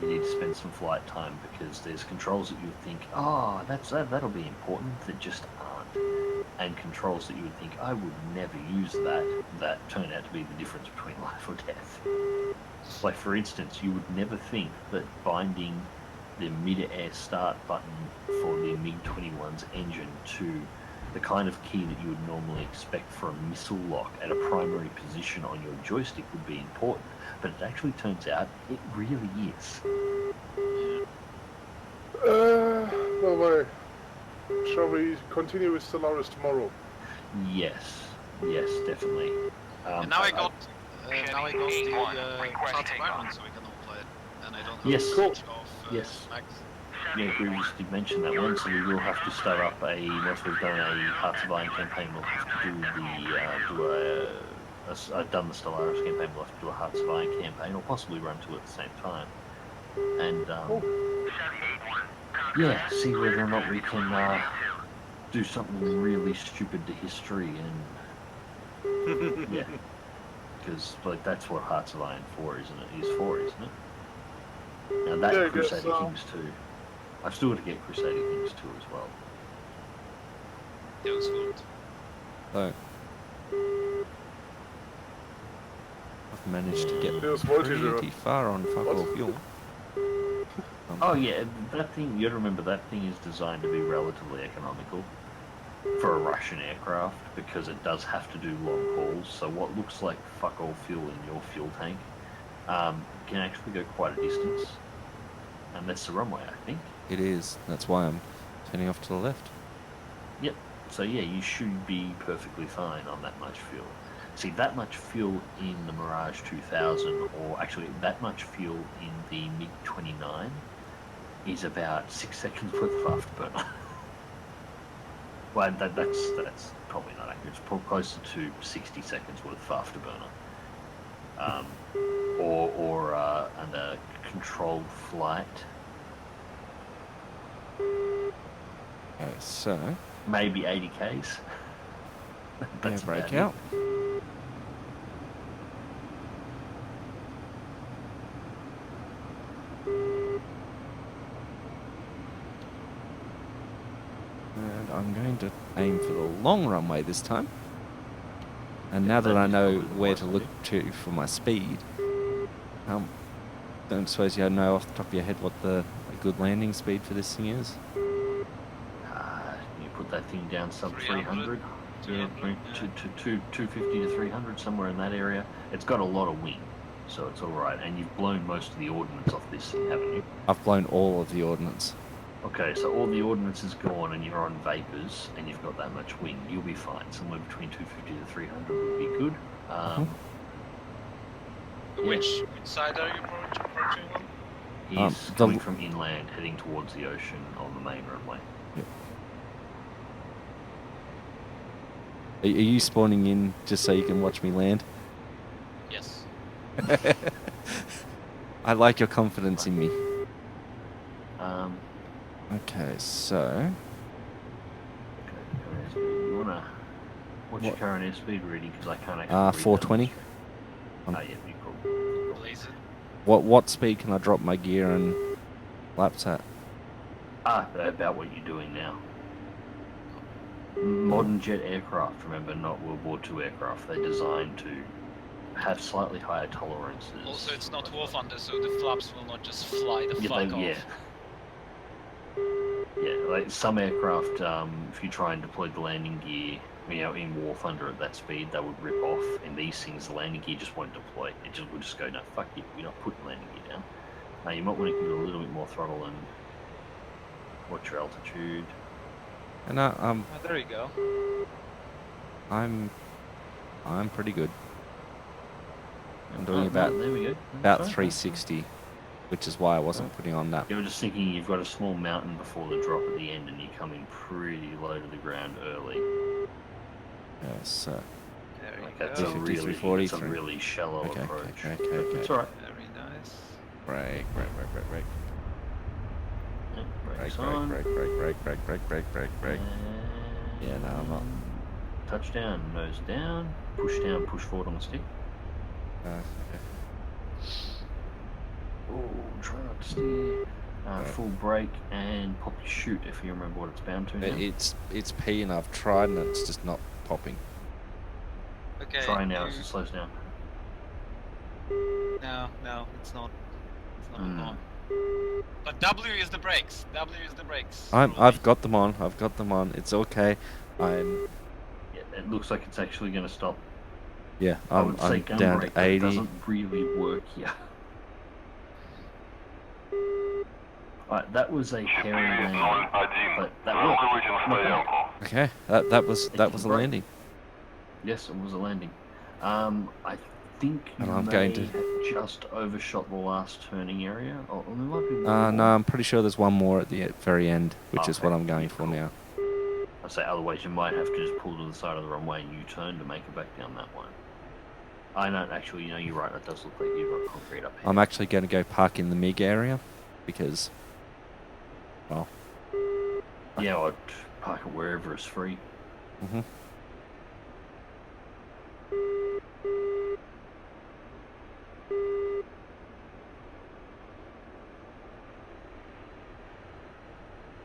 You need to spend some flight time because there's controls that you would think, that'll be important, that just aren't. And controls that you would think, I would never use that turn out to be the difference between life or death. Like, for instance, you would never think that binding the mid-air start button for the MiG-21's engine to the kind of key that you would normally expect for a missile lock at a primary position on your joystick would be important, but it actually turns out it really is. No way. Shall we continue with Stellaris tomorrow? Yes, definitely. And now I got the South Environment, so we can all play it, and I don't have Yes, to cool. switch off Yes. Max. Yeah, Grievous did mention that one, so we will have to start up once we've done a Hearts of Iron campaign, we'll have to done the Stellaris campaign, we'll have to do a Hearts of Iron campaign, or possibly run two at the same time. And, see whether or not we can, do something really stupid to history, and, yeah. Because, like, that's what Hearts of Iron is for, isn't it? Now, that Yeah, Crusader Kings too. I've still got to get Crusader Kings 2 as well. That was good. So I've managed to get Feels motivated. pretty far on fuck all fuel. Oh yeah, that thing, you gotta remember that thing is designed to be relatively economical for a Russian aircraft because it does have to do long hauls, so what looks like fuck all fuel in your fuel tank can actually go quite a distance. And that's the runway, I think. It is. That's why I'm turning off to the left. Yep. So yeah, you should be perfectly fine on that much fuel. See, that much fuel in the Mirage 2000, or actually that much fuel in the MiG-29, is about 6 seconds worth of afterburner. Well, that's probably not accurate. It's probably closer to 60 seconds worth of afterburner. Or under controlled flight. Okay, so Maybe 80 Ks. That's break about out. it. And I'm going to aim for the long runway this time. And now that I know where to look to for my speed, don't suppose you know off the top of your head what a good landing speed for this thing is? You put that thing down sub 300. Yeah, 250 to 300, somewhere in that area. It's got a lot of wing, so it's alright. And you've blown most of the ordnance off this thing, haven't you? I've blown all of the ordnance. Okay, so all the ordnance is gone and you're on vapors and you've got that much wing, you'll be fine. Somewhere between 250 to 300 would be good. Yeah. Which side are you approaching on? He's coming from inland, heading towards the ocean on the main runway. Yep. Are you spawning in just so you can watch me land? Yes. I like your confidence in me. Okay, so... Okay, you wanna... What's your current airspeed reading? Because I can't actually read that 420. on the screen. Yeah, be cool. Blaze it. What speed can I drop my gear and laps at? About what you're doing now. Modern jet aircraft, remember, not World War II aircraft. They're designed to have slightly higher tolerances. Also, it's not War Thunder, so the flaps will not just fly the Yeah, fuck off. yeah. Yeah, like some aircraft, if you try and deploy the landing gear, in War Thunder at that speed, they would rip off. And these things, the landing gear just won't deploy. It just will just go, no, fuck you, we're not putting landing gear down. You might want to give it a little bit more throttle and watch your altitude. And There you go. I'm pretty good. I'm doing Oh, about there we go. about Sorry. 360, which is why I wasn't putting on that. You were just thinking you've got a small mountain before the drop at the end, and you're coming pretty low to the ground early. Yes. There you Like that's go. a 53, really, 43. it's a really shallow Okay, approach. okay. It's alright. Very nice. Brake. Yeah, Brake, brakes on. brake. Yeah, no, I'm not. Touchdown, nose down, push forward on the stick. Okay. Oh, try not to steer. Right. Full brake and pop your chute if you remember what it's bound to now. It's P and I've tried and it's just not popping. Okay. Try now as it slows down. No, it's not. It's not Mm. on. But W is the brakes. W is the brakes. I've got them on. It's okay. Yeah, it looks like it's actually going to stop. Yeah, I I'm would say gun down brake, to but it 80. doesn't really work here. Alright, that was a hairy landing, 401, but that worked. выйти на Not bad. стоянку. Okay, that was a Right. landing. Yes, it was a landing. I think you And I'm may going to- have just overshot the last turning area. Oh, there might be one No, more. I'm pretty sure there's one more at the very end, which is what Okay, I'm going yeah, for cool. now. I'd say otherwise you might have to just pull to the side of the runway and U-turn to make it back down that one. I know, actually, you're right, it does look like you've got concrete up here. I'm actually going to go park in the MiG area because, well, Yeah, I'd park it wherever it's free. mhm.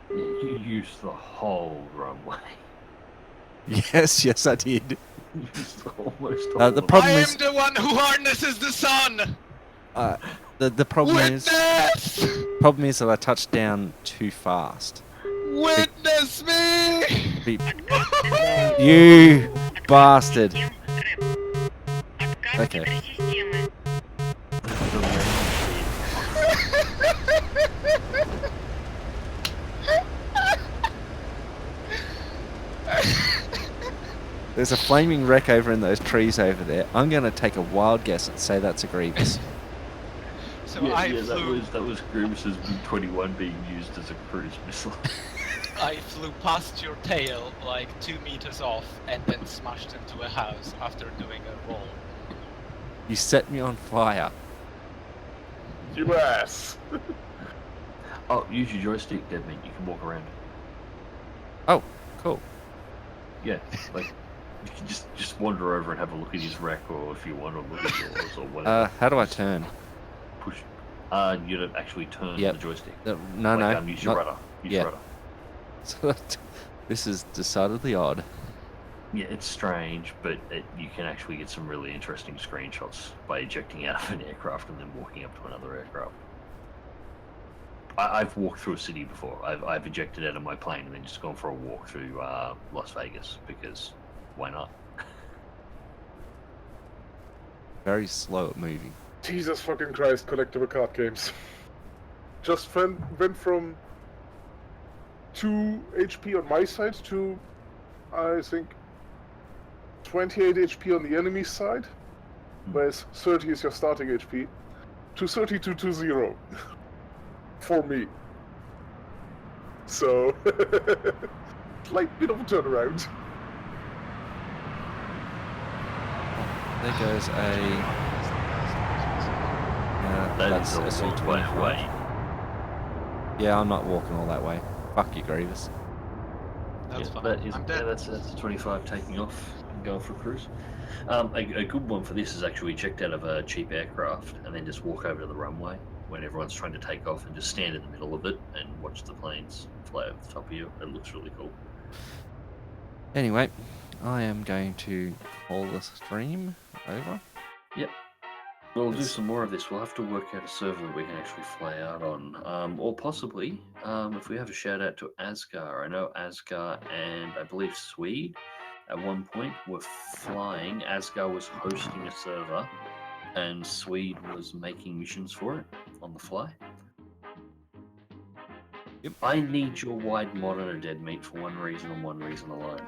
Yeah, you used the whole runway. Yes, I did. You used almost all The of problem I am is, the one who harnesses the sun. the problem is Witness! that I touched down too fast. Witness me! Be- You bastard. Okay. the landing There's a flaming wreck over in those trees over there. I'm going to take a wild guess and say that's a Grievous. So Yeah, I yeah, flew. that was Grievous' B-21 being used as a cruise missile. I flew past your tail like 2 meters off and then smashed into a house after doing a roll. You set me on fire. US. Oh, use your joystick, Deadman. You can walk around. Oh, cool. Yeah, like you can just wander over and have a look at his wreck, or if you want to look at yours or whatever. How do I turn? Push. You'd actually turn Yep. the joystick. No, Like, use your not- rudder. Use yeah. rudder. So this is decidedly odd. Yeah, it's strange, but you can actually get some really interesting screenshots by ejecting out of an aircraft and then walking up to another aircraft. I've walked through a city before. I've ejected out of my plane and then just gone for a walk through Las Vegas because why not? Very slow at moving. Jesus fucking Christ, collectible card games. Just went from 2 HP on my side to, I think, 28 HP on the enemy side, whereas 30 is your starting HP, to 32 to 0 for me. So, slight bit of a turnaround. There goes a. That's that's a long way SU-25. away. Yeah, I'm not walking all that way. Fuck you, Grievous. That's Yeah, fine. that is, I'm yeah, dead. that's a 25 taking off and going for a cruise. A good one for this is actually checked out of a cheap aircraft and then just walk over to the runway when everyone's trying to take off and just stand in the middle of it and watch the planes fly over the top of you. It looks really cool. Anyway, I am going to call the stream over. Yep. We'll do It's- some more of this. We'll have to work out a server that we can actually fly out on. Or possibly, if we have a shout out to Asgar. I know Asgar and I believe Swede at one point were flying. Asgar was hosting a server and Swede was making missions for it on the fly. Yep. I need your wide monitor, Dead Meat, for one reason and one reason alone.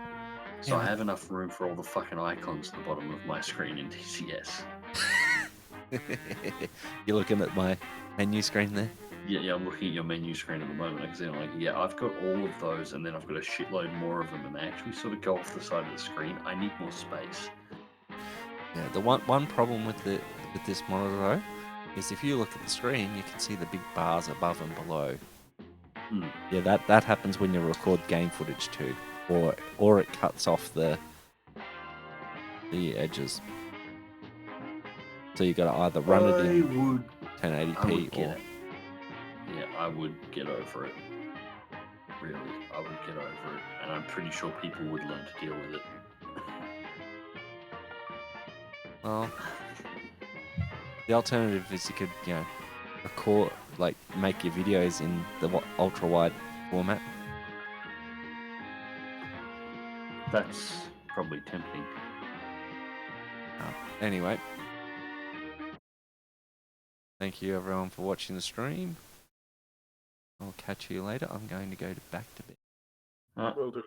So Yeah, I man. have enough room for all the fucking icons at the bottom of my screen in DCS. You're looking at my menu screen there? Yeah, I'm looking at your menu screen at the moment. I can see, like, yeah, I've got all of those, and then I've got a shitload more of them, and they actually sort of go off the side of the screen. I need more space. Yeah, the one problem with this monitor though is if you look at the screen, you can see the big bars above and below. Hmm. Yeah, that happens when you record game footage too, or it cuts off the edges. So you got to either run it in I would 1080p get or it. Yeah, I would get over it. Really, I would get over it, and I'm pretty sure people would learn to deal with it. well, the alternative is you could record make your videos in the ultra wide format. That's probably tempting. Anyway, thank you everyone for watching the stream. I'll catch you later. I'm going to go back to bed. Alright, Will do.